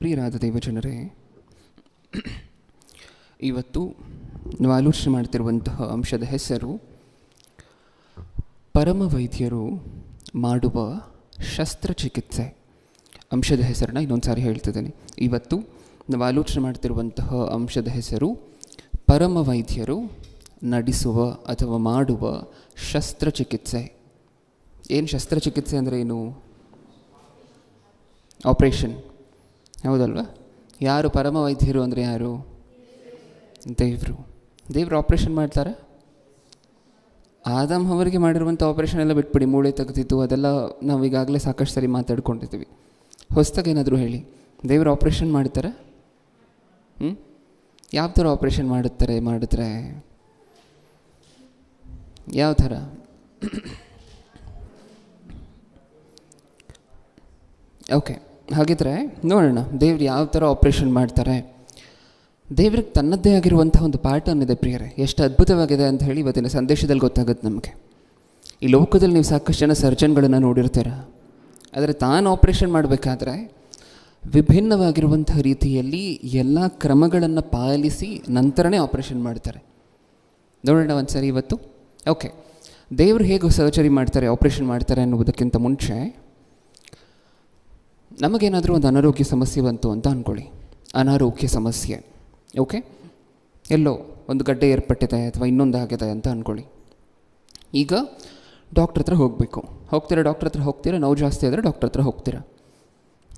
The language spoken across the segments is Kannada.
ಪ್ರಿಯರಾದ ದೇವಜನರೇ, ಇವತ್ತು ನಾವು ಆಲೋಚನೆ ಮಾಡ್ತಿರುವಂತಹ ಅಂಶದ ಹೆಸರು ಪರಮ ವೈದ್ಯರು ಮಾಡುವ ಶಸ್ತ್ರಚಿಕಿತ್ಸೆ. ಅಂಶದ ಹೆಸರನ್ನ ಇನ್ನೊಂದು ಸಾರಿ ಹೇಳ್ತಿದ್ದೇನೆ. ಇವತ್ತು ನಾವು ಆಲೋಚನೆ ಮಾಡ್ತಿರುವಂತಹ ಅಂಶದ ಹೆಸರು ಪರಮ ವೈದ್ಯರು ನಡೆಸುವ ಅಥವಾ ಮಾಡುವ ಶಸ್ತ್ರಚಿಕಿತ್ಸೆ. ಏನು ಶಸ್ತ್ರಚಿಕಿತ್ಸೆ ಅಂದರೆ ಏನು? ಆಪ್ರೇಷನ್, ಹೌದಲ್ವ? ಯಾರು ಪರಮ ವೈದ್ಯರು ಅಂದರೆ ಯಾರು? ದೇವರು ಆಪ್ರೇಷನ್ ಮಾಡ್ತಾರೆ. ಆದಮ್ ಅವರಿಗೆ ಮಾಡಿರುವಂಥ ಆಪ್ರೇಷನ್ ಎಲ್ಲ ಬಿಟ್ಬಿಡಿ, ಮೂಳೆ ತೆಗೆದಿದ್ದು ಅದೆಲ್ಲ ನಾವು ಈಗಾಗಲೇ ಸಾಕಷ್ಟು ಸರಿ ಮಾತಾಡ್ಕೊಂಡಿದ್ದೀವಿ. ಹೊಸದಾಗಿ ಏನಾದರೂ ಹೇಳಿ, ದೇವರು ಆಪ್ರೇಷನ್ ಮಾಡ್ತಾರೆ? ಯಾವ ಥರ ಆಪ್ರೇಷನ್ ಮಾಡಿದ್ರೆ ಯಾವ ಥರ? ಓಕೆ, ಹಾಗಿದ್ರೆ ನೋಡೋಣ ದೇವ್ರು ಯಾವ ಥರ ಆಪ್ರೇಷನ್ ಮಾಡ್ತಾರೆ. ದೇವ್ರಿಗೆ ತನ್ನದ್ದೇ ಆಗಿರುವಂಥ ಒಂದು ಪ್ಯಾಟರ್ನ್ ಇದೆ ಪ್ರಿಯರೇ. ಎಷ್ಟು ಅದ್ಭುತವಾಗಿದೆ ಅಂತ ಹೇಳಿ ಇವತ್ತಿನ ಸಂದೇಶದಲ್ಲಿ ಗೊತ್ತಾಗುತ್ತೆ ನಮಗೆ. ಈ ಲೋಕದಲ್ಲಿ ನೀವು ಸಾಕಷ್ಟು ಜನ ಸರ್ಜನ್ಗಳನ್ನು ನೋಡಿರ್ತೀರ, ಆದರೆ ತಾನು ಆಪ್ರೇಷನ್ ಮಾಡಬೇಕಾದ್ರೆ ವಿಭಿನ್ನವಾಗಿರುವಂಥ ರೀತಿಯಲ್ಲಿ ಎಲ್ಲ ಕ್ರಮಗಳನ್ನು ಪಾಲಿಸಿ ನಂತರನೇ ಆಪ್ರೇಷನ್ ಮಾಡ್ತಾರೆ. ನೋಡೋಣ ಒಂದು ಸರಿ ಇವತ್ತು. ಓಕೆ, ದೇವರು ಹೇಗೆ ಸರ್ಜರಿ ಮಾಡ್ತಾರೆ, ಆಪ್ರೇಷನ್ ಮಾಡ್ತಾರೆ ಅನ್ನುವುದಕ್ಕಿಂತ ಮುಂಚೆ ನಮಗೇನಾದರೂ ಒಂದು ಅನಾರೋಗ್ಯ ಸಮಸ್ಯೆ ಬಂತು ಅಂತ ಅಂದ್ಕೊಳ್ಳಿ. ಅನಾರೋಗ್ಯ ಸಮಸ್ಯೆ, ಓಕೆ, ಎಲ್ಲೋ ಒಂದು ಗಡ್ಡೆ ಏರ್ಪಟ್ಟಿದೆ ಅಥವಾ ಇನ್ನೊಂದು ಆಗಿದೆ ಅಂತ ಅಂದ್ಕೊಳ್ಳಿ. ಈಗ ಡಾಕ್ಟ್ರ್ ಹತ್ರ ಹೋಗ್ತೀರಾ, ಡಾಕ್ಟ್ರ್ ಹತ್ರ ಹೋಗ್ತೀರಾ. ನೋವು ಜಾಸ್ತಿ ಆದರೆ ಡಾಕ್ಟ್ರ್ ಹತ್ರ ಹೋಗ್ತೀರಾ.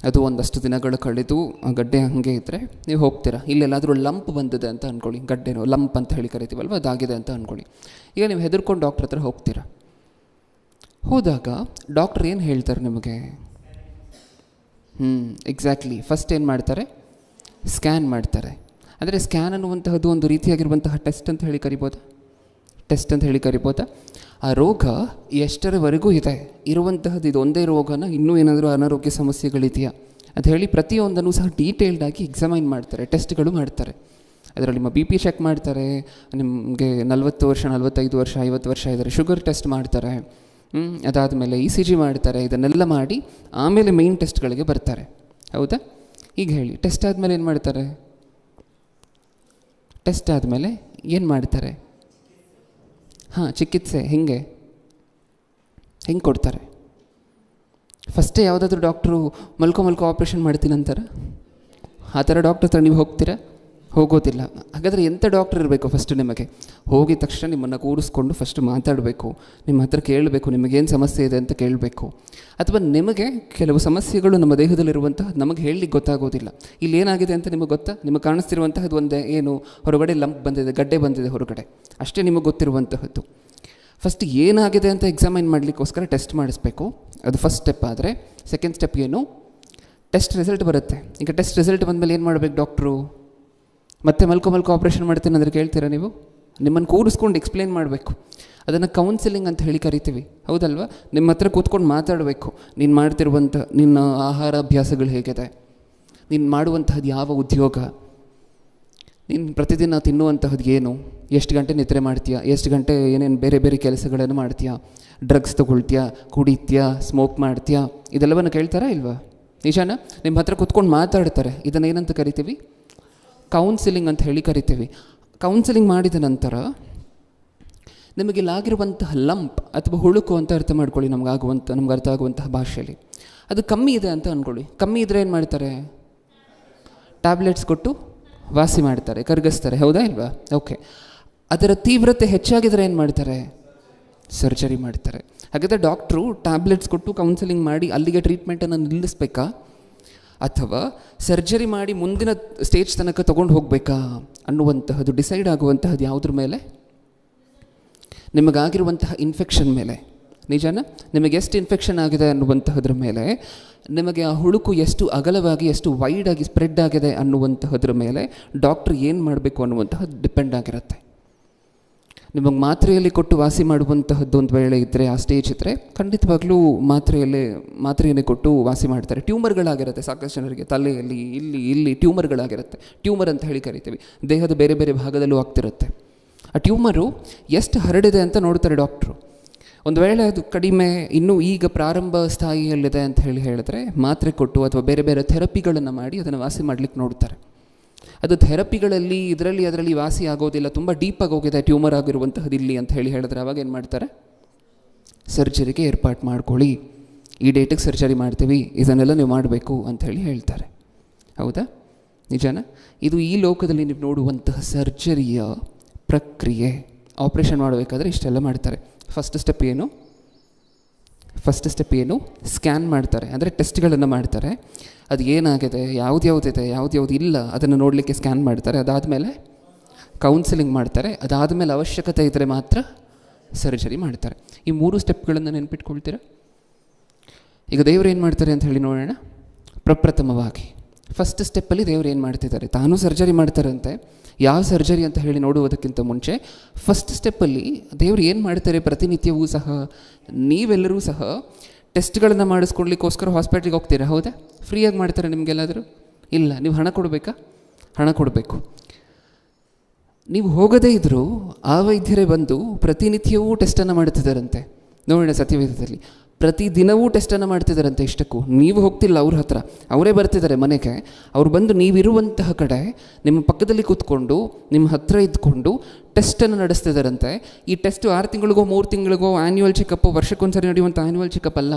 ಅದು ಒಂದಷ್ಟು ದಿನಗಳು ಕಳೆದು ಆ ಗಡ್ಡೆ ಹಾಗೆ ಇದ್ದರೆ ನೀವು ಹೋಗ್ತೀರಾ. ಇಲ್ಲೆಲ್ಲಾದರೂ ಲಂಪ್ ಬಂದಿದೆ ಅಂತ ಅಂದ್ಕೊಳ್ಳಿ, ಗಡ್ಡೆನೋ ಲಂಪ್ ಅಂತ ಹೇಳಿ ಕರಿತೀವಲ್ವ, ಅದಾಗಿದೆ ಅಂತ ಅಂದ್ಕೊಳ್ಳಿ. ಈಗ ನೀವು ಹೆದರ್ಕೊಂಡು ಡಾಕ್ಟ್ರ್ ಹತ್ರ ಹೋಗ್ತೀರಾ. ಹೋದಾಗ ಡಾಕ್ಟ್ರ್ ಏನು ಹೇಳ್ತಾರೆ ನಿಮಗೆ? ಎಕ್ಸಾಕ್ಟ್ಲಿ, ಫಸ್ಟ್ ಏನು ಮಾಡ್ತಾರೆ? ಸ್ಕ್ಯಾನ್ ಮಾಡ್ತಾರೆ. ಅಂದರೆ ಸ್ಕ್ಯಾನ್ ಅನ್ನುವಂತಹದ್ದು ಒಂದು ರೀತಿಯಾಗಿರುವಂತಹ ಟೆಸ್ಟ್ ಅಂತ ಹೇಳಿ ಕರಿಬೋದಾ? ಆ ರೋಗ ಎಷ್ಟರವರೆಗೂ ಇದೆ, ಇರುವಂತಹದ್ದು ಇದು ಒಂದೇ ರೋಗನ, ಇನ್ನೂ ಏನಾದರೂ ಅನಾರೋಗ್ಯ ಸಮಸ್ಯೆಗಳಿದೆಯಾ ಅಂತ ಹೇಳಿ ಪ್ರತಿಯೊಂದನ್ನು ಸಹ ಡೀಟೇಲ್ಡಾಗಿ ಎಕ್ಸಾಮೈನ್ ಮಾಡ್ತಾರೆ, ಟೆಸ್ಟ್ಗಳು ಮಾಡ್ತಾರೆ. ಅದರಲ್ಲಿ ನಿಮ್ಮ ಬಿ ಪಿ ಚೆಕ್ ಮಾಡ್ತಾರೆ, ನಿಮಗೆ 40 ವರ್ಷ 45 ವರ್ಷ 50 ವರ್ಷ ಇದ್ದರೆ ಶುಗರ್ ಟೆಸ್ಟ್ ಮಾಡ್ತಾರೆ, ಅದಾದಮೇಲೆ ECG ಮಾಡ್ತಾರೆ. ಇದನ್ನೆಲ್ಲ ಮಾಡಿ ಆಮೇಲೆ ಮೇನ್ ಟೆಸ್ಟ್ಗಳಿಗೆ ಬರ್ತಾರೆ, ಹೌದಾ? ಈಗ ಹೇಳಿ, ಟೆಸ್ಟ್ ಆದಮೇಲೆ ಏನು ಮಾಡ್ತಾರೆ? ಚಿಕಿತ್ಸೆ ಹೆಂಗೆ ಕೊಡ್ತಾರೆ? ಫಸ್ಟೇ ಯಾವುದಾದ್ರೂ ಡಾಕ್ಟ್ರು ಮಲ್ಕೊ ಆಪ್ರೇಷನ್ ಮಾಡ್ತೀನಿ ಅಂತಾರೆ? ಆ ಥರ ಡಾಕ್ಟ್ರ್ ಹತ್ರ ನೀವು ಹೋಗ್ತೀರಾ? ಹೋಗೋದಿಲ್ಲ. ಹಾಗಾದರೆ ಎಂಥ ಡಾಕ್ಟ್ರ್ ಇರಬೇಕು? ಫಸ್ಟು ನಿಮಗೆ ಹೋಗಿದ ತಕ್ಷಣ ನಿಮ್ಮನ್ನು ಕೂರಿಸ್ಕೊಂಡು ಫಸ್ಟು ಮಾತಾಡಬೇಕು, ನಿಮ್ಮ ಹತ್ರ ಕೇಳಬೇಕು, ನಿಮಗೇನು ಸಮಸ್ಯೆ ಇದೆ ಅಂತ ಕೇಳಬೇಕು. ಅಥವಾ ನಿಮಗೆ ಕೆಲವು ಸಮಸ್ಯೆಗಳು ನಮ್ಮ ದೇಹದಲ್ಲಿರುವಂತಹ ನಮಗೆ ಹೇಳಲಿಕ್ಕೆ ಗೊತ್ತಾಗೋದಿಲ್ಲ. ಇಲ್ಲಿ ಏನಾಗಿದೆ ಅಂತ ನಿಮಗೆ ಗೊತ್ತಾ? ನಿಮಗೆ ಕಾಣಿಸ್ತಿರುವಂತಹದ್ದು ಒಂದೇ, ಏನು? ಹೊರಗಡೆ ಲಂಪ್ ಬಂದಿದೆ, ಗಡ್ಡೆ ಬಂದಿದೆ ಹೊರಗಡೆ, ಅಷ್ಟೇ ನಿಮಗೆ ಗೊತ್ತಿರುವಂತಹದ್ದು. ಫಸ್ಟ್ ಏನಾಗಿದೆ ಅಂತ ಎಕ್ಸಾಮೈನ್ ಮಾಡಲಿಕ್ಕೋಸ್ಕರ ಟೆಸ್ಟ್ ಮಾಡಿಸ್ಬೇಕು. ಅದು ಫಸ್ಟ್ ಸ್ಟೆಪ್. ಆದರೆ ಸೆಕೆಂಡ್ ಸ್ಟೆಪ್ ಏನು? ಟೆಸ್ಟ್ ರಿಸಲ್ಟ್ ಬರುತ್ತೆ. ಈಗ ಟೆಸ್ಟ್ ರಿಸಲ್ಟ್ ಬಂದಮೇಲೆ ಏನು ಮಾಡಬೇಕು ಡಾಕ್ಟ್ರು? ಮತ್ತೆ ಮಲ್ಕೊ ಆಪ್ರೇಷನ್ ಮಾಡ್ತೀನಿ ಅಂದರೆ ಕೇಳ್ತೀರಾ ನೀವು? ನಿಮ್ಮನ್ನು ಕೂರಿಸ್ಕೊಂಡು ಎಕ್ಸ್ಪ್ಲೇನ್ ಮಾಡಬೇಕು. ಅದನ್ನು ಕೌನ್ಸಿಲಿಂಗ್ ಅಂತ ಹೇಳಿ ಕರಿತೀವಿ, ಹೌದಲ್ವ? ನಿಮ್ಮ ಹತ್ರ ಕೂತ್ಕೊಂಡು ಮಾತಾಡಬೇಕು. ನೀನು ಮಾಡ್ತಿರುವಂಥ ನಿನ್ನ ಆಹಾರ ಅಭ್ಯಾಸಗಳು ಹೇಗಿದೆ, ನೀನು ಮಾಡುವಂತಹದ್ದು ಯಾವ ಉದ್ಯೋಗ, ನೀನು ಪ್ರತಿದಿನ ತಿನ್ನುವಂತಹದ್ದು ಏನು, ಎಷ್ಟು ಗಂಟೆ ನಿದ್ರೆ ಮಾಡ್ತೀಯಾ, ಎಷ್ಟು ಗಂಟೆ ಏನೇನು ಬೇರೆ ಬೇರೆ ಕೆಲಸಗಳನ್ನು ಮಾಡ್ತೀಯಾ, ಡ್ರಗ್ಸ್ ತೊಗೊಳ್ತೀಯಾ, ಕುಡಿತೀಯಾ, ಸ್ಮೋಕ್ ಮಾಡ್ತೀಯಾ, ಇದೆಲ್ಲವನ್ನು ಕೇಳ್ತಾರಾ ಇಲ್ವಾ? ನಿಜಾನ? ನಿಮ್ಮ ಹತ್ರ ಕೂತ್ಕೊಂಡು ಮಾತಾಡ್ತಾರೆ. ಇದನ್ನು ಏನಂತ ಕರಿತೀವಿ? ಕೌನ್ಸಿಲಿಂಗ್ ಅಂತ ಹೇಳಿ ಕರಿತೀವಿ. ಕೌನ್ಸಿಲಿಂಗ್ ಮಾಡಿದ ನಂತರ ನಿಮಗಿಲ್ಲಾಗಿರುವಂತಹ ಲಂಪ್ ಅಥವಾ ಹುಳುಕು ಅಂತ ಅರ್ಥ ಮಾಡ್ಕೊಳ್ಳಿ, ನಮ್ಗೆ ಅರ್ಥ ಆಗುವಂತಹ ಭಾಷೆಯಲ್ಲಿ. ಅದು ಕಮ್ಮಿ ಇದೆ ಅಂತ ಅಂದ್ಕೊಳ್ಳಿ. ಕಮ್ಮಿ ಇದ್ದರೆ ಏನು ಮಾಡ್ತಾರೆ? ಟ್ಯಾಬ್ಲೆಟ್ಸ್ ಕೊಟ್ಟು ವಾಸಿ ಮಾಡ್ತಾರೆ, ಕರಗಿಸ್ತಾರೆ, ಹೌದಾ ಇಲ್ವಾ? ಓಕೆ. ಅದರ ತೀವ್ರತೆ ಹೆಚ್ಚಾಗಿದ್ದರೆ ಏನು ಮಾಡ್ತಾರೆ? ಸರ್ಜರಿ ಮಾಡ್ತಾರೆ. ಹಾಗಾದರೆ ಡಾಕ್ಟ್ರು ಟ್ಯಾಬ್ಲೆಟ್ಸ್ ಕೊಟ್ಟು ಕೌನ್ಸಿಲಿಂಗ್ ಮಾಡಿ ಅಲ್ಲಿಗೆ ಟ್ರೀಟ್ಮೆಂಟನ್ನು ನಿಲ್ಲಿಸಬೇಕಾ, ಅಥವಾ ಸರ್ಜರಿ ಮಾಡಿ ಮುಂದಿನ ಸ್ಟೇಜ್ ತನಕ ತೊಗೊಂಡು ಹೋಗಬೇಕಾ ಅನ್ನುವಂತಹದ್ದು ಡಿಸೈಡ್ ಆಗುವಂತಹದ್ದು ಯಾವುದ್ರ ಮೇಲೆ? ನಿಮಗಾಗಿರುವಂತಹ ಇನ್ಫೆಕ್ಷನ್ ಮೇಲೆ. ನಿಜಾನ? ನಿಮಗೆ ಎಷ್ಟು ಇನ್ಫೆಕ್ಷನ್ ಆಗಿದೆ ಅನ್ನುವಂತಹದ್ರ ಮೇಲೆ, ನಿಮಗೆ ಆ ಹುಳುಕು ಎಷ್ಟು ಅಗಲವಾಗಿ ಎಷ್ಟು ವೈಡಾಗಿ ಸ್ಪ್ರೆಡ್ ಆಗಿದೆ ಅನ್ನುವಂತಹದ್ರ ಮೇಲೆ ಡಾಕ್ಟ್ರ್ ಏನು ಮಾಡಬೇಕು ಅನ್ನುವಂತಹದ್ದು ಡಿಪೆಂಡ್ ಆಗಿರುತ್ತೆ. ನಿಮಗೆ ಮಾತ್ರೆಯಲ್ಲಿ ಕೊಟ್ಟು ವಾಸಿ ಮಾಡುವಂತಹದ್ದು ಒಂದು ವೇಳೆ ಇದ್ದರೆ, ಆ ಸ್ಟೇಜ್ ಇದ್ದರೆ ಖಂಡಿತವಾಗ್ಲೂ ಮಾತ್ರೆಯನ್ನೇ ಕೊಟ್ಟು ವಾಸಿ ಮಾಡ್ತಾರೆ. ಟ್ಯೂಮರ್ಗಳಾಗಿರುತ್ತೆ ಸಾಕಷ್ಟು ಜನರಿಗೆ, ತಲೆಯಲ್ಲಿ ಇಲ್ಲಿ ಟ್ಯೂಮರ್ಗಳಾಗಿರುತ್ತೆ. ಟ್ಯೂಮರ್ ಅಂತ ಹೇಳಿ ಕರಿತೀವಿ. ದೇಹದ ಬೇರೆ ಬೇರೆ ಭಾಗದಲ್ಲೂ ಆಗ್ತಿರುತ್ತೆ. ಆ ಟ್ಯೂಮರು ಎಷ್ಟು ಹರಡಿದೆ ಅಂತ ನೋಡ್ತಾರೆ ಡಾಕ್ಟ್ರು. ಒಂದು ವೇಳೆ ಅದು ಕಡಿಮೆ, ಇನ್ನೂ ಈಗ ಪ್ರಾರಂಭ ಸ್ಥಾಯಿಯಲ್ಲಿದೆ ಅಂತ ಹೇಳಿದ್ರೆ ಮಾತ್ರೆ ಕೊಟ್ಟು ಅಥವಾ ಬೇರೆ ಬೇರೆ ಥೆರಪಿಗಳನ್ನು ಮಾಡಿ ಅದನ್ನು ವಾಸಿ ಮಾಡಲಿಕ್ಕೆ ನೋಡ್ತಾರೆ. ಅದು ಥೆರಪಿಗಳಲ್ಲಿ ಅದರಲ್ಲಿ ವಾಸಿ ಆಗೋದಿಲ್ಲ, ತುಂಬ ಡೀಪಾಗಿ ಹೋಗಿದೆ, ಟ್ಯೂಮರ್ ಆಗಿರುವಂತಹದ್ದು ಇಲ್ಲಿ ಅಂತ ಹೇಳಿದ್ರೆ ಅವಾಗ ಏನು ಮಾಡ್ತಾರೆ, ಸರ್ಜರಿಗೆ ಏರ್ಪಾಟ್ ಮಾಡ್ಕೊಳ್ಳಿ, ಈ ಡೇಟಿಗೆ ಸರ್ಜರಿ ಮಾಡ್ತೀವಿ, ಇದನ್ನೆಲ್ಲ ನೀವು ಮಾಡಬೇಕು ಅಂಥೇಳಿ ಹೇಳ್ತಾರೆ. ಹೌದಾ, ನಿಜನಾ? ಇದು ಈ ಲೋಕದಲ್ಲಿ ನೀವು ನೋಡುವಂತಹ ಸರ್ಜರಿಯ ಪ್ರಕ್ರಿಯೆ. ಆಪ್ರೇಷನ್ ಮಾಡಬೇಕಾದ್ರೆ ಇಷ್ಟೆಲ್ಲ ಮಾಡ್ತಾರೆ. ಫಸ್ಟ್ ಸ್ಟೆಪ್ ಏನು, ಸ್ಕ್ಯಾನ್ ಮಾಡ್ತಾರೆ, ಅಂದರೆ ಟೆಸ್ಟ್ಗಳನ್ನು ಮಾಡ್ತಾರೆ. ಅದು ಏನಾಗಿದೆ, ಯಾವುದ್ಯಾವುದಿದೆ, ಯಾವ್ದು ಇಲ್ಲ ಅದನ್ನು ನೋಡಲಿಕ್ಕೆ ಸ್ಕ್ಯಾನ್ ಮಾಡ್ತಾರೆ. ಅದಾದಮೇಲೆ ಕೌನ್ಸಿಲಿಂಗ್ ಮಾಡ್ತಾರೆ. ಅದಾದಮೇಲೆ ಅವಶ್ಯಕತೆ ಇದ್ದರೆ ಮಾತ್ರ ಸರ್ಜರಿ ಮಾಡ್ತಾರೆ. ಈ 3 ಸ್ಟೆಪ್ಗಳನ್ನು ನೆನ್ಪಿಟ್ಕೊಳ್ತೀರಾ? ಈಗ ದೇವರು ಏನು ಮಾಡ್ತಾರೆ ಅಂತ ಹೇಳಿ ನೋಡೋಣ. ಪ್ರಪ್ರಥಮವಾಗಿ ಫಸ್ಟ್ ಸ್ಟೆಪ್ಪಲ್ಲಿ ದೇವರು ಏನು ಮಾಡ್ತಿದ್ದಾರೆ, ತಾನೂ ಸರ್ಜರಿ ಮಾಡ್ತಾರಂತೆ. ಯಾವ ಸರ್ಜರಿ ಅಂತ ಹೇಳಿ ನೋಡುವುದಕ್ಕಿಂತ ಮುಂಚೆ ಫಸ್ಟ್ ಸ್ಟೆಪ್ಪಲ್ಲಿ ದೇವರು ಏನು ಮಾಡ್ತಾರೆ, ಪ್ರತಿನಿತ್ಯವೂ ಸಹ ನೀವೆಲ್ಲರೂ ಸಹ ಟೆಸ್ಟ್ಗಳನ್ನು ಮಾಡಿಸ್ಕೊಡ್ಲಿಕ್ಕೋಸ್ಕರ ಹಾಸ್ಪಿಟ್ಲಿಗೆ ಹೋಗ್ತೀರಾ. ಹೌದಾ? ಫ್ರೀಯಾಗಿ ಮಾಡ್ತಾರೆ ನಿಮಗೆಲ್ಲಾದರೂ? ಇಲ್ಲ, ನೀವು ಹಣ ಕೊಡಬೇಕಾ? ಹಣ ಕೊಡಬೇಕು. ನೀವು ಹೋಗದೇ ಇದ್ದರೂ ಆ ವೈದ್ಯರೇ ಬಂದು ಪ್ರತಿನಿತ್ಯವೂ ಟೆಸ್ಟನ್ನು ಮಾಡ್ತಿದ್ದಾರಂತೆ. ನೋಡೋಣ, ಸತ್ಯವೇದದಲ್ಲಿ ಪ್ರತಿದಿನವೂ ಟೆಸ್ಟನ್ನು ಮಾಡ್ತಿದ್ದಾರಂತೆ. ಇಷ್ಟಕ್ಕೂ ನೀವು ಹೋಗ್ತಿಲ್ಲ ಅವ್ರ ಹತ್ರ, ಅವರೇ ಬರ್ತಿದ್ದಾರೆ ಮನೆಗೆ. ಅವ್ರು ಬಂದು ನೀವಿರುವಂತಹ ಕಡೆ ನಿಮ್ಮ ಪಕ್ಕದಲ್ಲಿ ಕೂತ್ಕೊಂಡು ನಿಮ್ಮ ಹತ್ರ ಇದ್ಕೊಂಡು ಟೆಸ್ಟನ್ನು ನಡೆಸ್ತಿದ್ದಾರಂತೆ. ಈ ಟೆಸ್ಟು 6 ತಿಂಗಳಿಗೋ 3 ತಿಂಗಳಿಗೋ ಆ್ಯನ್ಯುವಲ್ ಚೆಕಪ್ಪು, ವರ್ಷಕ್ಕೊಂದ್ಸರಿ ನಡೆಯುವಂಥ ಆ್ಯನ್ಯುವಲ್ ಚೆಕಪ್ ಅಲ್ಲ,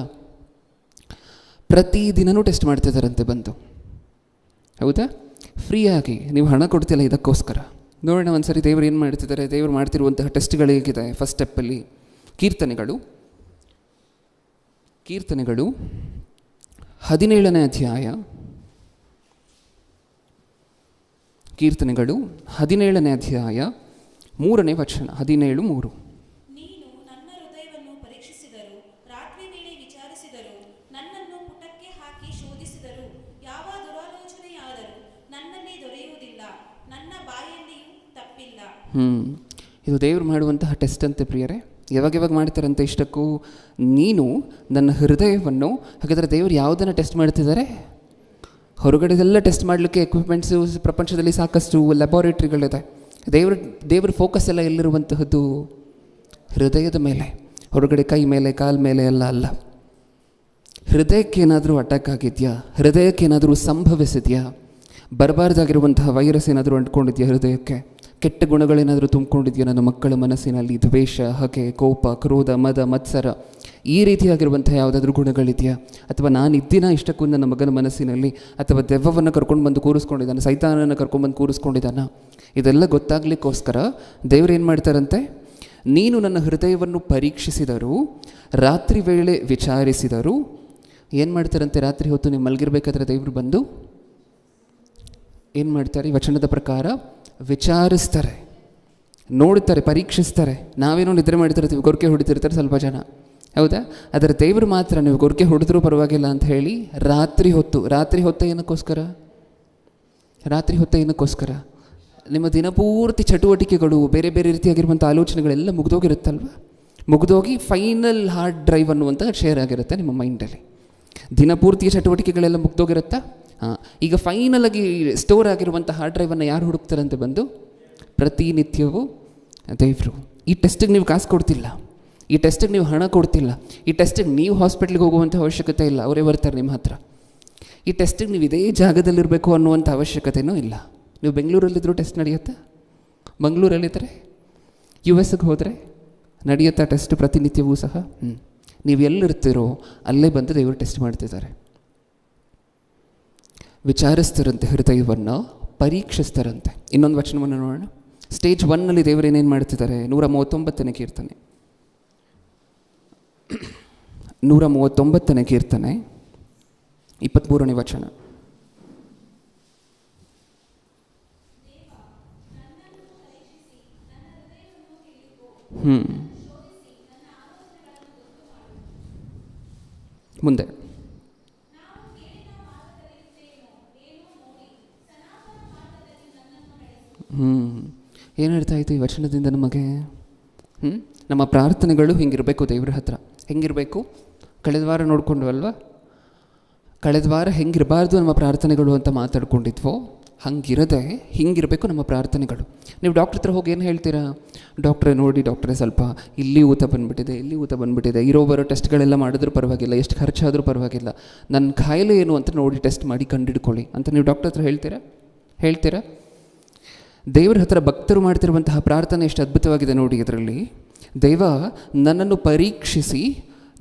ಪ್ರತಿದಿನವೂ ಟೆಸ್ಟ್ ಮಾಡ್ತಿದ್ದಾರಂತೆ ಬಂದು. ಹೌದಾ? ಫ್ರೀಯಾಗಿ, ನೀವು ಹಣ ಕೊಡ್ತಿಲ್ಲ ಇದಕ್ಕೋಸ್ಕರ. ನೋಡೋಣ ಒಂದು ಸರಿ ದೇವರು ಏನು ಮಾಡ್ತಿದ್ದಾರೆ, ದೇವರು ಮಾಡ್ತಿರುವಂತಹ ಟೆಸ್ಟ್ಗಳು ಹೇಗಿದೆ. ಫಸ್ಟ್ ಸ್ಟೆಪ್ಪಲ್ಲಿ ಕೀರ್ತನೆಗಳು 17ನೇ ಅಧ್ಯಾಯ, ಕೀರ್ತನೆಗಳು 17ನೇ ಅಧ್ಯಾಯ 3ನೇ ವಚನ. 17:3. ನೀನು ನನ್ನ ಹೃದಯವನ್ನು ಪರೀಕ್ಷಿಸಿದರು, ರಾತ್ರಿ ವೇಳೆ ವಿಚಾರಿಸಿದರು, ನನ್ನನ್ನು ಪುಟಕ್ಕೆ ಹಾಕಿ ಶೋಧಿಸಿದರು. ಯಾವ ದುರಾಲೋಚನೆಯಾದರೂ ನನ್ನಲ್ಲಿ ದೊರೆಯುವುದಿಲ್ಲ, ನನ್ನ ಬಾಯಲ್ಲಿಯೂ ತಪ್ಪಿಲ್ಲ. ಇದು ದೇವರು ಮಾಡುವಂತಹ ಟೆಸ್ಟ್ ಅಂತೆ ಪ್ರಿಯರೇ. ಯಾವಾಗ ಮಾಡ್ತಾರಂತೆ ಇಷ್ಟಕ್ಕೂ? ನೀನು ನನ್ನ ಹೃದಯವನ್ನು. ಹಾಗಾದರೆ ದೇವರು ಯಾವುದನ್ನು ಟೆಸ್ಟ್ ಮಾಡ್ತಿದ್ದಾರೆ? ಹೊರಗಡೆದೆಲ್ಲ ಟೆಸ್ಟ್ ಮಾಡಲಿಕ್ಕೆ ಎಕ್ವಿಪ್ಮೆಂಟ್ಸು ಪ್ರಪಂಚದಲ್ಲಿ ಸಾಕಷ್ಟು ಲ್ಯಾಬೋರೇಟ್ರಿಗಳಿದೆ. ದೇವ್ರ ಫೋಕಸ್ ಎಲ್ಲ ಎಲ್ಲಿರುವಂತಹದ್ದು? ಹೃದಯದ ಮೇಲೆ. ಹೊರಗಡೆ ಕೈ ಮೇಲೆ, ಕಾಲ ಮೇಲೆ ಎಲ್ಲ ಅಲ್ಲ. ಹೃದಯಕ್ಕೇನಾದರೂ ಅಟ್ಯಾಕ್ ಆಗಿದೆಯಾ? ಹೃದಯಕ್ಕೇನಾದರೂ ಸಂಭವಿಸಿದೆಯಾ? ಬರಬಾರ್ದಾಗಿರುವಂತಹ ವೈರಸ್ ಏನಾದರೂ ಅಂಟ್ಕೊಂಡಿದೆಯಾ ಹೃದಯಕ್ಕೆ? ಕೆಟ್ಟ ಗುಣಗಳೇನಾದರೂ ತುಂಬಿಕೊಂಡಿದೆಯಾ ನನ್ನ ಮಕ್ಕಳ ಮನಸ್ಸಿನಲ್ಲಿ? ದ್ವೇಷ, ಹಗೆ, ಕೋಪ, ಕ್ರೋಧ, ಮದ, ಮತ್ಸರ, ಈ ರೀತಿಯಾಗಿರುವಂಥ ಯಾವುದಾದ್ರೂ ಗುಣಗಳಿದೆಯಾ? ಅಥವಾ ನಾನಿದ್ದೀನ ಇಷ್ಟಕ್ಕೂ ನನ್ನ ಮಗನ ಮನಸ್ಸಿನಲ್ಲಿ? ಅಥವಾ ದೆವ್ವವನ್ನು ಕರ್ಕೊಂಡು ಬಂದು ಕೂರಿಸ್ಕೊಂಡಿದ್ದಾನೆ, ಸೈತಾನನ್ನು ಕರ್ಕೊಂಡ್ಬಂದು ಕೂರಿಸ್ಕೊಂಡಿದ್ದಾನ? ಇದೆಲ್ಲ ಗೊತ್ತಾಗಲಿಕ್ಕೋಸ್ಕರ ದೇವ್ರು ಏನು ಮಾಡ್ತಾರಂತೆ? ನೀನು ನನ್ನ ಹೃದಯವನ್ನು ಪರೀಕ್ಷಿಸಿದರು, ರಾತ್ರಿ ವೇಳೆ ವಿಚಾರಿಸಿದರು. ಏನು ಮಾಡ್ತಾರಂತೆ? ರಾತ್ರಿ ಹೊತ್ತು ನೀವು ಮಲಗಿರ್ಬೇಕಾದ್ರೆ ದೇವರು ಬಂದು ಏನು ಮಾಡ್ತಾರೆ? ವಚನದ ಪ್ರಕಾರ ವಿಚಾರಿಸ್ತಾರೆ, ನೋಡ್ತಾರೆ, ಪರೀಕ್ಷಿಸ್ತಾರೆ. ನಾವೇನೋ ನಿದ್ರೆ ಮಾಡ್ತಿರ್ತೀವಿ, ಗೊರಕೆ ಹೊಡಿತಿರ್ತಾರೆ ಸ್ವಲ್ಪ ಜನ. ಹೌದಾ? ಆದರೆ ದೇವರು ಮಾತ್ರ ನೀವು ಗೊರಕೆ ಹೊಡೆದ್ರೂ ಪರವಾಗಿಲ್ಲ ಅಂತ ಹೇಳಿ ರಾತ್ರಿ ಹೊತ್ತು ಏನಕ್ಕೋಸ್ಕರ? ನಿಮ್ಮ ದಿನಪೂರ್ತಿ ಚಟುವಟಿಕೆಗಳು, ಬೇರೆ ಬೇರೆ ರೀತಿಯಾಗಿರುವಂಥ ಆಲೋಚನೆಗಳೆಲ್ಲ ಮುಗಿದೋಗಿರುತ್ತಲ್ವ? ಮುಗಿದೋಗಿ ಫೈನಲ್ ಹಾರ್ಡ್ ಡ್ರೈವ್ ಅನ್ನುವಂಥ ಶೇರ್ ಆಗಿರುತ್ತೆ ನಿಮ್ಮ ಮೈಂಡಲ್ಲಿ. ದಿನಪೂರ್ತಿಯ ಚಟುವಟಿಕೆಗಳೆಲ್ಲ ಮುಗ್ದೋಗಿರುತ್ತಾ? ಈಗ ಫೈನಲ್ ಆಗಿ ಸ್ಟೋರ್ ಆಗಿರುವಂಥ ಹಾರ್ಡ್ ಡ್ರೈವನ್ನು ಯಾರು ಹುಡುಕ್ತಾರಂತೆ ಬಂದು? ಪ್ರತಿನಿತ್ಯವೂ ದೇವರು. ಈ ಟೆಸ್ಟಿಗೆ ನೀವು ಕಾಸು ಕೊಡ್ತಿಲ್ಲ, ಈ ಟೆಸ್ಟಿಗೆ ನೀವು ಹಣ ಕೊಡ್ತಿಲ್ಲ, ಈ ಟೆಸ್ಟಿಗೆ ನೀವು ಹಾಸ್ಪಿಟ್ಲಿಗೆ ಹೋಗುವಂಥ ಅವಶ್ಯಕತೆ ಇಲ್ಲ, ಅವರೇ ಬರ್ತಾರೆ ನಿಮ್ಮ ಹತ್ರ. ಈ ಟೆಸ್ಟಿಗೆ ನೀವು ಇದೇ ಜಾಗದಲ್ಲಿರಬೇಕು ಅನ್ನುವಂಥ ಅವಶ್ಯಕತೆಯೂ ಇಲ್ಲ. ನೀವು ಬೆಂಗಳೂರಲ್ಲಿದ್ದರೂ ಟೆಸ್ಟ್ ನಡೆಯುತ್ತಾ? ಮಂಗಳೂರಲ್ಲಿದ್ದರೆ, US ಹೋದರೆ ನಡೆಯುತ್ತಾ ಟೆಸ್ಟ್ ಪ್ರತಿನಿತ್ಯವೂ ಸಹ? ನೀವು ಎಲ್ಲಿರ್ತೀರೋ ಅಲ್ಲೇ ಬಂದು ದೇವರು ಟೆಸ್ಟ್ ಮಾಡ್ತಿದ್ದಾರೆ. ವಿಚಾರಿಸ್ತಾರಂತೆ, ಹೃದಯವನ್ನು ಪರೀಕ್ಷಿಸ್ತಾರಂತೆ. ಇನ್ನೊಂದು ವಚನವನ್ನು ನೋಡೋಣ. ಸ್ಟೇಜ್ 1ನಲ್ಲಿ ದೇವರು ಏನೇನು ಮಾಡ್ತಿದ್ದಾರೆ? 139ನೇ ಕೀರ್ತನೆ, 139ನೇ ಕೀರ್ತನೆ 23ನೇ ವಚನ. ಮುಂದೆ ಏನು ಹೇಳ್ತಾ ಇತ್ತು ಈ ವಚನದಿಂದ ನಮಗೆ? ನಮ್ಮ ಪ್ರಾರ್ಥನೆಗಳು ಹಿಂಗಿರಬೇಕು ದೇವ್ರ ಹತ್ರ. ಹೆಂಗಿರಬೇಕು? ಕಳೆದ ವಾರ ನೋಡ್ಕೊಂಡ್ವಲ್ವ? ಕಳೆದ ವಾರ ಹೆಂಗಿರಬಾರ್ದು ನಮ್ಮ ಪ್ರಾರ್ಥನೆಗಳು ಅಂತ ಮಾತಾಡ್ಕೊಂಡಿದ್ವೋ ಹಂಗಿರದೆ ಹಿಂಗಿರಬೇಕು ನಮ್ಮ ಪ್ರಾರ್ಥನೆಗಳು. ನೀವು ಡಾಕ್ಟ್ರ್ ಹತ್ರ ಹೋಗಿ ಏನು ಹೇಳ್ತೀರಾ? ಡಾಕ್ಟ್ರೇ ನೋಡಿ ಡಾಕ್ಟ್ರೇ, ಸ್ವಲ್ಪ ಇಲ್ಲಿ ಊತ ಬಂದುಬಿಟ್ಟಿದೆ, ಇಲ್ಲಿ ಊತ ಬಂದುಬಿಟ್ಟಿದೆ, ಬರೋ ಟೆಸ್ಟ್ಗಳೆಲ್ಲ ಮಾಡಿದ್ರೂ ಪರವಾಗಿಲ್ಲ, ಎಷ್ಟು ಖರ್ಚಾದರೂ ಪರವಾಗಿಲ್ಲ, ನನ್ನ ಕಾಯಿಲೆ ಏನು ಅಂತ ನೋಡಿ ಟೆಸ್ಟ್ ಮಾಡಿ ಕಂಡುಹಿಡ್ಕೊಳ್ಳಿ ಅಂತ ನೀವು ಡಾಕ್ಟ್ರ್ ಹತ್ರ ಹೇಳ್ತೀರಾ? ದೇವರ ಹತ್ರ ಭಕ್ತರು ಮಾಡ್ತಿರುವಂತಹ ಪ್ರಾರ್ಥನೆ ಎಷ್ಟು ಅದ್ಭುತವಾಗಿದೆ ನೋಡಿ. ಇದರಲ್ಲಿ ದೇವ ನನ್ನನ್ನು ಪರೀಕ್ಷಿಸಿ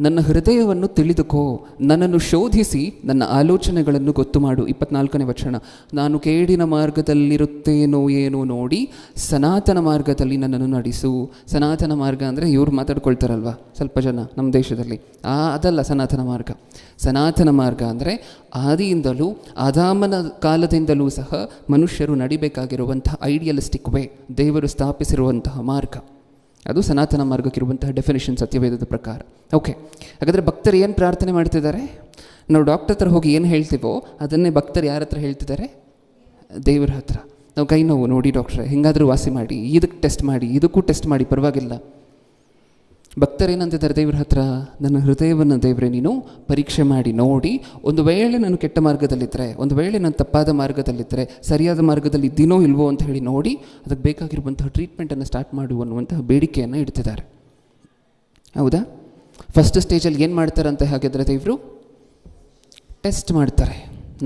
ನನ್ನ ಹೃದಯವನ್ನು ತಿಳಿದುಕೋ, ನನ್ನನ್ನು ಶೋಧಿಸಿ ನನ್ನ ಆಲೋಚನೆಗಳನ್ನು ಗೊತ್ತು ಮಾಡು. 24ನೇ ವಚನ, ನಾನು ಕೇಡಿನ ಮಾರ್ಗದಲ್ಲಿರುತ್ತೇನೋ ಏನೋ ನೋಡಿ ಸನಾತನ ಮಾರ್ಗದಲ್ಲಿ ನನ್ನನ್ನು ನಡೆಸು. ಸನಾತನ ಮಾರ್ಗ ಅಂದರೆ ಇವ್ರು ಮಾತಾಡ್ಕೊಳ್ತಾರಲ್ವ ಸ್ವಲ್ಪ ಜನ ನಮ್ಮ ದೇಶದಲ್ಲಿ, ಅದಲ್ಲ ಸನಾತನ ಮಾರ್ಗ. ಸನಾತನ ಮಾರ್ಗ ಅಂದರೆ ಆದಿಯಿಂದಲೂ ಆದಾಮನ ಕಾಲದಿಂದಲೂ ಸಹ ಮನುಷ್ಯರು ನಡಿಬೇಕಾಗಿರುವಂತಹ ಐಡಿಯಲಿಸ್ಟಿಕ್ ವೇ, ದೇವರು ಸ್ಥಾಪಿಸಿರುವಂತಹ ಮಾರ್ಗ, ಅದು ಸನಾತನ ಮಾರ್ಗಕ್ಕಿರುವಂತಹ ಡೆಫಿನೇಷನ್ ಸತ್ಯವೇದದ ಪ್ರಕಾರ. ಓಕೆ, ಹಾಗಾದರೆ ಭಕ್ತರು ಏನು ಪ್ರಾರ್ಥನೆ ಮಾಡ್ತಿದ್ದಾರೆ? ನಾವು ಡಾಕ್ಟರ್ ಹತ್ರ ಹೋಗಿ ಏನು ಹೇಳ್ತೀವೋ ಅದನ್ನೇ ಭಕ್ತರು ಯಾರ ಹತ್ರ ಹೇಳ್ತಿದ್ದಾರೆ? ದೇವರ ಹತ್ರ. ನಾವು ಕೈ ನೋವು ನೋಡಿ ಡಾಕ್ಟ್ರೆ ಹೆಂಗಾದರೂ ವಾಸಿ ಮಾಡಿ, ಇದಕ್ಕೆ ಟೆಸ್ಟ್ ಮಾಡಿ, ಇದಕ್ಕೂ ಟೆಸ್ಟ್ ಮಾಡಿ, ಪರವಾಗಿಲ್ಲ. ಭಕ್ತರು ಏನಂತಿದ್ದಾರೆ ದೇವ್ರ ಹತ್ರ? ನನ್ನ ಹೃದಯವನ್ನು ದೇವರೇ ನೀನು ಪರೀಕ್ಷೆ ಮಾಡಿ ನೋಡಿ, ಒಂದು ವೇಳೆ ನಾನು ಕೆಟ್ಟ ಮಾರ್ಗದಲ್ಲಿದ್ದರೆ, ಒಂದು ವೇಳೆ ನಾನು ತಪ್ಪಾದ ಮಾರ್ಗದಲ್ಲಿದ್ದರೆ, ಸರಿಯಾದ ಮಾರ್ಗದಲ್ಲಿ ಇದ್ದೀನೋ ಇಲ್ವೋ ಅಂತ ಹೇಳಿ ನೋಡಿ ಅದಕ್ಕೆ ಬೇಕಾಗಿರುವಂತಹ ಟ್ರೀಟ್ಮೆಂಟನ್ನು ಸ್ಟಾರ್ಟ್ ಮಾಡು ಅನ್ನುವಂತಹ ಬೇಡಿಕೆಯನ್ನು ಇಡ್ತಿದ್ದಾರೆ. ಹೌದಾ? ಫಸ್ಟ್ ಸ್ಟೇಜಲ್ಲಿ ಏನು ಮಾಡ್ತಾರೆ ಅಂತ ಹಾಗಿದ್ರೆ ದೇವರು ಟೆಸ್ಟ್ ಮಾಡ್ತಾರೆ.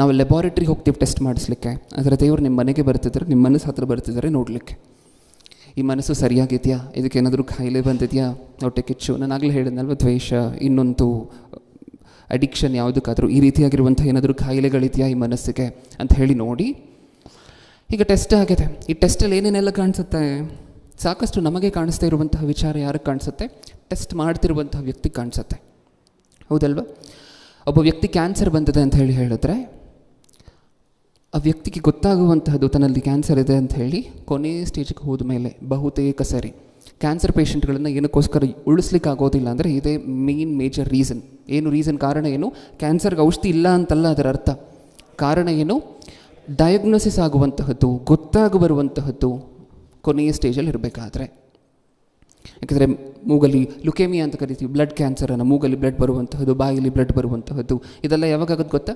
ನಾವು ಲ್ಯಾಬೋರೇಟ್ರಿಗೆ ಹೋಗ್ತೀವಿ ಟೆಸ್ಟ್ ಮಾಡಿಸ್ಲಿಕ್ಕೆ, ಆದರೆ ದೇವರು ನಿಮ್ಮ ಮನೆಗೆ ಬರ್ತಿದ್ದಾರೆ, ನಿಮ್ಮ ಮನಸ್ಸು ಹತ್ರ ಬರ್ತಿದ್ದಾರೆ ನೋಡಲಿಕ್ಕೆ. ಈ ಮನಸ್ಸು ಸರಿಯಾಗಿದೆಯಾ, ಇದಕ್ಕೇನಾದರೂ ಕಾಯಿಲೆ ಬಂದಿದೆಯಾ, ಹೊಟ್ಟೆ ಕಿಚ್ಚು, ನಾನು ಆಗಲೇ ಹೇಳಿದ್ನಲ್ವ, ದ್ವೇಷ, ಇನ್ನೊಂದು ಅಡಿಕ್ಷನ್, ಯಾವುದಕ್ಕಾದರೂ ಈ ರೀತಿಯಾಗಿರುವಂಥ ಏನಾದರೂ ಕಾಯಿಲೆಗಳಿದೆಯಾ ಈ ಮನಸ್ಸಿಗೆ ಅಂತ ಹೇಳಿ ನೋಡಿ. ಈಗ ಟೆಸ್ಟ್ ಆಗಿದೆ. ಈ ಟೆಸ್ಟಲ್ಲಿ ಏನೇನೆಲ್ಲ ಕಾಣಿಸುತ್ತೆ? ಸಾಕಷ್ಟು ನಮಗೆ ಕಾಣಿಸ್ತಾ ಇರುವಂತಹ ವಿಚಾರ ಯಾರಿಗೆ ಕಾಣಿಸುತ್ತೆ? ಟೆಸ್ಟ್ ಮಾಡ್ತಿರುವಂತಹ ವ್ಯಕ್ತಿಗೆ ಕಾಣಿಸುತ್ತೆ. ಹೌದಲ್ವ? ಒಬ್ಬ ವ್ಯಕ್ತಿ ಕ್ಯಾನ್ಸರ್ ಬಂದಿದೆ ಅಂತ ಹೇಳಿದ್ರೆ ಆ ವ್ಯಕ್ತಿಗೆ ಗೊತ್ತಾಗುವಂತಹದ್ದು ತನ್ನಲ್ಲಿ ಕ್ಯಾನ್ಸರ್ ಇದೆ ಅಂತ ಹೇಳಿ ಕೊನೆ ಸ್ಟೇಜಿಗೆ ಹೋದ ಮೇಲೆ ಬಹುತೇಕ ಸರಿ ಕ್ಯಾನ್ಸರ್ ಪೇಷಂಟ್ಗಳನ್ನು ಏನಕ್ಕೋಸ್ಕರ ಉಳಿಸ್ಲಿಕ್ಕೆ ಆಗೋದಿಲ್ಲ ಅಂದರೆ ಇದೇ ಮೇಜರ್ ರೀಸನ್. ಏನು ರೀಸನ್? ಕಾರಣ ಏನು? ಕ್ಯಾನ್ಸರ್ಗೆ ಔಷಧಿ ಇಲ್ಲ ಅಂತಲ್ಲ ಅದರ ಅರ್ಥ. ಕಾರಣ ಏನು? ಡಯಾಗ್ನೋಸಿಸ್ ಆಗುವಂತಹದ್ದು, ಗೊತ್ತಾಗಿ ಬರುವಂತಹದ್ದು ಕೊನೆಯ ಸ್ಟೇಜಲ್ಲಿ ಇರಬೇಕಾದ್ರೆ. ಯಾಕೆಂದರೆ ಮೂಗಲ್ಲಿ ಲುಕೇಮಿಯಾ ಅಂತ ಕರಿತೀವಿ, ಬ್ಲಡ್ ಕ್ಯಾನ್ಸರನ್ನು, ಮೂಗಲ್ಲಿ ಬ್ಲಡ್ ಬರುವಂತಹದ್ದು, ಬಾಯಲ್ಲಿ ಬ್ಲಡ್ ಬರುವಂತಹದ್ದು, ಇದೆಲ್ಲ ಯಾವಾಗಾಗುತ್ತೆ ಗೊತ್ತಾ?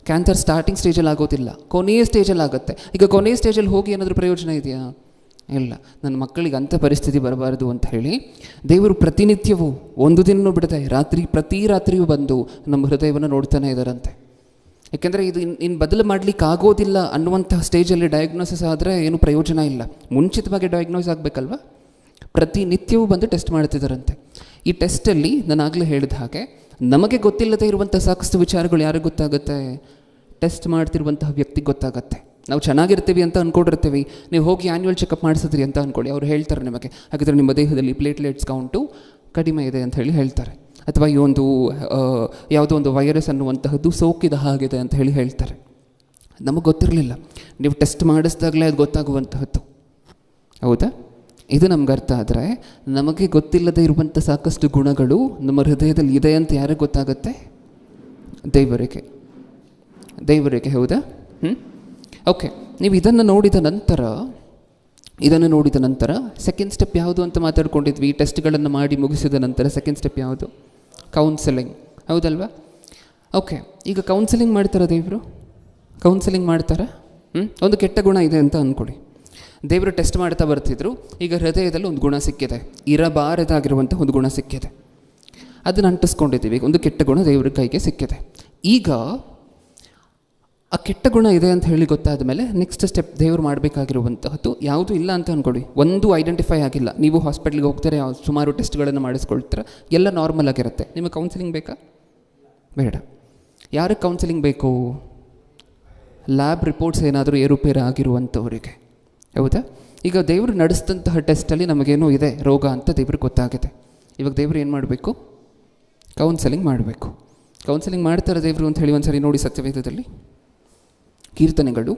ಕ್ಯಾನ್ಸರ್ ಸ್ಟಾರ್ಟಿಂಗ್ ಸ್ಟೇಜಲ್ಲಿ ಆಗೋದಿಲ್ಲ, ಕೊನೆಯ ಸ್ಟೇಜಲ್ಲಿ ಆಗುತ್ತೆ. ಈಗ ಕೊನೆಯ ಸ್ಟೇಜಲ್ಲಿ ಹೋಗಿ ಏನಾದರೂ ಪ್ರಯೋಜನ ಇದೆಯಾ? ಇಲ್ಲ. ನನ್ನ ಮಕ್ಕಳಿಗೆ ಅಂಥ ಪರಿಸ್ಥಿತಿ ಬರಬಾರ್ದು ಅಂತ ಹೇಳಿ ದೇವರು ಪ್ರತಿನಿತ್ಯವೂ ಒಂದು ದಿನವೂ ಬಿಡದೆ ಪ್ರತಿ ರಾತ್ರಿಯೂ ಬಂದು ನಮ್ಮ ಹೃದಯವನ್ನು ನೋಡ್ತಾನೆ ಇದ್ದಾರಂತೆ. ಯಾಕೆಂದರೆ ಇದು ಇನ್ನು ಬದಲು ಮಾಡಲಿಕ್ಕೆ ಆಗೋದಿಲ್ಲ ಅನ್ನುವಂತಹ ಸ್ಟೇಜಲ್ಲಿ ಡಯಾಗ್ನೋಸಿಸ್ ಆದರೆ ಏನು ಪ್ರಯೋಜನ ಇಲ್ಲ. ಮುಂಚಿತವಾಗಿ ಡಯಾಗ್ನೋಸ್ ಆಗಬೇಕಲ್ವ? ಪ್ರತಿನಿತ್ಯವೂ ಬಂದು ಟೆಸ್ಟ್ ಮಾಡ್ತಿದ್ದಾರಂತೆ. ಈ ಟೆಸ್ಟಲ್ಲಿ ನಾನು ಆಗಲೇ ಹೇಳಿದ ಹಾಗೆ ನಮಗೆ ಗೊತ್ತಿಲ್ಲದೆ ಇರುವಂಥ ಸಾಕಷ್ಟು ವಿಚಾರಗಳು ಯಾರಿಗೆ ಗೊತ್ತಾಗುತ್ತೆ? ಟೆಸ್ಟ್ ಮಾಡ್ತಿರುವಂತಹ ವ್ಯಕ್ತಿಗೆ ಗೊತ್ತಾಗುತ್ತೆ. ನಾವು ಚೆನ್ನಾಗಿರ್ತೀವಿ ಅಂತ ಅಂದ್ಕೊಂಡಿರ್ತೀವಿ. ನೀವು ಹೋಗಿ ಆ್ಯನ್ಯುವಲ್ ಚೆಕಪ್ ಮಾಡಿಸಿದ್ರಿ ಅಂತ ಅಂದ್ಕೊಳ್ಳಿ, ಅವ್ರು ಹೇಳ್ತಾರೆ ನಿಮಗೆ, ಹಾಗಿದ್ರೆ ನಿಮ್ಮ ದೇಹದಲ್ಲಿ ಪ್ಲೇಟ್ಲೆಟ್ಸ್ ಕೌಂಟು ಕಡಿಮೆ ಇದೆ ಅಂತ ಹೇಳ್ತಾರೆ. ಅಥವಾ ಈ ಒಂದು ಯಾವುದೋ ಒಂದು ವೈರಸ್ ಅನ್ನುವಂತಹದ್ದು ಸೋಕಿದ ಹಾಗಿದೆ ಅಂತ ಹೇಳ್ತಾರೆ. ನಮಗೆ ಗೊತ್ತಿರಲಿಲ್ಲ, ನೀವು ಟೆಸ್ಟ್ ಮಾಡಿಸಿದಾಗಲೇ ಅದು ಗೊತ್ತಾಗುವಂತಹದ್ದು. ಹೌದಾ? ಇದು ನಮ್ಗೆ ಅರ್ಥ ಆದರೆ ನಮಗೆ ಗೊತ್ತಿಲ್ಲದೆ ಇರುವಂಥ ಸಾಕಷ್ಟು ಗುಣಗಳು ನಮ್ಮ ಹೃದಯದಲ್ಲಿ ಇದೆ ಅಂತ ಯಾರಿಗೆ ಗೊತ್ತಾಗುತ್ತೆ? ದೇವರಿಗೆ. ಹೌದಾ? ಓಕೆ, ನೀವು ಇದನ್ನು ನೋಡಿದ ನಂತರ ಸೆಕೆಂಡ್ ಸ್ಟೆಪ್ ಯಾವುದು ಅಂತ ಮಾತಾಡ್ಕೊಂಡಿದ್ವಿ. ಈ ಟೆಸ್ಟ್ಗಳನ್ನು ಮಾಡಿ ಮುಗಿಸಿದ ನಂತರ ಸೆಕೆಂಡ್ ಸ್ಟೆಪ್ ಯಾವುದು? ಕೌನ್ಸೆಲಿಂಗ್. ಹೌದಲ್ವಾ? ಓಕೆ, ಈಗ ಕೌನ್ಸೆಲಿಂಗ್ ಮಾಡ್ತಾರ ದೇವರು? ಕೌನ್ಸೆಲಿಂಗ್ ಮಾಡ್ತಾರ? ಒಂದು ಕೆಟ್ಟ ಗುಣ ಇದೆ ಅಂತ ಅಂದ್ಕೊಳ್ಳಿ. ದೇವರು ಟೆಸ್ಟ್ ಮಾಡ್ತಾ ಬರ್ತಿದ್ರು. ಈಗ ಹೃದಯದಲ್ಲಿ ಒಂದು ಗುಣ ಸಿಕ್ಕಿದೆ, ಇರಬಾರದಾಗಿರುವಂಥ ಒಂದು ಗುಣ ಸಿಕ್ಕಿದೆ, ಅದನ್ನು ಅಂಟಿಸ್ಕೊಂಡಿದ್ದೀವಿ. ಒಂದು ಕೆಟ್ಟ ಗುಣ ದೇವ್ರ ಕೈಗೆ ಸಿಕ್ಕಿದೆ. ಈಗ ಆ ಕೆಟ್ಟ ಗುಣ ಇದೆ ಅಂತ ಹೇಳಿ ಗೊತ್ತಾದ ಮೇಲೆ ನೆಕ್ಸ್ಟ್ ಸ್ಟೆಪ್ ದೇವರು ಮಾಡಬೇಕಾಗಿರುವಂತಹದ್ದು ಯಾವುದೂ ಇಲ್ಲ ಅಂತ ಅಂದ್ಕೊಳ್ಳಿ. ಒಂದು ಐಡೆಂಟಿಫೈ ಆಗಿಲ್ಲ. ನೀವು ಹಾಸ್ಪಿಟ್ಲಿಗೆ ಹೋಗ್ತಾರೆ, ಸುಮಾರು ಟೆಸ್ಟ್ಗಳನ್ನು ಮಾಡಿಸ್ಕೊಳ್ತೀರ, ಎಲ್ಲ ನಾರ್ಮಲ್ ಆಗಿರುತ್ತೆ. ನಿಮಗೆ ಕೌನ್ಸಿಲಿಂಗ್ ಬೇಕಾ? ಬೇಡ. ಯಾರಿಗೆ ಕೌನ್ಸಿಲಿಂಗ್ ಬೇಕು? ಲ್ಯಾಬ್ ರಿಪೋರ್ಟ್ಸ್ ಏನಾದರೂ ಏರುಪೇರು ಆಗಿರುವಂಥವರಿಗೆ. ಹೌದಾ? ಈಗ ದೇವರು ನಡೆಸಿದಂತಹ ಟೆಸ್ಟಲ್ಲಿ ನಮಗೇನೋ ಇದೆ ರೋಗ ಅಂತ ದೇವ್ರಿಗೆ ಗೊತ್ತಾಗಿದೆ. ಇವಾಗ ದೇವರು ಏನು ಮಾಡಬೇಕು? ಕೌನ್ಸೆಲಿಂಗ್ ಮಾಡಬೇಕು. ಕೌನ್ಸೆಲಿಂಗ್ ಮಾಡ್ತಾರೆ ದೇವರು ಅಂತ ಹೇಳಿ ಒಂದ್ಸರಿ ನೋಡಿ ಸತ್ಯವೇದದಲ್ಲಿ. ಕೀರ್ತನೆಗಳು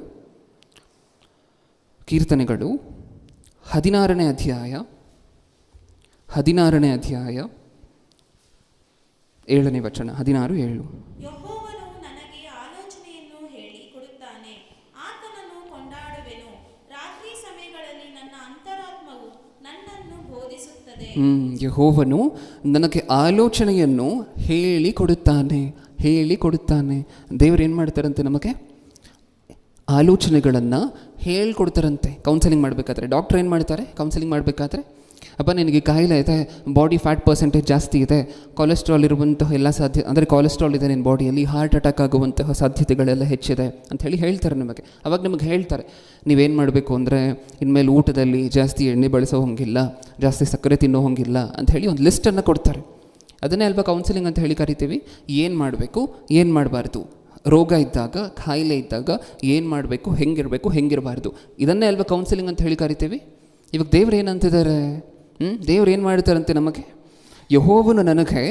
16ನೇ ಅಧ್ಯಾಯ 7ನೇ ವಚನ. 16:7. ಯೆಹೋವನು ನನಗೆ ಆಲೋಚನೆಯನ್ನು ಹೇಳಿ ಕೊಡುತ್ತಾನೆ, ಆತನನ್ನು ಕೊಂಡಾಡುವೆನು. ರಾತ್ರಿ ಸಮಯಗಳಲ್ಲಿ ನನ್ನ ಅಂತರಾತ್ಮವು ನನ್ನನ್ನು ಬೋಧಿಸುತ್ತದೆ. ಯೆಹೋವನು ನನಗೆ ಆಲೋಚನೆಯನ್ನು ಹೇಳಿಕೊಡುತ್ತಾನೆ. ದೇವರು ಏನು ಮಾಡ್ತಾರಂತೆ? ನಮಗೆ ಆಲೋಚನೆಗಳನ್ನು ಹೇಳ್ಕೊಡ್ತಾರಂತೆ ಕೌನ್ಸಲಿಂಗ್ ಮಾಡಬೇಕಾದ್ರೆ. ಡಾಕ್ಟ್ರ್ ಏನು ಮಾಡ್ತಾರೆ ಕೌನ್ಸಲಿಂಗ್ ಮಾಡಬೇಕಾದ್ರೆ? ಅಪ್ಪ ನಿನಗೆ ಕಾಯಿಲೆ ಇದೆ, ಬಾಡಿ ಫ್ಯಾಟ್ ಪರ್ಸೆಂಟೇಜ್ ಜಾಸ್ತಿ ಇದೆ, ಕೊಲೆಸ್ಟ್ರಾಲ್ ಇರುವಂತಹ ಎಲ್ಲ ಅಂದರೆ ಕೊಲೆಸ್ಟ್ರಾಲ್ ಇದೆ ನಿನ್ನ ಬಾಡಿಯಲ್ಲಿ, ಹಾರ್ಟ್ ಅಟ್ಯಾಕ್ ಆಗುವಂತಹ ಸಾಧ್ಯತೆಗಳೆಲ್ಲ ಹೆಚ್ಚಿದೆ ಅಂಥೇಳಿ ಹೇಳ್ತಾರೆ ನಿಮಗೆ. ಅವಾಗ ನಿಮಗೆ ಹೇಳ್ತಾರೆ ನೀವೇನು ಮಾಡಬೇಕು ಅಂದರೆ ಇನ್ಮೇಲೆ ಊಟದಲ್ಲಿ ಜಾಸ್ತಿ ಎಣ್ಣೆ ಬಳಸೋ ಹೋಗಿಲ್ಲ, ಜಾಸ್ತಿ ಸಕ್ಕರೆ ತಿನ್ನೋ ಹೋಗಿಲ್ಲ ಅಂಥೇಳಿ ಒಂದು ಲಿಸ್ಟನ್ನು ಕೊಡ್ತಾರೆ. ಅದನ್ನೇ ಅಲ್ವಾ ಕೌನ್ಸಿಲಿಂಗ್ ಅಂತ ಹೇಳಿ ಕರಿತೀವಿ. ಏನು ಮಾಡಬೇಕು, ಏನು ಮಾಡಬಾರ್ದು, ರೋಗ ಇದ್ದಾಗ, ಕಾಯಿಲೆ ಇದ್ದಾಗ ಏನು ಮಾಡಬೇಕು, ಹೆಂಗಿರಬಾರ್ದು, ಇದನ್ನೇ ಅಲ್ವಾ ಕೌನ್ಸಿಲಿಂಗ್ ಅಂತ ಹೇಳಿ ಕರಿತೀವಿ. ಇವಾಗ ದೇವ್ರು ಏನಂತಿದ್ದಾರೆ? ದೇವ್ರು ಏನು ಮಾಡ್ತಾರಂತೆ ನಮಗೆ? ಯೆಹೋವನು ನನಗೆ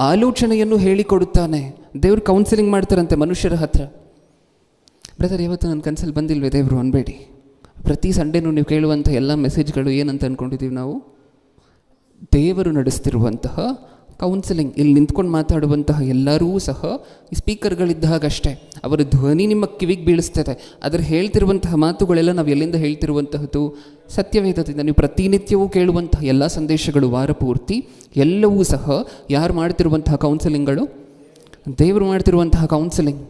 ಆಲೋಚನೆಯನ್ನು ಹೇಳಿಕೊಡುತ್ತಾನೆ. ದೇವ್ರು ಕೌನ್ಸಿಲಿಂಗ್ ಮಾಡ್ತಾರಂತೆ ಮನುಷ್ಯರ ಹತ್ರ. ಬ್ರದರ್, ಇವತ್ತು ನನ್ನ ಕನಸಲ್ಲಿ ಬಂದಿಲ್ವೇ ದೇವರು ಅನ್ಬೇಡಿ. ಪ್ರತಿ ಸಂಡೇನೂ ನೀವು ಕೇಳುವಂಥ ಎಲ್ಲ ಮೆಸೇಜ್ಗಳು ಏನಂತ ಅಂದ್ಕೊಂಡಿದ್ದೀವಿ ನಾವು? ದೇವರು ನಡೆಸ್ತಿರುವಂತಹ ಕೌನ್ಸಿಲಿಂಗ್. ಇಲ್ಲಿ ನಿಂತ್ಕೊಂಡು ಮಾತಾಡುವಂತಹ ಎಲ್ಲರೂ ಸಹ ಈ ಸ್ಪೀಕರ್ಗಳಿದ್ದಾಗಷ್ಟೇ. ಅವರ ಧ್ವನಿ ನಿಮ್ಮ ಕಿವಿಗೆ ಬೀಳಿಸ್ತದೆ. ಅದರ ಹೇಳ್ತಿರುವಂತಹ ಮಾತುಗಳೆಲ್ಲ ನಾವು ಎಲ್ಲಿಂದ ಹೇಳ್ತಿರುವಂತಹದ್ದು? ಸತ್ಯವೇದದಿಂದ. ನೀವು ಪ್ರತಿನಿತ್ಯವೂ ಕೇಳುವಂತಹ ಎಲ್ಲ ಸಂದೇಶಗಳು, ವಾರ ಪೂರ್ತಿ ಎಲ್ಲವೂ ಸಹ ಯಾರು ಮಾಡ್ತಿರುವಂತಹ ಕೌನ್ಸಿಲಿಂಗ್ಗಳು? ದೇವರು ಮಾಡ್ತಿರುವಂತಹ ಕೌನ್ಸಿಲಿಂಗ್.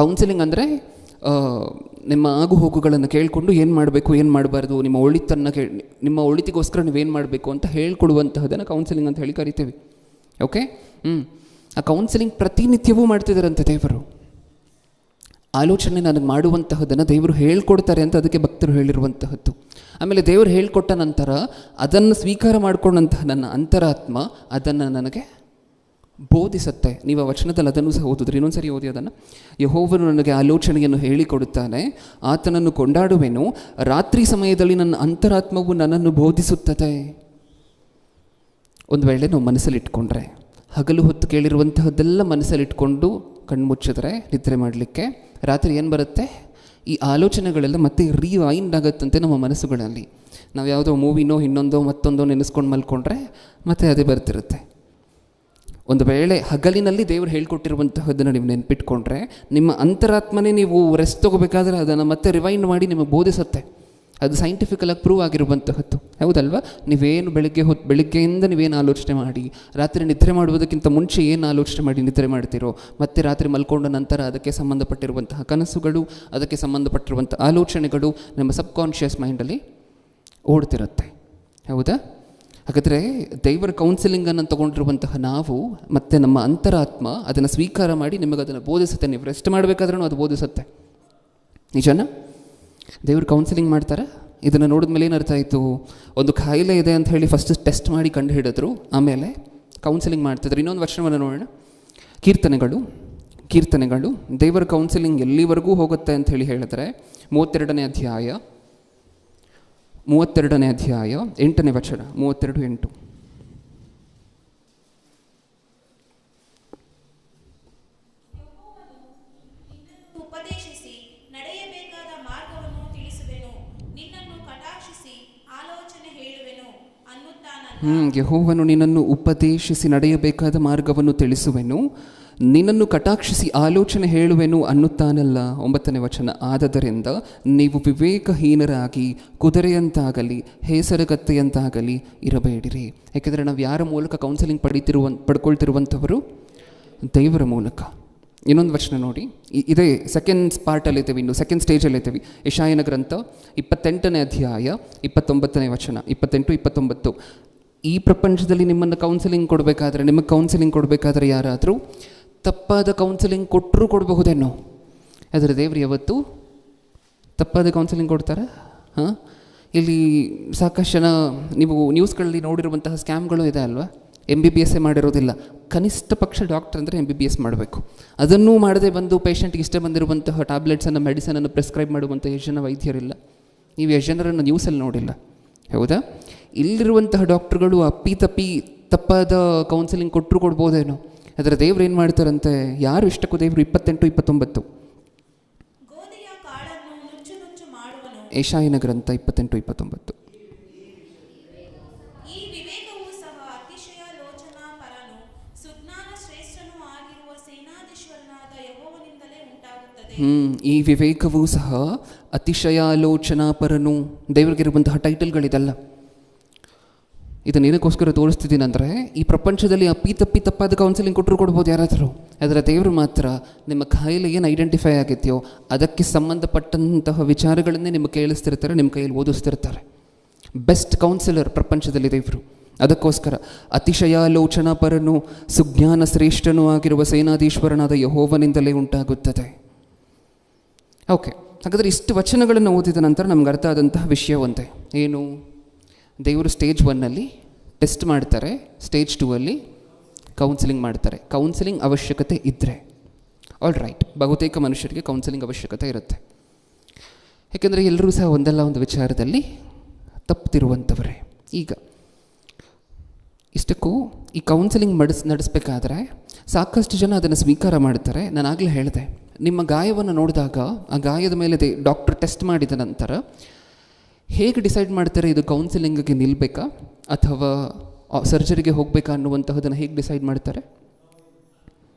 ಕೌನ್ಸಿಲಿಂಗ್ ಅಂದರೆ ನಿಮ್ಮ ಆಗು ಹೋಗುಗಳನ್ನು ಕೇಳಿಕೊಂಡು ಏನು ಮಾಡಬೇಕು, ಏನು ಮಾಡಬಾರ್ದು, ನಿಮ್ಮ ಒಳಿತಿಗೋಸ್ಕರ ನೀವೇನು ಮಾಡಬೇಕು ಅಂತ ಹೇಳ್ಕೊಡುವಂತಹದನ್ನು ಕೌನ್ಸಿಲಿಂಗ್ ಅಂತ ಹೇಳಿ ಕರಿತೀವಿ. ಓಕೆ. ಆ ಕೌನ್ಸಿಲಿಂಗ್ ಪ್ರತಿನಿತ್ಯವೂ ಮಾಡ್ತಿದ್ದಾರಂತೆ ದೇವರು. ಆಲೋಚನೆ ನನಗೆ ಮಾಡುವಂತಹದನ್ನು ದೇವರು ಹೇಳ್ಕೊಡ್ತಾರೆ ಅಂತ ಅದಕ್ಕೆ ಭಕ್ತರು ಹೇಳಿರುವಂತಹದ್ದು. ಆಮೇಲೆ ದೇವರು ಹೇಳ್ಕೊಟ್ಟ ನಂತರ ಅದನ್ನು ಸ್ವೀಕಾರ ಮಾಡಿಕೊಂಡಂತಹ ನನ್ನ ಅಂತರಾತ್ಮ ಅದನ್ನು ನನಗೆ ಬೋಧಿಸುತ್ತೆ. ನೀವು ಆ ವಚನದಲ್ಲಿ ಅದನ್ನು ಸಹ ಓದಿದ್ರಿ. ಇನ್ನೊಂದು ಸರಿ ಓದಿ ಅದನ್ನು. ಯೆಹೋವನು ನನಗೆ ಆಲೋಚನೆಯನ್ನು ಹೇಳಿಕೊಡುತ್ತಾನೆ, ಆತನನ್ನು ಕೊಂಡಾಡುವೆನು, ರಾತ್ರಿ ಸಮಯದಲ್ಲಿ ನನ್ನ ಅಂತರಾತ್ಮವು ನನ್ನನ್ನು ಬೋಧಿಸುತ್ತದೆ. ಒಂದು ವೇಳೆ ನಾವು ಮನಸ್ಸಲ್ಲಿಟ್ಕೊಂಡ್ರೆ, ಹಗಲು ಹೊತ್ತು ಕೇಳಿರುವಂತಹದ್ದೆಲ್ಲ ಮನಸ್ಸಲ್ಲಿಟ್ಕೊಂಡು ಕಣ್ಮುಚ್ಚಿದ್ರೆ ನಿದ್ರೆ ಮಾಡಲಿಕ್ಕೆ ರಾತ್ರಿ ಏನು ಬರುತ್ತೆ? ಈ ಆಲೋಚನೆಗಳೆಲ್ಲ ಮತ್ತೆ ರಿವೈಂಡ್ ಆಗುತ್ತಂತೆ ನಮ್ಮ ಮನಸ್ಸುಗಳಲ್ಲಿ. ನಾವು ಯಾವುದೋ ಮೂವಿನೋ ಇನ್ನೊಂದೋ ಮತ್ತೊಂದೋ ನೆನೆಸ್ಕೊಂಡು ಮಲ್ಕೊಂಡ್ರೆ ಮತ್ತೆ ಅದೇ ಬರ್ತಿರುತ್ತೆ. ಒಂದು ವೇಳೆ ಹಗಲಿನಲ್ಲಿ ದೇವರು ಹೇಳ್ಕೊಟ್ಟಿರುವಂತಹದ್ದನ್ನು ನೀವು ನೆನ್ಪಿಟ್ಕೊಂಡ್ರೆ ನಿಮ್ಮ ಅಂತರಾತ್ಮನೇ ನೀವು ರೆಸ್ಟ್ ತೊಗೋಬೇಕಾದ್ರೆ ಅದನ್ನು ಮತ್ತೆ ರಿವೈಂಡ್ ಮಾಡಿ ನಿಮಗೆ ಬೋಧಿಸುತ್ತೆ. ಅದು ಸೈಂಟಿಫಿಕಲಾಗಿ ಪ್ರೂವ್ ಆಗಿರುವಂತಹದ್ದು, ಹೌದಲ್ವಾ? ನೀವೇನು ಬೆಳಗ್ಗೆಯಿಂದ ನೀವೇನು ಆಲೋಚನೆ ಮಾಡಿ, ರಾತ್ರಿ ನಿದ್ರೆ ಮಾಡುವುದಕ್ಕಿಂತ ಮುಂಚೆ ಏನು ಆಲೋಚನೆ ಮಾಡಿ ನಿದ್ರೆ ಮಾಡ್ತೀರೋ, ಮತ್ತು ರಾತ್ರಿ ಮಲ್ಕೊಂಡ ನಂತರ ಅದಕ್ಕೆ ಸಂಬಂಧಪಟ್ಟಿರುವಂತಹ ಕನಸುಗಳು, ಅದಕ್ಕೆ ಸಂಬಂಧಪಟ್ಟಿರುವಂಥ ಆಲೋಚನೆಗಳು ನಮ್ಮ ಸಬ್ಕಾನ್ಷಿಯಸ್ ಮೈಂಡಲ್ಲಿ ಓಡ್ತಿರುತ್ತೆ, ಹೌದಾ? ಹಾಗಾದರೆ ದೇವರ ಕೌನ್ಸಿಲಿಂಗನ್ನು ತಗೊಂಡಿರುವಂತಹ ನಾವು ಮತ್ತು ನಮ್ಮ ಅಂತರಾತ್ಮ ಅದನ್ನು ಸ್ವೀಕಾರ ಮಾಡಿ ನಿಮಗೆ ಅದನ್ನು ಬೋಧಿಸುತ್ತೆ. ನೀವು ರೆಸ್ಟ್ ಮಾಡಬೇಕಾದ್ರೂ ಅದು ಬೋಧಿಸುತ್ತೆ. ನಿಜನಾ? ದೇವರು ಕೌನ್ಸಿಲಿಂಗ್ ಮಾಡ್ತಾರೆ. ಇದನ್ನು ನೋಡಿದ ಮೇಲೆ ಏನು ಅರ್ಥ ಆಯಿತು? ಒಂದು ಕಾಯಿಲೆ ಇದೆ ಅಂತ ಹೇಳಿ ಫಸ್ಟ್ ಟೆಸ್ಟ್ ಮಾಡಿ ಕಂಡು ಹಿಡಿದ್ರು, ಆಮೇಲೆ ಕೌನ್ಸಿಲಿಂಗ್ ಮಾಡ್ತಿದ್ರು. ಇನ್ನೊಂದು ವರ್ಷವನ್ನು ನೋಡೋಣ. ಕೀರ್ತನೆಗಳು ದೇವರ ಕೌನ್ಸಿಲಿಂಗ್ ಎಲ್ಲಿವರೆಗೂ ಹೋಗುತ್ತೆ ಅಂತ ಹೇಳಿ ಹೇಳಿದ್ರೆ 32ನೇ ಅಧ್ಯಾಯ 8ನೇ ವಚನ, 32:8. ಉಪದೇಶಿಸಿ ನಡೆಯಬೇಕಾದ ಮಾರ್ಗವನ್ನು ತಿಳಿಸುವೆನು, ನಿನ್ನನ್ನು ಕಟಾಕ್ಷಿಸಿ ಆಲೋಚನೆ ಹೇಳುವೆನು ಅನ್ನುತ್ತಾನಲ್ಲ. ಯೆಹೋವನು ನಿನ್ನನ್ನು ಉಪದೇಶಿಸಿ ನಡೆಯಬೇಕಾದ ಮಾರ್ಗವನ್ನು ತಿಳಿಸುವೆನು, ನಿನ್ನನ್ನು ಕಟಾಕ್ಷಿಸಿ ಆಲೋಚನೆ ಹೇಳುವೆನು ಅನ್ನುತ್ತಾನಲ್ಲ. 9ನೇ ವಚನ. ಆದದರಿಂದ ನೀವು ವಿವೇಕಹೀನರಾಗಿ ಕುದುರೆಯಂತಾಗಲಿ ಹೇಸರಗತ್ತೆಯಂತಾಗಲಿ ಇರಬೇಡಿರಿ. ಯಾಕೆಂದರೆ ನಾವು ಯಾರ ಮೂಲಕ ಕೌನ್ಸಿಲಿಂಗ್ ಪಡ್ಕೊಳ್ತಿರುವಂಥವರು? ದೇವರ ಮೂಲಕ. ಇನ್ನೊಂದು ವಚನ ನೋಡಿ, ಇದೇ ಸೆಕೆಂಡ್ ಪಾರ್ಟಲ್ಲಿದ್ದೀವಿ, ಇನ್ನು ಸೆಕೆಂಡ್ ಸ್ಟೇಜಲ್ಲಿದ್ದೀವಿ. ಯೆಶಾಯನ ಗ್ರಂಥ 28ನೇ ಅಧ್ಯಾಯ 29ನೇ ವಚನ, 28-29. ಈ ಪ್ರಪಂಚದಲ್ಲಿ ನಿಮ್ಮನ್ನು ಕೌನ್ಸಿಲಿಂಗ್ ಕೊಡಬೇಕಾದ್ರೆ, ನಿಮಗೆ ಕೌನ್ಸಿಲಿಂಗ್ ಕೊಡಬೇಕಾದ್ರೆ ಯಾರಾದರೂ ತಪ್ಪಾದ ಕೌನ್ಸಿಲಿಂಗ್ ಕೊಡಬಹುದೇನೋ? ಆದರೆ ದೇವರು ಯಾವತ್ತು ತಪ್ಪಾದ ಕೌನ್ಸಿಲಿಂಗ್ ಕೊಡ್ತಾರೆ? ಇಲ್ಲಿ ಸಾಕಷ್ಟು ಜನ ನೀವು ನ್ಯೂಸ್ಗಳಲ್ಲಿ ನೋಡಿರುವಂತಹ ಸ್ಕ್ಯಾಮ್ಗಳು ಇದೆ ಅಲ್ವಾ? MBBS ಮಾಡಿರೋದಿಲ್ಲ, ಕನಿಷ್ಠ ಪಕ್ಷ ಡಾಕ್ಟರ್ ಅಂದರೆ MBBS ಮಾಡಬೇಕು. ಅದನ್ನೂ ಮಾಡದೆ ಬಂದು ಪೇಷಂಟ್ಗೆ ಇಷ್ಟ ಬಂದಿರುವಂತಹ ಟ್ಯಾಬ್ಲೆಟ್ಸನ್ನು, ಮೆಡಿಸನನ್ನು ಪ್ರಿಸ್ಕ್ರೈಬ್ ಮಾಡುವಂಥ ಎಷ್ಟು ಜನ ವೈದ್ಯರಿಲ್ಲ. ನೀವು ಎಷ್ಟು ಜನರನ್ನು ನ್ಯೂಸಲ್ಲಿ ನೋಡಿಲ್ಲ, ಹೌದಾ? ಇಲ್ಲಿರುವಂತಹ ಡಾಕ್ಟ್ರುಗಳು ತಪ್ಪಾದ ಕೌನ್ಸಿಲಿಂಗ್ ಕೊಡ್ಬೋದೇನೋ. ಅದರ ದೇವ್ರು ಏನು ಮಾಡ್ತಾರಂತೆ? ಯಾರು ಇಷ್ಟಕ್ಕೂ ದೇವರು 28-29. ಗೋಧಿಯ ಕಾಳನ್ನು ನುಚ್ಚು ನುಚ್ಚು ಮಾಡುವನು. ಯೆಶಾಯನ ಗ್ರಂಥ 28-29. ಈ ವಿವೇಕವು ಸಹ ಅತಿಶಯಾಲೋಚನಾಪರನು, ಸುಜ್ಞಾನ ಶ್ರೇಷ್ಠನೂ ಆಗಿರುವ ಸೇನಾಧೀಶ್ವರನಾದ ಯೆಹೋವನಿಂದಲೇ ಉಂಟಾಗುತ್ತದೆ. ಈ ವಿವೇಕವೂ ಸಹ ಅತಿಶಯಾಲೋಚನಾಪರನು. ದೇವರಿಗಿರುವಂತಹ ಟೈಟಲ್ಗಳಿದಲ್ಲ. ಇದನ್ನೇನಕ್ಕೋಸ್ಕರ ತೋರಿಸ್ತಿದ್ದೀನಿ ಅಂದರೆ, ಈ ಪ್ರಪಂಚದಲ್ಲಿ ಅಪ್ಪಿ ತಪ್ಪಾದ ಕೌನ್ಸಿಲಿಂಗ್ ಕೊಟ್ಟರು ಕೊಡ್ಬೋದು ಯಾರಾದರೂ. ಅದರ ದೇವರು ಮಾತ್ರ ನಿಮ್ಮ ಕಾಯಿಲೆ ಏನು ಐಡೆಂಟಿಫೈ ಆಗಿದೆಯೋ ಅದಕ್ಕೆ ಸಂಬಂಧಪಟ್ಟಂತಹ ವಿಚಾರಗಳನ್ನೇ ನಿಮಗೆ ಕೇಳಿಸ್ತಿರ್ತಾರೆ, ನಿಮ್ಮ ಕೈಯಲ್ಲಿ ಓದಿಸ್ತಿರ್ತಾರೆ. ಬೆಸ್ಟ್ ಕೌನ್ಸಿಲರ್ ಪ್ರಪಂಚದಲ್ಲಿ ದೇವರು. ಅದಕ್ಕೋಸ್ಕರ ಅತಿಶಯಾಲೋಚನಾ ಪರನು ಸುಜ್ಞಾನ ಶ್ರೇಷ್ಠನೂ ಆಗಿರುವ ಸೇನಾಧೀಶ್ವರನಾದ ಯೆಹೋವನಿಂದಲೇ ಉಂಟಾಗುತ್ತದೆ. ಓಕೆ, ಹಾಗಾದರೆ ಇಷ್ಟು ವಚನಗಳನ್ನು ಓದಿದ ನಂತರ ನಮ್ಗೆ ಅರ್ಥ ಆದಂತಹ ವಿಷಯ ಒಂದೇ. ಏನು? ದೇವರು ಸ್ಟೇಜ್ 1 ಟೆಸ್ಟ್ ಮಾಡ್ತಾರೆ, ಸ್ಟೇಜ್ 2 ಕೌನ್ಸಿಲಿಂಗ್ ಮಾಡ್ತಾರೆ. ಕೌನ್ಸಿಲಿಂಗ್ ಅವಶ್ಯಕತೆ ಇದ್ದರೆ ಆಲ್ ರೈಟ್, ಬಹುತೇಕ ಮನುಷ್ಯರಿಗೆ ಕೌನ್ಸಿಲಿಂಗ್ ಅವಶ್ಯಕತೆ ಇರುತ್ತೆ. ಯಾಕೆಂದರೆ ಎಲ್ಲರೂ ಸಹ ಒಂದಲ್ಲ ಒಂದು ವಿಚಾರದಲ್ಲಿ ತಪ್ಪುತ್ತಿರುವಂಥವರೇ. ಈಗ ಇಷ್ಟಕ್ಕೂ ಈ ಕೌನ್ಸಿಲಿಂಗ್ ನಡೆಸಬೇಕಾದ್ರೆ ಸಾಕಷ್ಟು ಜನ ಅದನ್ನು ಸ್ವೀಕಾರ ಮಾಡ್ತಾರೆ. ನಾನು ಆಗಲೇ ಹೇಳಿದೆ, ನಿಮ್ಮ ಗಾಯವನ್ನು ನೋಡಿದಾಗ ಆ ಗಾಯದ ಮೇಲೆ ಡಾಕ್ಟರ್ ಟೆಸ್ಟ್ ಮಾಡಿದ ನಂತರ ಹೇಗೆ ಡಿಸೈಡ್ ಮಾಡ್ತಾರೆ ಇದು ಕೌನ್ಸಿಲಿಂಗಿಗೆ ನಿಲ್ಲಬೇಕಾ ಅಥವಾ ಸರ್ಜರಿಗೆ ಹೋಗಬೇಕಾ ಅನ್ನುವಂತಹದನ್ನು ಹೇಗೆ ಡಿಸೈಡ್ ಮಾಡ್ತಾರೆ?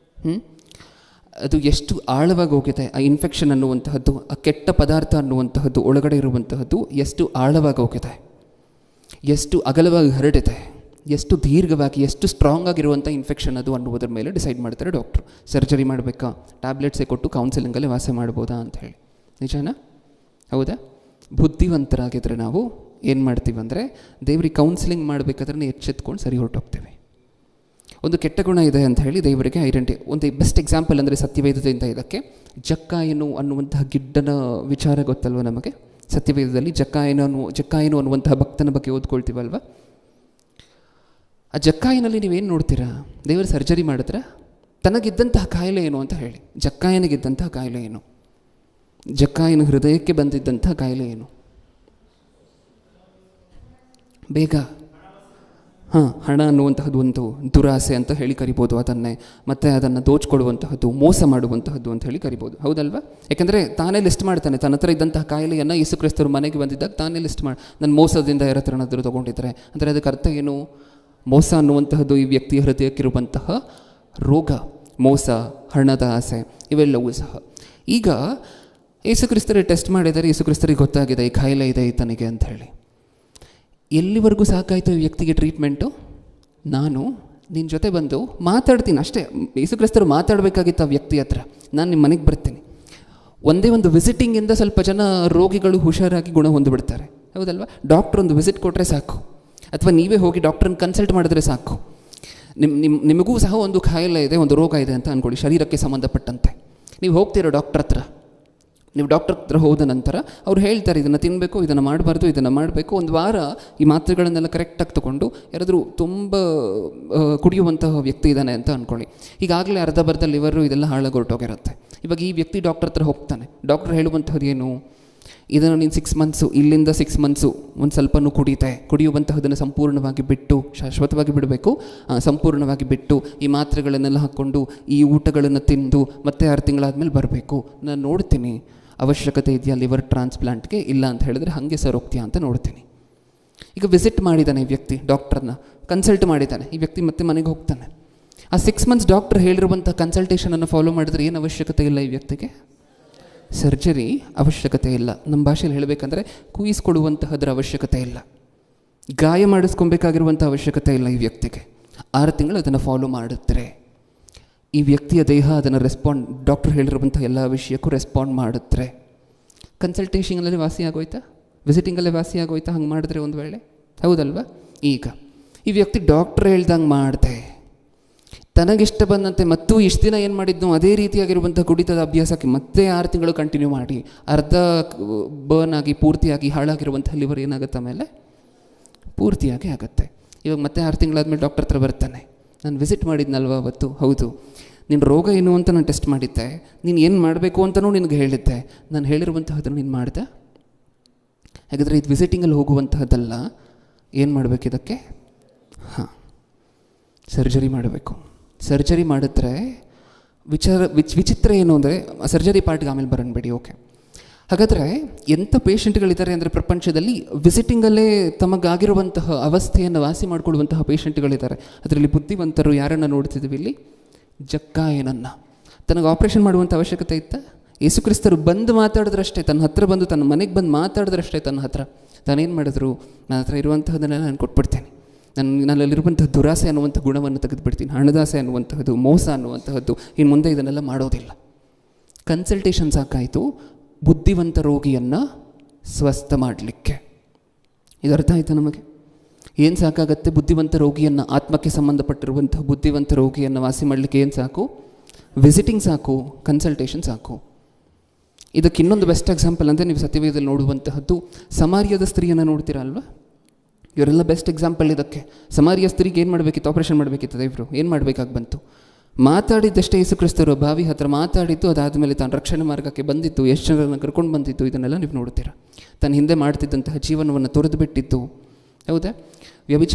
ಅದು ಎಷ್ಟು ಆಳವಾಗಿ ಹೋಗಿದೆ, ಆ ಇನ್ಫೆಕ್ಷನ್ ಅನ್ನುವಂತಹದ್ದು, ಆ ಕೆಟ್ಟ ಪದಾರ್ಥ ಅನ್ನುವಂತಹದ್ದು ಒಳಗಡೆ ಇರುವಂತಹದ್ದು ಎಷ್ಟು ಆಳವಾಗಿ ಹೋಗಿದೆ, ಎಷ್ಟು ಅಗಲವಾಗಿ ಹರಡಿದೆ, ಎಷ್ಟು ದೀರ್ಘವಾಗಿ, ಎಷ್ಟು ಸ್ಟ್ರಾಂಗ್ ಆಗಿರುವಂಥ ಇನ್ಫೆಕ್ಷನ್ ಅದು ಅನ್ನುವುದರ ಮೇಲೆ ಡಿಸೈಡ್ ಮಾಡ್ತಾರೆ ಡಾಕ್ಟ್ರು. ಸರ್ಜರಿ ಮಾಡಬೇಕಾ, ಟ್ಯಾಬ್ಲೆಟ್ಸೇ ಕೊಟ್ಟು ಕೌನ್ಸಿಲಿಂಗಲ್ಲೇ ವಾಸ ಮಾಡ್ಬೋದಾ ಅಂತ ಹೇಳಿ. ನಿಜಾನಾ? ಹೌದಾ? ಬುದ್ಧಿವಂತರಾಗಿದ್ದರೆ ನಾವು ಏನು ಮಾಡ್ತೀವಿ ಅಂದರೆ, ದೇವರಿಗೆ ಕೌನ್ಸಿಲಿಂಗ್ ಮಾಡಬೇಕಾದ್ರೆ ಎಚ್ಚೆತ್ಕೊಂಡು ಸರಿ ಹೊರಟೋಗ್ತೇವೆ. ಒಂದು ಕೆಟ್ಟ ಗುಣ ಇದೆ ಅಂತ ಹೇಳಿ ದೇವರಿಗೆ ಒಂದು ಬೆಸ್ಟ್ ಎಕ್ಸಾಂಪಲ್ ಅಂದರೆ ಸತ್ಯವೇದದಿಂದ ಇದಕ್ಕೆ ಜಕ್ಕಾಯನು ಅನ್ನುವಂತಹ ಗಿಡ್ಡನ ವಿಚಾರ ಗೊತ್ತಲ್ವ ನಮಗೆ. ಸತ್ಯವೇದದಲ್ಲಿ ಜಕ್ಕಾಯನು ಅನ್ನುವಂತಹ ಭಕ್ತನ ಬಗ್ಗೆ ಓದ್ಕೊಳ್ತೀವಲ್ವ. ಆ ಜಕ್ಕಾಯನಲ್ಲಿ ನೀವೇನು ನೋಡ್ತೀರಾ? ದೇವರು ಸರ್ಜರಿ ಮಾಡಿದ್ರೆ ತನಗಿದ್ದಂತಹ ಕಾಯಿಲೆ ಏನು ಅಂತ ಹೇಳಿ. ಜಕ್ಕಾಯನಿಗಿದ್ದಂತಹ ಕಾಯಿಲೆ ಏನು? ಜಕ್ಕಾಯನ ಹೃದಯಕ್ಕೆ ಬಂದಿದ್ದಂತಹ ಕಾಯಿಲೆ ಏನು? ಬೇಗ ಹಣ ಅನ್ನುವಂತಹದ್ದು ಒಂದು ದುರಾಸೆ ಅಂತ ಹೇಳಿ ಕರಿಬೋದು ಅದನ್ನೇ. ಮತ್ತು ಅದನ್ನು ದೋಚ್ಕೊಡುವಂತಹದ್ದು, ಮೋಸ ಮಾಡುವಂತಹದ್ದು ಅಂತ ಹೇಳಿ ಕರಿಬೋದು. ಹೌದಲ್ವ? ಯಾಕೆಂದರೆ ತಾನೇ ಲಿಸ್ಟ್ ಮಾಡ್ತಾನೆ ತನ್ನ ಹತ್ರ ಇದ್ದಂತಹ ಕಾಯಿಲೆಯನ್ನು. ಯೇಸು ಕ್ರಿಸ್ತರು ಮನೆಗೆ ಬಂದಿದ್ದಾಗ ತಾನೇ ಲಿಸ್ಟ್ ಮಾಡಿ, ನನ್ನ ಮೋಸದಿಂದ ಯಾರ ಹತ್ರ ಏನಾದರೂ ತೊಗೊಂಡಿದ್ದಾರೆ ಅಂದರೆ ಅದಕ್ಕೆ ಅರ್ಥ ಏನು? ಮೋಸ ಅನ್ನುವಂತಹದ್ದು ಈ ವ್ಯಕ್ತಿಯ ಹೃದಯಕ್ಕಿರುವಂತಹ ರೋಗ, ಮೋಸ, ಹಣದ ಆಸೆ, ಇವೆಲ್ಲವೂ ಸಹ. ಈಗ ಯೇಸು ಕ್ರಿಸ್ತರಿಗೆ ಟೆಸ್ಟ್ ಮಾಡಿದರೆ ಯೇಸು ಕ್ರಿಸ್ತರಿಗೆ ಗೊತ್ತಾಗಿದೆ ಈ ಕಾಯಿಲೆ ಇದೆ ಈತನಿಗೆ ಅಂತ ಹೇಳಿ. ಎಲ್ಲಿವರೆಗೂ ಸಾಕಾಯಿತು ಈ ವ್ಯಕ್ತಿಗೆ ಟ್ರೀಟ್ಮೆಂಟು? ನಾನು ನಿನ್ನ ಜೊತೆ ಬಂದು ಮಾತಾಡ್ತೀನಿ ಅಷ್ಟೇ. ಯೇಸು ಕ್ರಿಸ್ತರು ಮಾತಾಡಬೇಕಾಗಿತ್ತು ಆ ವ್ಯಕ್ತಿ ಹತ್ರ. ನಾನು ನಿಮ್ಮ ಮನೆಗೆ ಬರ್ತೀನಿ. ಒಂದೇ ಒಂದು ವಿಸಿಟಿಂಗಿಂದ ಸ್ವಲ್ಪ ಜನ ರೋಗಿಗಳು ಹುಷಾರಾಗಿ ಗುಣ ಹೊಂದಿಬಿಡ್ತಾರೆ. ಹೌದಲ್ವ? ಡಾಕ್ಟ್ರ್ ಒಂದು ವಿಸಿಟ್ ಕೊಟ್ಟರೆ ಸಾಕು, ಅಥವಾ ನೀವೇ ಹೋಗಿ ಡಾಕ್ಟ್ರನ್ನ ಕನ್ಸಲ್ಟ್ ಮಾಡಿದ್ರೆ ಸಾಕು. ನಿಮಗೂ ಸಹ ಒಂದು ಕಾಯಿಲೆ ಇದೆ, ಒಂದು ರೋಗ ಇದೆ ಅಂತ ಅಂದ್ಕೊಳ್ಳಿ, ಶರೀರಕ್ಕೆ ಸಂಬಂಧಪಟ್ಟಂತೆ. ನೀವು ಹೋಗ್ತೀರೋ ಡಾಕ್ಟ್ರ್ ಹತ್ರ. ನೀವು ಡಾಕ್ಟ್ರ್ ಹತ್ರ ಹೋದ ನಂತರ ಅವ್ರು ಹೇಳ್ತಾರೆ ಇದನ್ನು ತಿನ್ನಬೇಕು, ಇದನ್ನು ಮಾಡಬಾರ್ದು, ಇದನ್ನು ಮಾಡಬೇಕು. ಒಂದು ವಾರ ಈ ಮಾತ್ರೆಗಳನ್ನೆಲ್ಲ ಕರೆಕ್ಟಾಗಿ ತೊಗೊಂಡು, ಯಾರಾದರೂ ತುಂಬ ಕುಡಿಯುವಂತಹ ವ್ಯಕ್ತಿ ಇದ್ದಾನೆ ಅಂತ ಅಂದ್ಕೊಳ್ಳಿ. ಈಗಾಗಲೇ ಅರ್ಧ ಲಿವರು ಇದೆಲ್ಲ ಹಾಳಾಗಿ ಹೊರಟೋಗಿರುತ್ತೆ. ಇವಾಗ ಈ ವ್ಯಕ್ತಿ ಡಾಕ್ಟ್ರ್ ಹತ್ರ ಹೋಗ್ತಾನೆ. ಡಾಕ್ಟ್ರ್ ಹೇಳುವಂಥದ್ದು ಏನು? ಇದನ್ನು ನೀನು 6 ಮಂತ್ಸು, ಇಲ್ಲಿಂದ 6 ಮಂತ್ಸು ಒಂದು ಸ್ವಲ್ಪನೂ ಕುಡಿಯುವಂತಹದನ್ನು ಸಂಪೂರ್ಣವಾಗಿ ಬಿಟ್ಟು, ಶಾಶ್ವತವಾಗಿ ಬಿಡಬೇಕು, ಸಂಪೂರ್ಣವಾಗಿ ಬಿಟ್ಟು ಈ ಮಾತ್ರೆಗಳನ್ನೆಲ್ಲ ಹಾಕ್ಕೊಂಡು ಈ ಊಟಗಳನ್ನು ತಿಂದು ಮತ್ತೆ 6 ತಿಂಗಳಾದಮೇಲೆ ಬರಬೇಕು. ನಾನು ನೋಡ್ತೀನಿ ಅವಶ್ಯಕತೆ ಇದೆಯಾ ಲಿವರ್ ಟ್ರಾನ್ಸ್ಪ್ಲಾಂಟ್ಗೆ, ಇಲ್ಲ ಅಂತ ಹೇಳಿದ್ರೆ ಹಾಗೆ ಸರ್ ಹೋಗ್ತೀಯಾ ಅಂತ ನೋಡ್ತೀನಿ. ಈಗ ವಿಸಿಟ್ ಮಾಡಿದ್ದಾನೆ ಈ ವ್ಯಕ್ತಿ, ಡಾಕ್ಟ್ರನ್ನ ಕನ್ಸಲ್ಟ್ ಮಾಡಿದ್ದಾನೆ. ಈ ವ್ಯಕ್ತಿ ಮತ್ತೆ ಮನೆಗೆ ಹೋಗ್ತಾನೆ. ಆ 6 ಮಂತ್ಸ್ ಡಾಕ್ಟ್ರ್ ಹೇಳಿರುವಂಥ ಕನ್ಸಲ್ಟೇಷನನ್ನು ಫಾಲೋ ಮಾಡಿದ್ರೆ ಏನು ಅವಶ್ಯಕತೆ ಇಲ್ಲ ಈ ವ್ಯಕ್ತಿಗೆ? ಸರ್ಜರಿ ಅವಶ್ಯಕತೆ ಇಲ್ಲ. ನಮ್ಮ ಭಾಷೆಯಲ್ಲಿ ಹೇಳಬೇಕಂದ್ರೆ ಕೂಯಿಸ್ಕೊಡುವಂತಹದ್ರ ಅವಶ್ಯಕತೆ ಇಲ್ಲ, ಗಾಯ ಮಾಡಿಸ್ಕೊಬೇಕಾಗಿರುವಂಥ ಅವಶ್ಯಕತೆ ಇಲ್ಲ ಈ ವ್ಯಕ್ತಿಗೆ. 6 ತಿಂಗಳು ಅದನ್ನು ಫಾಲೋ ಮಾಡಿದ್ರೆ ಈ ವ್ಯಕ್ತಿಯ ದೇಹ ಅದನ್ನು ಡಾಕ್ಟ್ರ್ ಹೇಳಿರುವಂಥ ಎಲ್ಲ ವಿಷಯಕ್ಕೂ ರೆಸ್ಪಾಂಡ್ ಮಾಡಿದ್ರೆ ಕನ್ಸಲ್ಟೇಷನಲ್ಲಿ ವಾಸಿ ಆಗೋಯ್ತಾ? ವಿಸಿಟಿಂಗಲ್ಲೇ ವಾಸಿ ಆಗೋಯ್ತಾ ಹಂಗೆ ಮಾಡಿದ್ರೆ ಒಂದು ವೇಳೆ? ಹೌದಲ್ವ? ಈಗ ಈ ವ್ಯಕ್ತಿ ಡಾಕ್ಟ್ರ್ ಹೇಳ್ದಂಗೆ ಮಾಡಿದೆ, ತನಗಿಷ್ಟ ಬಂದಂತೆ ಮತ್ತು ಇಷ್ಟು ದಿನ ಏನು ಮಾಡಿದ್ನೋ ಅದೇ ರೀತಿಯಾಗಿರುವಂಥ ಕುಡಿತದ ಅಭ್ಯಾಸಕ್ಕೆ ಮತ್ತೆ 6 ತಿಂಗಳು ಕಂಟಿನ್ಯೂ ಮಾಡಿ ಅರ್ಧ ಬರ್ನ್ ಆಗಿ ಪೂರ್ತಿಯಾಗಿ ಹಾಳಾಗಿರುವಂಥ ಲಿವರ್ ಏನಾಗುತ್ತೆ ಆಮೇಲೆ? ಪೂರ್ತಿಯಾಗಿ ಆಗುತ್ತೆ. ಇವಾಗ ಮತ್ತೆ 6 ತಿಂಗಳಾದಮೇಲೆ ಡಾಕ್ಟರ್ ಹತ್ರ ಬರ್ತಾನೆ. ನಾನು ವಿಸಿಟ್ ಮಾಡಿದ್ನಲ್ವ ಅವತ್ತು, ಹೌದು, ನಿನ್ನ ರೋಗ ಏನು ಅಂತ ನಾನು ಟೆಸ್ಟ್ ಮಾಡಿದ್ದೆ, ನೀನು ಏನು ಮಾಡಬೇಕು ಅಂತಲೂ ನಿನಗೆ ಹೇಳಿದ್ದೆ, ನಾನು ಹೇಳಿರುವಂತಹದನ್ನು ನೀನು ಮಾಡಿದೆ. ಹಾಗಾದರೆ ಇದು ವಿಸಿಟಿಂಗಲ್ಲಿ ಹೋಗುವಂತಹದ್ದಲ್ಲ. ಏನು ಮಾಡಬೇಕು ಇದಕ್ಕೆ? ಸರ್ಜರಿ ಮಾಡಬೇಕು. ಸರ್ಜರಿ ಮಾಡಿದ್ರೆ ವಿಚಿತ್ರ ಏನು ಅಂದರೆ, ಸರ್ಜರಿ ಪಾರ್ಟ್ಗೆ ಆಮೇಲೆ ಬರೋಣಬೇಡಿ. ಓಕೆ, ಹಾಗಾದರೆ ಎಂಥ ಪೇಷಂಟ್ಗಳಿದ್ದಾರೆ ಅಂದರೆ ಪ್ರಪಂಚದಲ್ಲಿ ವಿಸಿಟಿಂಗಲ್ಲೇ ತಮಗಾಗಿರುವಂತಹ ಅವಸ್ಥೆಯನ್ನು ವಾಸಿ ಮಾಡಿಕೊಳ್ಳುವಂತಹ ಪೇಷಂಟ್ಗಳಿದ್ದಾರೆ. ಅದರಲ್ಲಿ ಬುದ್ಧಿವಂತರು ಯಾರನ್ನು ನೋಡ್ತಿದ್ದೀವಿ ಇಲ್ಲಿ? ಜಕ್ಕಾಯನನ್ನು. ತನಗೆ ಆಪ್ರೇಷನ್ ಮಾಡುವಂಥ ಅವಶ್ಯಕತೆ ಇತ್ತ? ಯೇಸು ಕ್ರಿಸ್ತರು ಬಂದು ಮಾತಾಡಿದ್ರಷ್ಟೇ, ತನ್ನ ಹತ್ರ ಬಂದು ತನ್ನ ಮನೆಗೆ ಬಂದು ಮಾತಾಡಿದ್ರಷ್ಟೇ ತನ್ನ ಹತ್ರ. ತಾನೇನು ಮಾಡಿದ್ರು? ನನ್ನ ಹತ್ರ ಇರುವಂತಹದನ್ನೆಲ್ಲ ನಾನು ಕೊಟ್ಬಿಡ್ತೇನೆ, ನನ್ನಲ್ಲಿರುವಂಥ ದುರಾಸೆ ಅನ್ನುವಂಥ ಗುಣವನ್ನು ತೆಗೆದುಬಿಡ್ತೀನಿ, ಹಣದಾಸೆ ಅನ್ನುವಂತಹದ್ದು, ಮೋಸ ಅನ್ನುವಂತಹದ್ದು, ಇನ್ನು ಮುಂದೆ ಇದನ್ನೆಲ್ಲ ಮಾಡೋದಿಲ್ಲ. ಕನ್ಸಲ್ಟೇಷನ್ ಸಾಕಾಯಿತು ಬುದ್ಧಿವಂತ ರೋಗಿಯನ್ನು ಸ್ವಸ್ಥ ಮಾಡಲಿಕ್ಕೆ. ಇದು ಅರ್ಥ ಆಯಿತಾ ನಮಗೆ? ಏನು ಸಾಕಾಗತ್ತೆ? ಬುದ್ಧಿವಂತ ರೋಗಿಯನ್ನು, ಆತ್ಮಕ್ಕೆ ಸಂಬಂಧಪಟ್ಟಿರುವಂಥ ಬುದ್ಧಿವಂತ ರೋಗಿಯನ್ನು ವಾಸಿ ಮಾಡಲಿಕ್ಕೆ ಏನು ಸಾಕು? ವಿಸಿಟಿಂಗ್ ಸಾಕು, ಕನ್ಸಲ್ಟೇಷನ್ ಸಾಕು. ಇದಕ್ಕೆ ಇನ್ನೊಂದು ಬೆಸ್ಟ್ ಎಕ್ಸಾಂಪಲ್ ಅಂದರೆ ನೀವು ಸತ್ಯವೇದದಲ್ಲಿ ನೋಡುವಂತಹದ್ದು ಸಮಾರ್ಯದ ಸ್ತ್ರೀಯನ್ನು ನೋಡ್ತೀರಾ ಅಲ್ವಾ? ಇವರೆಲ್ಲ ಬೆಸ್ಟ್ ಎಕ್ಸಾಂಪಲ್ ಇದಕ್ಕೆ. ಸಮಾರ್ಯ ಸ್ತ್ರೀಗೆ ಏನು ಮಾಡಬೇಕಿತ್ತು? ಆಪರೇಷನ್ ಮಾಡಬೇಕಿತ್ತು. ದೇವರು ಏನು ಮಾಡಬೇಕಾಗಿ ಬಂತು? ಮಾತಾಡಿದ್ದಷ್ಟೇ ಯೇಸು ಕ್ರಿಸ್ತರು ಬಾವಿ ಹತ್ರ ಮಾತಾಡಿದ್ದು, ಅದಾದಮೇಲೆ ತಾನು ರಕ್ಷಣೆ ಮಾರ್ಗಕ್ಕೆ ಬಂದಿತ್ತು, ಎಷ್ಟು ಜನರನ್ನು ಕರ್ಕೊಂಡು ಬಂದಿತ್ತು, ಇದನ್ನೆಲ್ಲ ನೀವು ನೋಡ್ತೀರಾ. ತನ್ನ ಹಿಂದೆ ಮಾಡ್ತಿದ್ದಂತಹ ಜೀವನವನ್ನು ತೊರೆದು ಬಿಟ್ಟಿದ್ದು. ಹೌದಾ?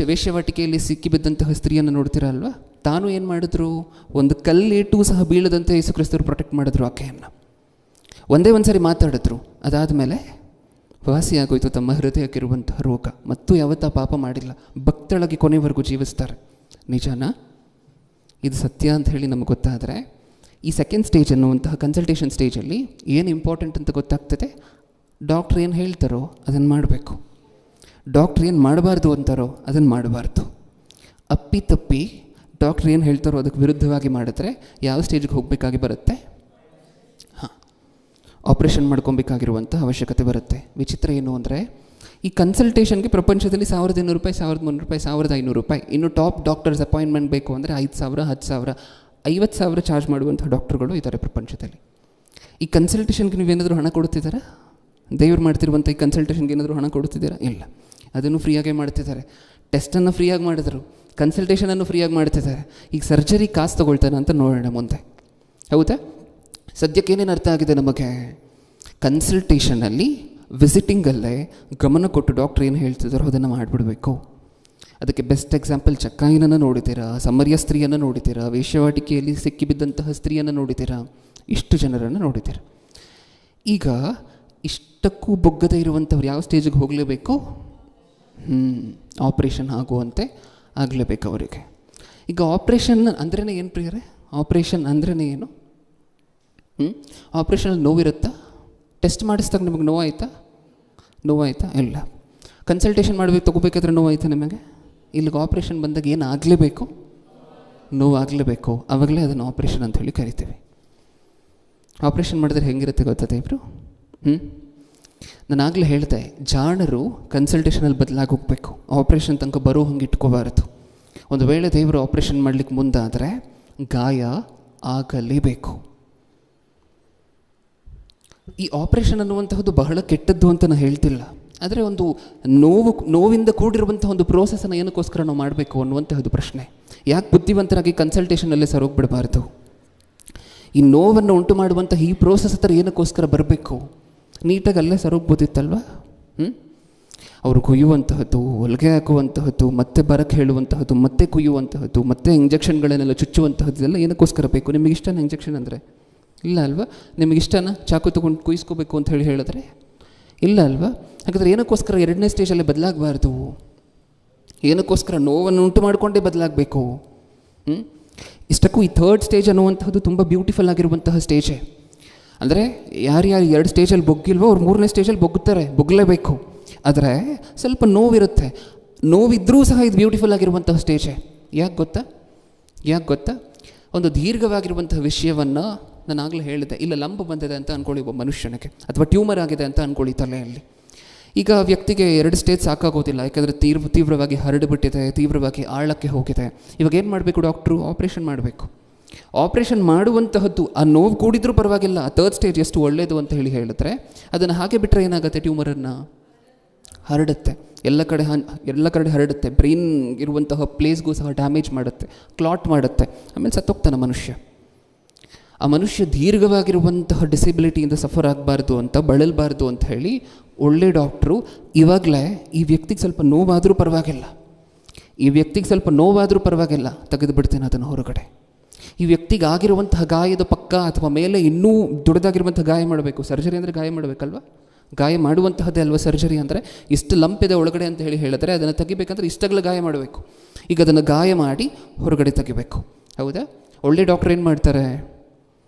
ವೇಶ್ಯವಾಟಿಕೆಯಲ್ಲಿ ಸಿಕ್ಕಿಬಿದ್ದಂತಹ ಸ್ತ್ರೀಯನ್ನು ನೋಡ್ತೀರಾ ಅಲ್ವಾ? ತಾನು ಏನು ಮಾಡಿದ್ರು? ಒಂದು ಕಲ್ಲೇಟು ಸಹ ಬೀಳದಂತೆ ಯೇಸು ಕ್ರಿಸ್ತರು ಪ್ರೊಟೆಕ್ಟ್ ಮಾಡಿದ್ರು ಆಕೆಯನ್ನು. ಒಂದೇ ಒಂದು ಸಾರಿ ಮಾತಾಡಿದ್ರು, ಅದಾದಮೇಲೆ ವಾಸಿಯಾಗೋಯ್ತು ತಮ್ಮ ಹೃದಯಕ್ಕಿರುವಂತಹ ರೋಗ. ಮತ್ತು ಯಾವತ್ತೂ ಪಾಪ ಮಾಡಿಲ್ಲ, ಭಕ್ತಳಾಗಿ ಕೊನೆವರೆಗೂ ಜೀವಿಸ್ತಾರೆ. ನಿಜನಾ? ಇದು ಸತ್ಯ ಅಂತ ಹೇಳಿ ನಮಗೆ ಗೊತ್ತಾದರೆ, ಈ ಸೆಕೆಂಡ್ ಸ್ಟೇಜ್ ಅನ್ನುವಂತಹ ಕನ್ಸಲ್ಟೇಷನ್ ಸ್ಟೇಜಲ್ಲಿ ಏನು ಇಂಪಾರ್ಟೆಂಟ್ ಅಂತ ಗೊತ್ತಾಗ್ತದೆ. ಡಾಕ್ಟ್ರ್ ಏನು ಹೇಳ್ತಾರೋ ಅದನ್ನು ಮಾಡಬೇಕು, ಡಾಕ್ಟ್ರ್ ಏನು ಮಾಡಬಾರ್ದು ಅಂತಾರೋ ಅದನ್ನು ಮಾಡಬಾರ್ದು. ಅಪ್ಪಿತಪ್ಪಿ ಡಾಕ್ಟ್ರ್ ಏನು ಹೇಳ್ತಾರೋ ಅದಕ್ಕೆ ವಿರುದ್ಧವಾಗಿ ಮಾಡಿದ್ರೆ ಯಾವ ಸ್ಟೇಜ್ಗೆ ಹೋಗಬೇಕಾಗಿ ಬರುತ್ತೆ? ಆಪ್ರೇಷನ್ ಮಾಡ್ಕೊಬೇಕಾಗಿರುವಂಥ ಅವಶ್ಯಕತೆ ಬರುತ್ತೆ. ವಿಚಿತ್ರ ಏನು ಅಂದರೆ, ಈ ಕನ್ಸಲ್ಟೇಷನ್ಗೆ ಪ್ರಪಂಚದಲ್ಲಿ 1200 ರೂಪಾಯಿ, 1300 ರೂಪಾಯಿ, 1500 ರೂಪಾಯಿ. ಇನ್ನು ಟಾಪ್ ಡಾಕ್ಟರ್ಸ್ ಅಪಾಯಿಂಟ್ಮೆಂಟ್ ಬೇಕು ಅಂದರೆ 5000, 10,000, 50,000 ಚಾರ್ಜ್ ಮಾಡುವಂಥ ಡಾಕ್ಟರ್ಗಳು ಇದ್ದಾರೆ ಪ್ರಪಂಚದಲ್ಲಿ. ಈ ಕನ್ಸಲ್ಟೇಷನ್ಗೆ ನೀವೇನಾದರೂ ಹಣ ಕೊಡ್ತಿದ್ದೀರಾ? ದೇವ್ರು ಮಾಡ್ತಿರುವಂಥ ಈ ಕನ್ಸಲ್ಟೇಷನ್ಗೆ ಏನಾದರೂ ಹಣ ಕೊಡ್ತಿದ್ದೀರಾ? ಇಲ್ಲ. ಅದನ್ನು ಫ್ರೀಯಾಗೇ ಮಾಡ್ತಿದ್ದಾರೆ. ಟೆಸ್ಟನ್ನು ಫ್ರೀಯಾಗಿ ಮಾಡಿದ್ರು, ಕನ್ಸಲ್ಟೇಷನನ್ನು ಫ್ರೀಯಾಗಿ ಮಾಡ್ತಿದ್ದಾರೆ. ಈಗ ಸರ್ಜರಿ ಕಾಸು ತೊಗೊಳ್ತಾನೆ ಅಂತ ನೋಡೋಣ ಮುಂದೆ. ಹೌದಾ? ಸದ್ಯಕ್ಕೆ ಏನೇನು ಅರ್ಥ ಆಗಿದೆ ನಮಗೆ? ಕನ್ಸಲ್ಟೇಷನಲ್ಲಿ, ವಿಸಿಟಿಂಗಲ್ಲೇ ಗಮನ ಕೊಟ್ಟು ಡಾಕ್ಟ್ರ್ ಏನು ಹೇಳ್ತಿದ್ದಾರೋ ಅದನ್ನು ಮಾಡಿಬಿಡಬೇಕು. ಅದಕ್ಕೆ ಬೆಸ್ಟ್ ಎಕ್ಸಾಂಪಲ್ ಚಕ್ಕಾಯಿನನ್ನು ನೋಡಿದ್ದೀರಾ, ಸಮರ್ಯ ಸ್ತ್ರೀಯನ್ನು ನೋಡಿದ್ದೀರಾ, ವೇಶ್ಯವಾಟಿಕೆಯಲ್ಲಿ ಸಿಕ್ಕಿಬಿದ್ದಂತಹ ಸ್ತ್ರೀಯನ್ನು ನೋಡಿದ್ದೀರಾ, ಇಷ್ಟು ಜನರನ್ನು ನೋಡಿದ್ದೀರಾ. ಈಗ ಇಷ್ಟಕ್ಕೂ ಬೊಗ್ಗದೇ ಇರುವಂಥವ್ರು ಯಾವ ಸ್ಟೇಜಿಗೆ ಹೋಗಲೇಬೇಕು? ಆಪ್ರೇಷನ್ ಆಗುವಂತೆ ಆಗಲೇಬೇಕು ಅವರಿಗೆ. ಈಗ ಆಪ್ರೇಷನ್ ಅಂದ್ರೇ ಏನು ಪ್ರಿಯರೇ? ಆಪ್ರೇಷನ್ ಅಂದ್ರೇ ಏನು? ಆಪ್ರೇಷನಲ್ಲಿ ನೋವಿರುತ್ತಾ? ಟೆಸ್ಟ್ ಮಾಡಿಸಿದಾಗ ನಿಮಗೆ ನೋವಾಯ್ತಾ? ಇಲ್ಲ. ಕನ್ಸಲ್ಟೇಷನ್ ಮಾಡಬೇಕು ತೊಗೋಬೇಕಾದ್ರೆ ನೋವಾಯ್ತಾ ನಿಮಗೆ? ಇಲ್ಲಿಗೆ ಆಪ್ರೇಷನ್ ಬಂದಾಗ ಏನು ಆಗಲೇಬೇಕು? ನೋವಾಗಲೇಬೇಕು. ಆವಾಗಲೇ ಅದನ್ನು ಆಪ್ರೇಷನ್ ಅಂತ ಹೇಳಿ ಕರಿತೀವಿ. ಆಪ್ರೇಷನ್ ಮಾಡಿದ್ರೆ ಹೆಂಗಿರುತ್ತೆ ಗೊತ್ತದೆ ಇಬ್ಬರು? ನಾನು ಆಗಲೇ ಹೇಳಿದೆ, ಜಾಣರು ಕನ್ಸಲ್ಟೇಷನಲ್ಲಿ ಬದಲಾಗಿ ಹೋಗಬೇಕು. ಆಪ್ರೇಷನ್ ತನಕ ಬರೋ ಹಂಗೆ ಇಟ್ಕೋಬಾರದು. ಒಂದು ವೇಳೆ ದೇವರು ಆಪ್ರೇಷನ್ ಮಾಡಲಿಕ್ಕೆ ಮುಂದಾದರೆ ಗಾಯ ಆಗಲೇಬೇಕು. ಈ ಆಪ್ರೇಷನ್ ಅನ್ನುವಂತಹದ್ದು ಬಹಳ ಕೆಟ್ಟದ್ದು ಅಂತ ನಾನು ಹೇಳ್ತಿಲ್ಲ, ಆದರೆ ಒಂದು ನೋವಿಂದ ಕೂಡಿರುವಂಥ ಒಂದು ಪ್ರೋಸೆಸನ್ನು ಏನಕ್ಕೋಸ್ಕರ ನಾವು ಮಾಡಬೇಕು ಅನ್ನುವಂತಹದ್ದು ಪ್ರಶ್ನೆ. ಯಾಕೆ ಬುದ್ಧಿವಂತರಾಗಿ ಕನ್ಸಲ್ಟೇಷನಲ್ಲೇ ಸರೋಗ್ಬಿಡಬಾರ್ದು? ಈ ನೋವನ್ನು ಉಂಟು ಮಾಡುವಂಥ ಈ ಪ್ರೋಸೆಸ್ ಹತ್ರ ಏನಕ್ಕೋಸ್ಕರ ಬರಬೇಕು? ನೀಟಾಗಿ ಅಲ್ಲೇ ಸರೋಗ್ಬೋದಿತ್ತಲ್ವ? ಅವರು ಕೊಯ್ಯುವಂತಹದ್ದು, ಹೊಲಿಗೆ ಹಾಕುವಂತಹದ್ದು, ಮತ್ತೆ ಬರಕ್ಕೆ ಹೇಳುವಂತಹದ್ದು, ಮತ್ತೆ ಕುಯ್ಯುವಂತಹದ್ದು, ಮತ್ತೆ ಇಂಜೆಕ್ಷನ್ಗಳನ್ನೆಲ್ಲ ಚುಚ್ಚುವಂತಹದ್ದೆಲ್ಲ ಏನಕ್ಕೋಸ್ಕರ ಬೇಕು? ನಿಮಗೆ ಇಷ್ಟನ ಇಂಜೆಕ್ಷನ್ ಅಂದರೆ? ಇಲ್ಲ ಅಲ್ವಾ? ನಿಮಗೆ ಇಷ್ಟನ ಚಾಕು ತೊಗೊಂಡು ಕುಯ್ಸ್ಕೋಬೇಕು ಅಂತ ಹೇಳಿದ್ರೆ? ಇಲ್ಲ ಅಲ್ವಾ? ಹಾಗಾದರೆ ಏನಕ್ಕೋಸ್ಕರ ಎರಡನೇ ಸ್ಟೇಜಲ್ಲೇ ಬದಲಾಗಬಾರ್ದು? ಏನಕ್ಕೋಸ್ಕರ ನೋವನ್ನು ಉಂಟು ಮಾಡಿಕೊಂಡೇ ಬದಲಾಗಬೇಕು? ಇಷ್ಟಕ್ಕೂ ಈ ಥರ್ಡ್ ಸ್ಟೇಜ್ ಅನ್ನುವಂಥದ್ದು ತುಂಬ ಬ್ಯೂಟಿಫುಲ್ ಆಗಿರುವಂತಹ ಸ್ಟೇಜೇ. ಅಂದರೆ ಯಾರ್ಯಾರು 2 ಸ್ಟೇಜಲ್ಲಿ ಬೊಗ್ಗಿಲ್ವೋ ಅವ್ರು 3ನೇ ಸ್ಟೇಜಲ್ಲಿ ಬೊಗ್ಗಲೇಬೇಕು. ಆದರೆ ಸ್ವಲ್ಪ ನೋವಿರುತ್ತೆ. ನೋವಿದ್ರೂ ಸಹ ಇದು ಬ್ಯೂಟಿಫುಲ್ ಆಗಿರುವಂತಹ ಸ್ಟೇಜೇ. ಯಾಕೆ ಗೊತ್ತಾ? ಒಂದು ದೀರ್ಘವಾಗಿರುವಂತಹ ವಿಷಯವನ್ನು ನಾನು ಆಗಲೇ ಹೇಳಿದೆ. ಇಲ್ಲ ಲಂಬ ಬಂದಿದೆ ಅಂತ ಅಂದ್ಕೊಳ್ಳಿ ಒಬ್ಬ ಮನುಷ್ಯನಿಗೆ, ಅಥವಾ ಟ್ಯೂಮರ್ ಆಗಿದೆ ಅಂತ ಅಂದ್ಕೊಳ್ಳಿ ತಲೆಯಲ್ಲಿ. ಈಗ ವ್ಯಕ್ತಿಗೆ 2 ಸ್ಟೇಜ್ ಸಾಕಾಗೋದಿಲ್ಲ, ಯಾಕೆಂದರೆ ತೀವ್ರವಾಗಿ ಹರಡಿಬಿಟ್ಟಿದೆ, ತೀವ್ರವಾಗಿ ಆಳಕ್ಕೆ ಹೋಗಿದೆ. ಇವಾಗ ಏನು ಮಾಡಬೇಕು? ಡಾಕ್ಟ್ರು ಆಪ್ರೇಷನ್ ಮಾಡಬೇಕು. ಆಪ್ರೇಷನ್ ಮಾಡುವಂತಹದ್ದು ಆ ನೋವು ಕೂಡಿದ್ರೂ ಪರವಾಗಿಲ್ಲ, ಆ ಥರ್ಡ್ ಸ್ಟೇಜ್ ಎಷ್ಟು ಒಳ್ಳೆಯದು ಅಂತ ಹೇಳಿದ್ರೆ, ಅದನ್ನು ಹಾಗೆ ಬಿಟ್ಟರೆ ಏನಾಗುತ್ತೆ? ಟ್ಯೂಮರನ್ನು ಹರಡುತ್ತೆ, ಎಲ್ಲ ಕಡೆ ಹರಡುತ್ತೆ. ಬ್ರೈನ್ ಇರುವಂತಹ ಪ್ಲೇಸ್ಗೂ ಸಹ ಡ್ಯಾಮೇಜ್ ಮಾಡುತ್ತೆ, ಕ್ಲಾಟ್ ಮಾಡುತ್ತೆ, ಆಮೇಲೆ ಸತ್ತೋಗ್ತಾನೆ ಮನುಷ್ಯ. ಆ ಮನುಷ್ಯ ದೀರ್ಘವಾಗಿರುವಂತಹ ಡಿಸೆಬಿಲಿಟಿಯಿಂದ ಸಫರ್ ಆಗಬಾರ್ದು ಅಂತ, ಬಳಲಬಾರ್ದು ಅಂತ ಹೇಳಿ ಒಳ್ಳೆ ಡಾಕ್ಟ್ರು ಇವಾಗಲೇ ಈ ವ್ಯಕ್ತಿಗೆ ಸ್ವಲ್ಪ ನೋವಾದರೂ ಪರವಾಗಿಲ್ಲ, ತೆಗೆದು ಬಿಡ್ತೇನೆ ಅದನ್ನು ಹೊರಗಡೆ. ಈ ವ್ಯಕ್ತಿಗೆ ಆಗಿರುವಂತಹ ಗಾಯದ ಪಕ್ಕ ಅಥವಾ ಮೇಲೆ ಇನ್ನೂ ದೊಡ್ಡದಾಗಿರುವಂಥ ಗಾಯ ಮಾಡಬೇಕು. ಸರ್ಜರಿ ಅಂದರೆ ಗಾಯ ಮಾಡಬೇಕಲ್ವ? ಗಾಯ ಮಾಡುವಂತಹದ್ದೇ ಅಲ್ವ ಸರ್ಜರಿ ಅಂದರೆ? ಇಷ್ಟು ಲಂಪಿದೆ ಒಳಗಡೆ ಅಂತ ಹೇಳಿದ್ರೆ ಅದನ್ನು ತೆಗಿಬೇಕಂದ್ರೆ ಇಷ್ಟಗಲ ಗಾಯ ಮಾಡಬೇಕು. ಈಗ ಅದನ್ನು ಗಾಯ ಮಾಡಿ ಹೊರಗಡೆ ತೆಗಿಬೇಕು. ಹೌದಾ? ಒಳ್ಳೆ ಡಾಕ್ಟ್ರ್ ಏನು ಮಾಡ್ತಾರೆ?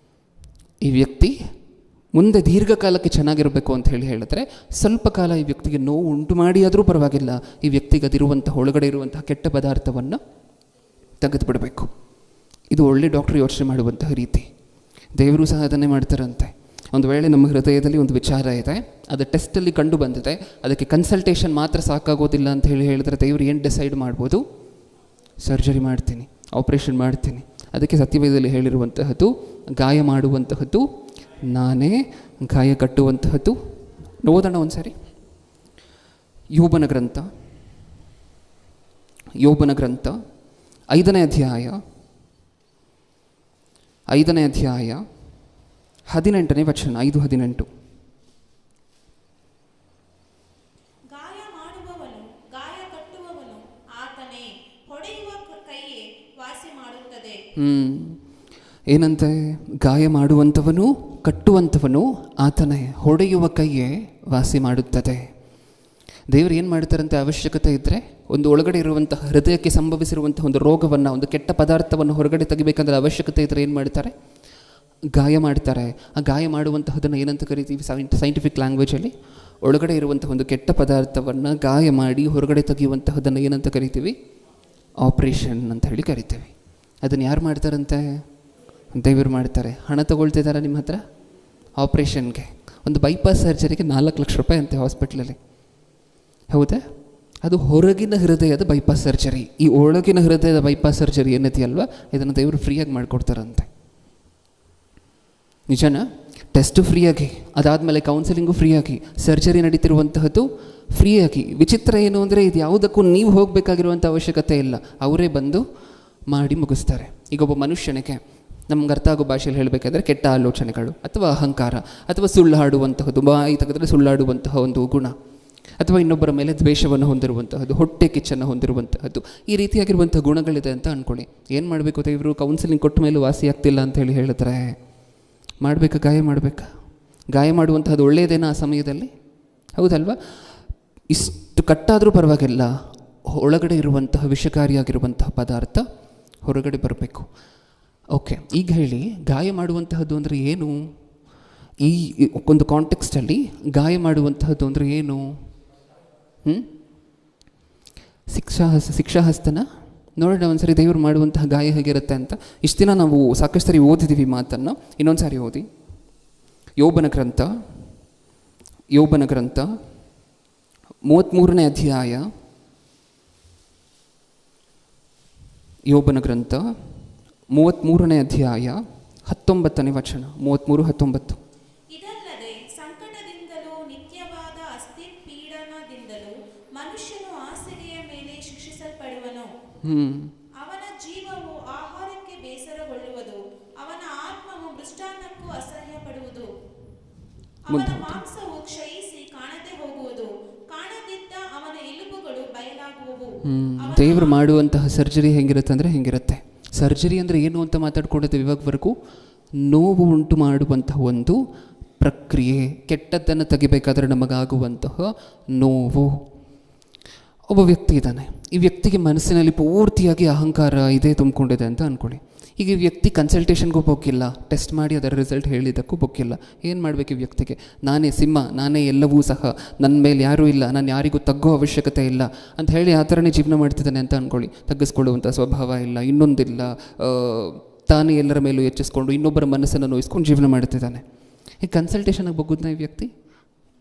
ಈ ವ್ಯಕ್ತಿ ಮುಂದೆ ದೀರ್ಘಕಾಲಕ್ಕೆ ಚೆನ್ನಾಗಿರಬೇಕು ಅಂತ ಹೇಳಿದ್ರೆ ಸ್ವಲ್ಪ ಕಾಲ ಈ ವ್ಯಕ್ತಿಗೆ ನೋವು ಉಂಟು ಮಾಡಿ ಆದರೂ ಪರವಾಗಿಲ್ಲ, ಈ ವ್ಯಕ್ತಿಗೆ ಅದಿರುವಂಥ ಒಳಗಡೆ ಇರುವಂತಹ ಕೆಟ್ಟ ಪದಾರ್ಥವನ್ನು ತೆಗೆದುಬಿಡಬೇಕು. ಇದು ಒಳ್ಳೆ ಡಾಕ್ಟ್ರ್ ಯೋಚನೆ ಮಾಡುವಂತಹ ರೀತಿ. ದೇವರು ಸಹ ಅದನ್ನೇ ಮಾಡ್ತಾರಂತೆ. ಒಂದು ವೇಳೆ ನಮ್ಮ ಹೃದಯದಲ್ಲಿ ಒಂದು ವಿಚಾರ ಇದೆ, ಅದು ಟೆಸ್ಟಲ್ಲಿ ಕಂಡು ಬಂದಿದೆ, ಅದಕ್ಕೆ ಕನ್ಸಲ್ಟೇಷನ್ ಮಾತ್ರ ಸಾಕಾಗೋದಿಲ್ಲ ಅಂತ ಹೇಳಿದ್ರೆ ದೇವರು ಏನು ಡಿಸೈಡ್ ಮಾಡ್ಬೋದು? ಸರ್ಜರಿ ಮಾಡ್ತೀನಿ, ಆಪ್ರೇಷನ್ ಮಾಡ್ತೀನಿ. ಅದಕ್ಕೆ ಸತ್ಯವೇದದಲ್ಲಿ ಹೇಳಿರುವಂತಹದ್ದು, ಗಾಯ ಮಾಡುವಂತಹದ್ದು ನಾನೇ, ಗಾಯ ಕಟ್ಟುವಂತಹದ್ದು. ಓದೋಣ ಒಂದು ಸಾರಿ. ಯೋಬನ ಗ್ರಂಥ 5ನೇ ಅಧ್ಯಾಯ 18ನೇ ವಚನ, 5:18. ಗಾಯ ಮಾಡುವವನು ಗಾಯ ಕಟ್ಟುವವನು ಆತನೇ, ಹೊಡೆಯುವ ಕೈಯೇ ವಾಸಿ ಮಾಡುತ್ತದೆ. ಏನಂತೆ? ಗಾಯ ಮಾಡುವಂಥವನು ಕಟ್ಟುವಂಥವನು ಆತನೇ, ಹೊಡೆಯುವ ಕೈಯೇ ವಾಸಿ ಮಾಡುತ್ತದೆ. ದೇವರು ಏನು ಮಾಡ್ತಾರಂತೆ? ಅವಶ್ಯಕತೆ ಇದ್ದರೆ ಒಂದು ಒಳಗಡೆ ಇರುವಂತಹ ಹೃದಯಕ್ಕೆ ಸಂಭವಿಸಿರುವಂತಹ ಒಂದು ರೋಗವನ್ನು, ಒಂದು ಕೆಟ್ಟ ಪದಾರ್ಥವನ್ನು ಹೊರಗಡೆ ತೆಗಿಬೇಕಂದ್ರೆ ಅವಶ್ಯಕತೆ ಇದ್ದರೆ ಏನು ಮಾಡ್ತಾರೆ? ಗಾಯ ಮಾಡ್ತಾರೆ. ಆ ಗಾಯ ಮಾಡುವಂತಹದನ್ನು ಏನಂತ ಕರಿತೀವಿ? ಸೈಂಟಿಫಿಕ್ ಲ್ಯಾಂಗ್ವೇಜಲ್ಲಿ ಒಳಗಡೆ ಇರುವಂತಹ ಒಂದು ಕೆಟ್ಟ ಪದಾರ್ಥವನ್ನು ಗಾಯ ಮಾಡಿ ಹೊರಗಡೆ ತೆಗೆಯುವಂತಹದನ್ನು ಏನಂತ ಕರಿತೀವಿ? ಆಪ್ರೇಷನ್ ಅಂತ ಹೇಳಿ ಕರಿತೀವಿ. ಅದನ್ನು ಯಾರು ಮಾಡ್ತಾರಂತೆ? ದೇವರು ಮಾಡ್ತಾರೆ. ಹಣ ತೊಗೊಳ್ತಿದ್ದಾರೆ ನಿಮ್ಮ ಹತ್ರ ಆಪ್ರೇಷನ್ಗೆ. ಒಂದು ಬೈಪಾಸ್ ಸರ್ಜರಿಗೆ 4 ಲಕ್ಷ ರೂಪಾಯಿ ಅಂತೆ ಹಾಸ್ಪಿಟ್ಲಲ್ಲಿ, ಹೌದಾ? ಅದು ಹೊರಗಿನ ಹೃದಯದ ಬೈಪಾಸ್ ಸರ್ಜರಿ. ಈ ಒಳಗಿನ ಹೃದಯದ ಬೈಪಾಸ್ ಸರ್ಜರಿ ಏನಿದೆಯಲ್ವ, ಇದನ್ನು ದೇವರು ಫ್ರೀಯಾಗಿ ಮಾಡಿಕೊಡ್ತಾರಂತೆ. ನಿಜನಾ? ಟೆಸ್ಟು ಫ್ರೀಯಾಗಿ, ಅದಾದಮೇಲೆ ಕೌನ್ಸಿಲಿಂಗು ಫ್ರೀಯಾಗಿ, ಸರ್ಜರಿ ನಡೀತಿರುವಂತಹದ್ದು ಫ್ರೀಯಾಗಿ. ವಿಚಿತ್ರ ಏನು ಅಂದರೆ, ಇದು ಯಾವುದಕ್ಕೂ ನೀವು ಹೋಗಬೇಕಾಗಿರುವಂಥ ಅವಶ್ಯಕತೆ ಇಲ್ಲ, ಅವರೇ ಬಂದು ಮಾಡಿ ಮುಗಿಸ್ತಾರೆ. ಈಗ ಒಬ್ಬ ಮನುಷ್ಯನಿಗೆ ನಮ್ಗೆ ಅರ್ಥ ಆಗೋ ಭಾಷೆಯಲ್ಲಿ ಹೇಳಬೇಕಾದ್ರೆ ಕೆಟ್ಟ ಆಲೋಚನೆಗಳು ಅಥವಾ ಅಹಂಕಾರ ಅಥವಾ ಸುಳ್ಳಾಡುವಂತಹದ್ದು, ಬಾಯಿ ತೆಗೆದರೆ ಸುಳ್ಳಾಡುವಂತಹ ಒಂದು ಗುಣ, ಅಥವಾ ಇನ್ನೊಬ್ಬರ ಮೇಲೆ ದ್ವೇಷವನ್ನು ಹೊಂದಿರುವಂತಹದ್ದು, ಹೊಟ್ಟೆ ಕಿಚ್ಚನ್ನು ಹೊಂದಿರುವಂತಹದ್ದು, ಈ ರೀತಿಯಾಗಿರುವಂಥ ಗುಣಗಳಿದೆ ಅಂತ ಅಂದ್ಕೊಳ್ಳಿ. ಏನು ಮಾಡಬೇಕು? ದೇವರು ಕೌನ್ಸಿಲಿಂಗ್ ಕೊಟ್ಟ ಮೇಲೆ ವಾಸಿ ಆಗ್ತಿಲ್ಲ ಅಂತ ಹೇಳಿದ್ರೆ ಮಾಡಬೇಕಾ? ಗಾಯ ಮಾಡಬೇಕಾ? ಗಾಯ ಮಾಡುವಂತಹದ್ದು ಒಳ್ಳೆಯದೇನೋ ಆ ಸಮಯದಲ್ಲಿ? ಹೌದಲ್ವಾ? ಇಷ್ಟು ಕಟ್ಟಾದರೂ ಪರವಾಗಿಲ್ಲ, ಒಳಗಡೆ ಇರುವಂತಹ ವಿಷಕಾರಿಯಾಗಿರುವಂತಹ ಪದಾರ್ಥ ಹೊರಗಡೆ ಬರಬೇಕು. ಓಕೆ, ಈಗ ಹೇಳಿ, ಗಾಯ ಮಾಡುವಂತಹದ್ದು ಅಂದರೆ ಏನು? ಈ ಒಂದು ಕಾಂಟೆಕ್ಸ್ಟಲ್ಲಿ ಗಾಯ ಮಾಡುವಂತಹದ್ದು ಅಂದರೆ ಏನು? ಶಿಕ್ಷಾಹಸ್ತನ ನೋಡೋಣ ಒಂದ್ಸರಿ ದೇವರು ಮಾಡುವಂತಹ ಗಾಯ ಹೇಗಿರುತ್ತೆ ಅಂತ. ಇಷ್ಟು ದಿನ ನಾವು ಸಾಕಷ್ಟು ಸರಿ ಓದಿದ್ದೀವಿ ಮಾತನ್ನು, ಇನ್ನೊಂದು ಸಾರಿ ಓದಿ. ಯೋಬನ ಗ್ರಂಥ 33ನೇ ಅಧ್ಯಾಯ, ಯೋಬನ ಗ್ರಂಥ 33ನೇ ಅಧ್ಯಾಯ 19ನೇ ವಚನ, 33:19. ಇದಲ್ಲದೆ ಸಂಕಟದಿಂದಲೂ ನಿತ್ಯವಾದ ಅಸ್ಥಿ ಪೀಡನದಿಂದಲೂ ಮನುಷ್ಯನು ಹಾಸಿಗೆಯ ಮೇಲೆ ಶಿಕ್ಷಿಸಲ್ಪಡುವನು. ಅವನ ಜೀವವು ಆಹಾರಕ್ಕೆ ಬೇಸರಗೊಳ್ಳುವುದು, ಅವನ ಆತ್ಮವು ಮೃಷ್ಟಾನ್ನಕ್ಕೂ ಅಸಹ್ಯ ಪಡುವುದು. ಅವನ ಮಾಂಸವು ಕ್ಷಯಿಸಿ ಕಾಣದೆ ಹೋಗುವುದು, ಕಾಣದಿದ್ದ ಅವನ ಎಲುಬುಗಳು ಬಯಲಾಗುವವು. ದೇವರು ಮಾಡುವಂತಹ ಸರ್ಜರಿ ಹೆಂಗಿರುತ್ತೆ ಅಂದರೆ ಹೆಂಗಿರುತ್ತೆ? ಸರ್ಜರಿ ಅಂದರೆ ಏನು ಅಂತ ಮಾತಾಡ್ಕೊಂಡಿದ್ದೇವೆ ಇವಾಗವರೆಗೂ. ನೋವು ಉಂಟು ಮಾಡುವಂತಹ ಒಂದು ಪ್ರಕ್ರಿಯೆ, ಕೆಟ್ಟದ್ದನ್ನು ತೆಗಿಬೇಕಾದ್ರೆ ನಮಗಾಗುವಂತಹ ನೋವು. ಒಬ್ಬ ವ್ಯಕ್ತಿ ಇದ್ದಾನೆ, ಈ ವ್ಯಕ್ತಿಗೆ ಮನಸ್ಸಿನಲ್ಲಿ ಪೂರ್ತಿಯಾಗಿ ಅಹಂಕಾರ ಇದೆ ತುಂಬಿಕೊಂಡಿದೆ ಅಂತ ಅಂದ್ಕೊಳ್ಳಿ. ಈಗ ಈ ವ್ಯಕ್ತಿ ಕನ್ಸಲ್ಟೇಷನ್ಗೂ ಹೋಗಿಲ್ಲ, ಟೆಸ್ಟ್ ಮಾಡಿ ಅದರ ರಿಸಲ್ಟ್ ಹೇಳಿದ್ದಕ್ಕೂ ಹೋಗಿಲ್ಲ. ಏನು ಮಾಡಬೇಕು ಈ ವ್ಯಕ್ತಿಗೆ? ನಾನೇ ಸಿಂಹ, ನಾನೇ ಎಲ್ಲವೂ ಸಹ, ನನ್ನ ಮೇಲೆ ಯಾರೂ ಇಲ್ಲ, ನಾನು ಯಾರಿಗೂ ತಗ್ಗೋ ಅವಶ್ಯಕತೆ ಇಲ್ಲ ಅಂತ ಹೇಳಿ ಆ ಥರನೇ ಜೀವನ ಮಾಡ್ತಿದ್ದಾನೆ ಅಂತ ಅಂದ್ಕೊಳ್ಳಿ. ತಗ್ಗಿಸ್ಕೊಳ್ಳುವಂಥ ಸ್ವಭಾವ ಇಲ್ಲ, ಇನ್ನೊಂದಿಲ್ಲ, ತಾನೇ ಎಲ್ಲರ ಮೇಲೂ ಹೆಚ್ಚಿಸ್ಕೊಂಡು ಇನ್ನೊಬ್ಬರ ಮನಸ್ಸನ್ನು ನೋಯಿಸ್ಕೊಂಡು ಜೀವನ ಮಾಡ್ತಿದ್ದಾನೆ. ಈಗ ಕನ್ಸಲ್ಟೇಷನ್ಗೆ ಹೋಗೋದನ್ನ ಈ ವ್ಯಕ್ತಿ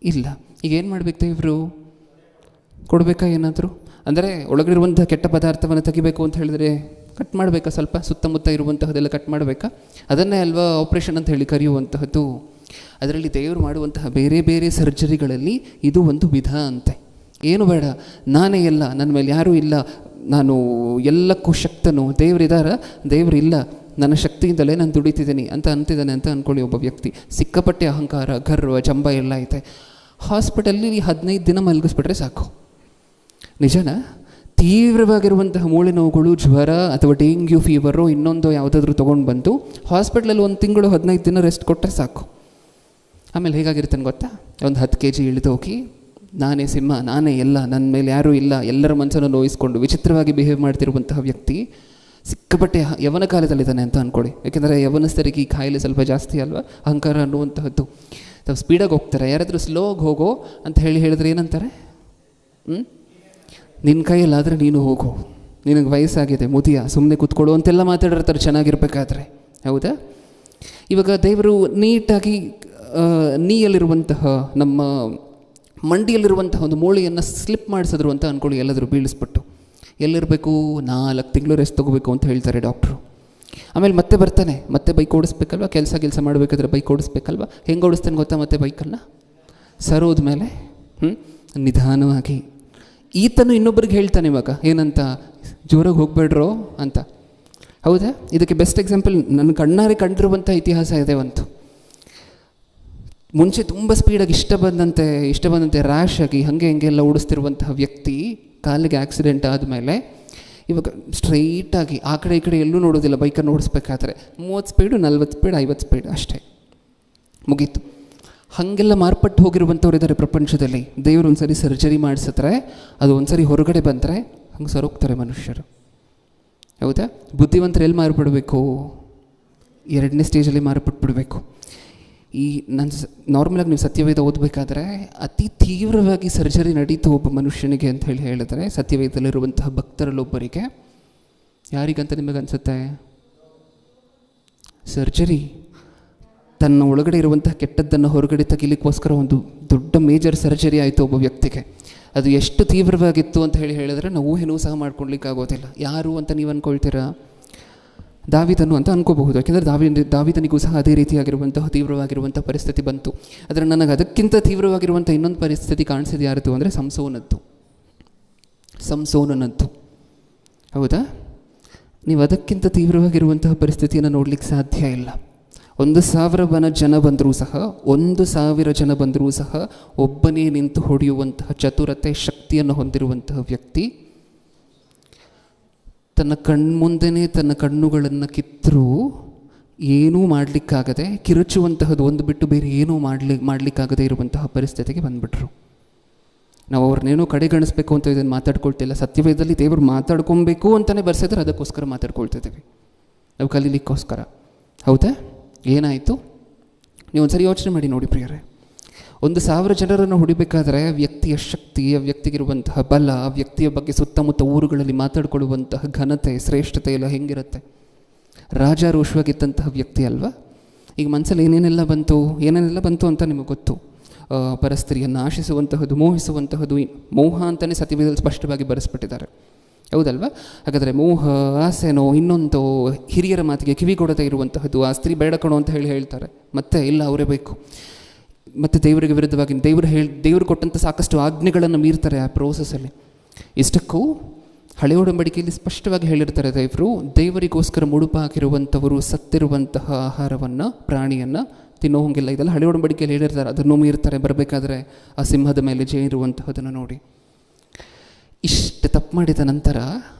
ಇಲ್ಲ. ಈಗ ಏನು ಮಾಡಬೇಕು? ಇವರು ಕೊಡಬೇಕಾ ಏನಾದರೂ? ಅಂದರೆ ಒಳಗಿರುವಂಥ ಕೆಟ್ಟ ಪದಾರ್ಥವನ್ನು ತೆಗಿಬೇಕು ಅಂತ ಹೇಳಿದರೆ ಕಟ್ ಮಾಡಬೇಕಾ? ಸ್ವಲ್ಪ ಸುತ್ತಮುತ್ತ ಇರುವಂತಹದೆಲ್ಲ ಕಟ್ ಮಾಡಬೇಕಾ? ಅದನ್ನೇ ಅಲ್ವಾ ಆಪ್ರೇಷನ್ ಅಂತ ಹೇಳಿ ಕರೆಯುವಂತಹದ್ದು. ಅದರಲ್ಲಿ ದೇವರು ಮಾಡುವಂತಹ ಬೇರೆ ಬೇರೆ ಸರ್ಜರಿಗಳಲ್ಲಿ ಇದು ಒಂದು ವಿಧ ಅಂತೆ. ಏನು ಬೇಡ, ನಾನೇ ಎಲ್ಲ, ನನ್ನ ಮೇಲೆ ಯಾರೂ ಇಲ್ಲ, ನಾನು ಎಲ್ಲಕ್ಕೂ ಶಕ್ತನು, ದೇವರಿದ್ದಾರ, ದೇವರಿಲ್ಲ, ನನ್ನ ಶಕ್ತಿಯಿಂದಲೇ ನಾನು ದುಡಿತಿದ್ದೀನಿ ಅಂತ ಅಂತಿದ್ದಾನೆ ಅಂತ ಅಂದ್ಕೊಳ್ಳಿ. ಒಬ್ಬ ವ್ಯಕ್ತಿ ಸಿಕ್ಕಾಪಟ್ಟೆ ಅಹಂಕಾರ, ಗರ್ವ, ಜಂಬ ಎಲ್ಲ ಐತೆ. ಹಾಸ್ಪಿಟಲ್ಲಿ 15 ದಿನ ಮಲಗಿಸ್ಬಿಟ್ರೆ ಸಾಕು. ನಿಜನಾ? ತೀವ್ರವಾಗಿರುವಂತಹ ಮೂಳೆ ನೋವುಗಳು, ಜ್ವರ ಅಥವಾ ಡೆಂಗ್ಯೂ ಫೀವರು ಇನ್ನೊಂದು ಯಾವುದಾದ್ರೂ ತೊಗೊಂಡು ಬಂದು ಹಾಸ್ಪಿಟ್ಲಲ್ಲಿ 1 ತಿಂಗಳು 15 ದಿನ ರೆಸ್ಟ್ ಕೊಟ್ಟರೆ ಸಾಕು. ಆಮೇಲೆ ಹೇಗಾಗಿರ್ತಾನೆ ಗೊತ್ತಾ? ಒಂದು 10 kg ಇಳಿದೋಗಿ, ನಾನೇ ಸಿಂಹ, ನಾನೇ ಎಲ್ಲ, ನನ್ನ ಮೇಲೆ ಯಾರೂ ಇಲ್ಲ, ಎಲ್ಲರ ಮನಸ್ಸನ್ನು ನೋಯಿಸ್ಕೊಂಡು ವಿಚಿತ್ರವಾಗಿ ಬಿಹೇವ್ ಮಾಡ್ತಿರುವಂತಹ ವ್ಯಕ್ತಿ ಸಿಕ್ಕಾಪಟ್ಟೆ ಯವನ ಕಾಲದಲ್ಲಿದ್ದಾನೆ ಅಂತ ಅಂದ್ಕೊಳ್ಳಿ. ಯಾಕೆಂದರೆ ಯವನಸ್ಥರಿಗೆ ಈ ಕಾಯಿಲೆ ಸ್ವಲ್ಪ ಜಾಸ್ತಿ ಅಲ್ವಾ, ಅಹಂಕಾರ ಅನ್ನುವಂತಹದ್ದು. ತಾವು ಸ್ಪೀಡಾಗಿ ಹೋಗ್ತಾರೆ, ಯಾರಾದರೂ ಸ್ಲೋಗಿ ಹೋಗೋ ಅಂತ ಹೇಳಿದ್ರೆ ಏನಂತಾರೆ? ನಿನ್ನ ಕೈಯಲ್ಲಾದರೆ ನೀನು ಹೋಗೋ, ನಿನಗೆ ವಯಸ್ಸಾಗಿದೆ, ಮುದಿಯ, ಸುಮ್ಮನೆ ಕೂತ್ಕೊಳ್ಳೋ ಅಂತೆಲ್ಲ ಮಾತಾಡಿರ್ತಾರೆ ಚೆನ್ನಾಗಿರ್ಬೇಕಾದ್ರೆ. ಹೌದಾ? ಇವಾಗ ದೇವರು ನೀಟಾಗಿ ನೀಯಲ್ಲಿರುವಂತಹ ನಮ್ಮ ಮಂಡಿಯಲ್ಲಿರುವಂತಹ ಒಂದು ಮೂಳೆಯನ್ನು ಸ್ಲಿಪ್ ಮಾಡಿಸಿದ್ರು ಅಂತ ಅಂದ್ಕೊಳ್ಳಿ, ಎಲ್ಲಾದರೂ ಬೀಳಿಸ್ಬಿಟ್ಟು. ಎಲ್ಲಿರಬೇಕು? 4 ತಿಂಗಳು ರೆಸ್ಟ್ ತೊಗೋಬೇಕು ಅಂತ ಹೇಳ್ತಾರೆ ಡಾಕ್ಟ್ರು. ಆಮೇಲೆ ಮತ್ತೆ ಬರ್ತಾನೆ, ಮತ್ತೆ ಬೈಕ್ ಓಡಿಸ್ಬೇಕಲ್ವ, ಕೆಲಸ ಮಾಡಬೇಕಾದ್ರೆ ಬೈಕ್ ಓಡಿಸ್ಬೇಕಲ್ವ. ಹೆಂಗೆ ಓಡಿಸ್ತಾನೆ ಗೊತ್ತಾ? ಮತ್ತೆ ಬೈಕನ್ನು ಸರೋದ ಮೇಲೆ ನಿಧಾನವಾಗಿ. ಈತನು ಇನ್ನೊಬ್ರಿಗೆ ಹೇಳ್ತಾನೆ ಇವಾಗ ಏನಂತ, ಜೋರಾಗಿ ಹೋಗ್ಬೇಡ್ರೋ ಅಂತ. ಹೌದಾ? ಇದಕ್ಕೆ ಬೆಸ್ಟ್ ಎಕ್ಸಾಂಪಲ್ ನನ್ನ ಕಣ್ಣಾರೆ ಕಂಡಿರುವಂಥ ಇತಿಹಾಸ ಇದೆ ಒಂದು. ಮುಂಚೆ ತುಂಬ ಸ್ಪೀಡಾಗಿ ಇಷ್ಟ ಬಂದಂತೆ ರ್ಯಾಶ್ ಆಗಿ ಹಾಗೆ ಹಿಂಗೆಲ್ಲ ಓಡಿಸ್ತಿರುವಂತಹ ವ್ಯಕ್ತಿ ಕಾಲಿಗೆ ಆಕ್ಸಿಡೆಂಟ್ ಆದಮೇಲೆ ಇವಾಗ ಸ್ಟ್ರೈಟಾಗಿ ಆ ಕಡೆ ಈ ಕಡೆ ಎಲ್ಲೂ ನೋಡೋದಿಲ್ಲ. ಬೈಕನ್ನು ಓಡಿಸ್ಬೇಕಾದ್ರೆ 30 ಸ್ಪೀಡು, 40 ಸ್ಪೀಡ್, 50 ಸ್ಪೀಡ್ ಅಷ್ಟೇ, ಮುಗೀತು. ಹಾಗೆಲ್ಲ ಮಾರ್ಪಟ್ಟು ಹೋಗಿರುವಂಥವ್ರು ಇದ್ದಾರೆ ಪ್ರಪಂಚದಲ್ಲಿ. ದೇವರು ಒಂದು ಸರಿ ಸರ್ಜರಿ ಮಾಡಿಸಿದ್ರೆ, ಅದು ಒಂದು ಸರಿ ಹೊರಗಡೆ ಬಂದರೆ ಹಂಗೆ ಸರೋಗ್ತಾರೆ ಮನುಷ್ಯರು. ಹೌದಾ? ಬುದ್ಧಿವಂತರು ಎಲ್ಲಿ ಮಾರ್ಪಡಬೇಕು? 2ನೇ ಸ್ಟೇಜಲ್ಲಿ ಮಾರ್ಪಟ್ಬಿಡಬೇಕು. ಈ ನಾರ್ಮಲಾಗಿ ನೀವು ಸತ್ಯವೇದ ಓದಬೇಕಾದ್ರೆ ಅತಿ ತೀವ್ರವಾಗಿ ಸರ್ಜರಿ ನಡೀತು ಒಬ್ಬ ಮನುಷ್ಯನಿಗೆ ಅಂತ ಹೇಳಿದ್ರೆ, ಸತ್ಯವೇದದಲ್ಲಿರುವಂತಹ ಭಕ್ತರಲ್ಲೊಬ್ಬರಿಗೆ. ಯಾರಿಗಂತ ನಿಮಗನ್ಸುತ್ತೆ? ಸರ್ಜರಿ ತನ್ನ ಒಳಗಡೆ ಇರುವಂತಹ ಕೆಟ್ಟದ್ದನ್ನು ಹೊರಗಡೆ ತೆಗಿಲಿಕ್ಕೋಸ್ಕರ ಒಂದು ದೊಡ್ಡ ಮೇಜರ್ ಸರ್ಜರಿ ಆಯಿತು ಒಬ್ಬ ವ್ಯಕ್ತಿಗೆ. ಅದು ಎಷ್ಟು ತೀವ್ರವಾಗಿತ್ತು ಅಂತ ಹೇಳಿದ್ರೆ ನಾವು ಊಹೆನೂ ಸಹ ಮಾಡ್ಕೊಳ್ಲಿಕ್ಕಾಗೋದಿಲ್ಲ. ಯಾರು ಅಂತ ನೀವು ಅಂದ್ಕೊಳ್ತೀರಾ? ದಾವಿದನು ಅಂತ ಅನ್ಕೋಬಹುದು. ಯಾಕೆಂದರೆ ದಾವಿದನಿಗೂ ಸಹ ಅದೇ ರೀತಿಯಾಗಿರುವಂತಹ ತೀವ್ರವಾಗಿರುವಂಥ ಪರಿಸ್ಥಿತಿ ಬಂತು. ಆದರೆ ನನಗೆ ಅದಕ್ಕಿಂತ ತೀವ್ರವಾಗಿರುವಂಥ ಇನ್ನೊಂದು ಪರಿಸ್ಥಿತಿ ಕಾಣಿಸಿದ ಯಾರದು ಅಂದರೆ ಸಂಸೋನನದ್ದು. ಹೌದಾ? ನೀವು ಅದಕ್ಕಿಂತ ತೀವ್ರವಾಗಿರುವಂತಹ ಪರಿಸ್ಥಿತಿಯನ್ನು ನೋಡಲಿಕ್ಕೆ ಸಾಧ್ಯ ಇಲ್ಲ. 1,000 ಜನ ಬಂದರೂ ಸಹ ಒಬ್ಬನೇ ನಿಂತು ಹೊಡೆಯುವಂತಹ ಚತುರತೆ, ಶಕ್ತಿಯನ್ನು ಹೊಂದಿರುವಂತಹ ವ್ಯಕ್ತಿ ತನ್ನ ಕಣ್ಮುಂದೆನೇ ತನ್ನ ಕಣ್ಣುಗಳನ್ನು ಕಿತ್ತರೂ ಏನೂ ಮಾಡಲಿಕ್ಕಾಗದೆ, ಕಿರುಚುವಂತಹದ್ದು ಒಂದು ಬಿಟ್ಟು ಬೇರೆ ಏನೂ ಮಾಡಲಿಕ್ಕಾಗದೇ ಇರುವಂತಹ ಪರಿಸ್ಥಿತಿಗೆ ಬಂದುಬಿಟ್ರು. ನಾವು ಅವ್ರನ್ನೇನೋ ಕಡೆಗಣಿಸ್ಬೇಕು ಅಂತ ಇದನ್ನು ಮಾತಾಡ್ಕೊಳ್ತಿಲ್ಲ. ಸತ್ಯವೇದದಲ್ಲಿ ದೇವರು ಮಾತಾಡ್ಕೊಬೇಕು ಅಂತಲೇ ಬರ್ಸಿದ್ರೆ ಅದಕ್ಕೋಸ್ಕರ ಮಾತಾಡ್ಕೊಳ್ತಿದ್ದೀವಿ, ನಾವು ಕಲೀಲಿಕ್ಕೋಸ್ಕರ. ಹೌದಾ? ಏನಾಯಿತು? ನೀವು ಒಂದು ಸರಿ ಯೋಚನೆ ಮಾಡಿ ನೋಡಿ ಪ್ರಿಯರೇ. 1,000 ಜನರನ್ನು ಹೊಡಿಬೇಕಾದ್ರೆ ವ್ಯಕ್ತಿಯ ಶಕ್ತಿ, ಆ ವ್ಯಕ್ತಿಗಿರುವಂತಹ ಬಲ, ಆ ವ್ಯಕ್ತಿಯ ಬಗ್ಗೆ ಸುತ್ತಮುತ್ತ ಊರುಗಳಲ್ಲಿ ಮಾತಾಡಿಕೊಳ್ಳುವಂತಹ ಘನತೆ, ಶ್ರೇಷ್ಠತೆ ಎಲ್ಲ ಹೆಂಗಿರುತ್ತೆ? ರಾಜಾರೋಷವಾಗಿದ್ದಂತಹ ವ್ಯಕ್ತಿ ಅಲ್ವಾ? ಈಗ ಮನಸ್ಸಲ್ಲಿ ಏನೇನೆಲ್ಲ ಬಂತು ಅಂತ ನಿಮಗೆ ಗೊತ್ತು. ಪರಸ್ತ್ರೀಯನ್ನು ಆಶಿಸುವಂತಹದ್ದು, ಮೋಹಿಸುವಂತಹದ್ದು, ಮೋಹ ಅಂತಲೇ ಸತ್ಯವೇದದಲ್ಲಿ ಸ್ಪಷ್ಟವಾಗಿ ಬರೆಸ್ಬಿಟ್ಟಿದ್ದಾರೆ. ಹೌದಲ್ವಾ? ಹಾಗಾದರೆ ಮೋಹ, ಆಸೆನೋ ಇನ್ನೊಂದು, ಹಿರಿಯರ ಮಾತಿಗೆ ಕಿವಿಗೊಡದೇ ಇರುವಂತಹದ್ದು, ಆ ಸ್ತ್ರೀ ಬೇಡ ಕಣೋ ಅಂತ ಹೇಳ್ತಾರೆ. ಮತ್ತೆ ಇಲ್ಲ, ಅವರೇ ಬೇಕು. ಮತ್ತು ದೇವರಿಗೆ ವಿರುದ್ಧವಾಗಿ ದೇವರು ಕೊಟ್ಟಂಥ ಸಾಕಷ್ಟು ಆಜ್ಞೆಗಳನ್ನು ಮೀರ್ತಾರೆ ಆ ಪ್ರೋಸೆಸ್ಸಲ್ಲಿ. ಇಷ್ಟಕ್ಕೂ ಹಳೆಯ ಒಡಂಬಡಿಕೆಯಲ್ಲಿ ಸ್ಪಷ್ಟವಾಗಿ ಹೇಳಿರ್ತಾರೆ, ದೇವರಿಗೋಸ್ಕರ ಮುಡುಪು ಹಾಕಿರುವಂಥವರು ಸತ್ತಿರುವಂತಹ ಆಹಾರವನ್ನು, ಪ್ರಾಣಿಯನ್ನು ತಿನ್ನೋ ಹಂಗಿಲ್ಲ. ಇದೆಲ್ಲ ಹಳೆಯ ಒಡಂಬಡಿಕೆಯಲ್ಲಿ ಹೇಳಿರ್ತಾರೆ. ಅದನ್ನು ಮೀರ್ತಾರೆ. ಬರಬೇಕಾದ್ರೆ ಆ ಸಿಂಹದ ಮೇಲೆ ಜೇನಿರುವಂತಹದನ್ನು ನೋಡಿ. ಇಷ್ಟು ತಪ್ಪು ಮಾಡಿದ ನಂತರ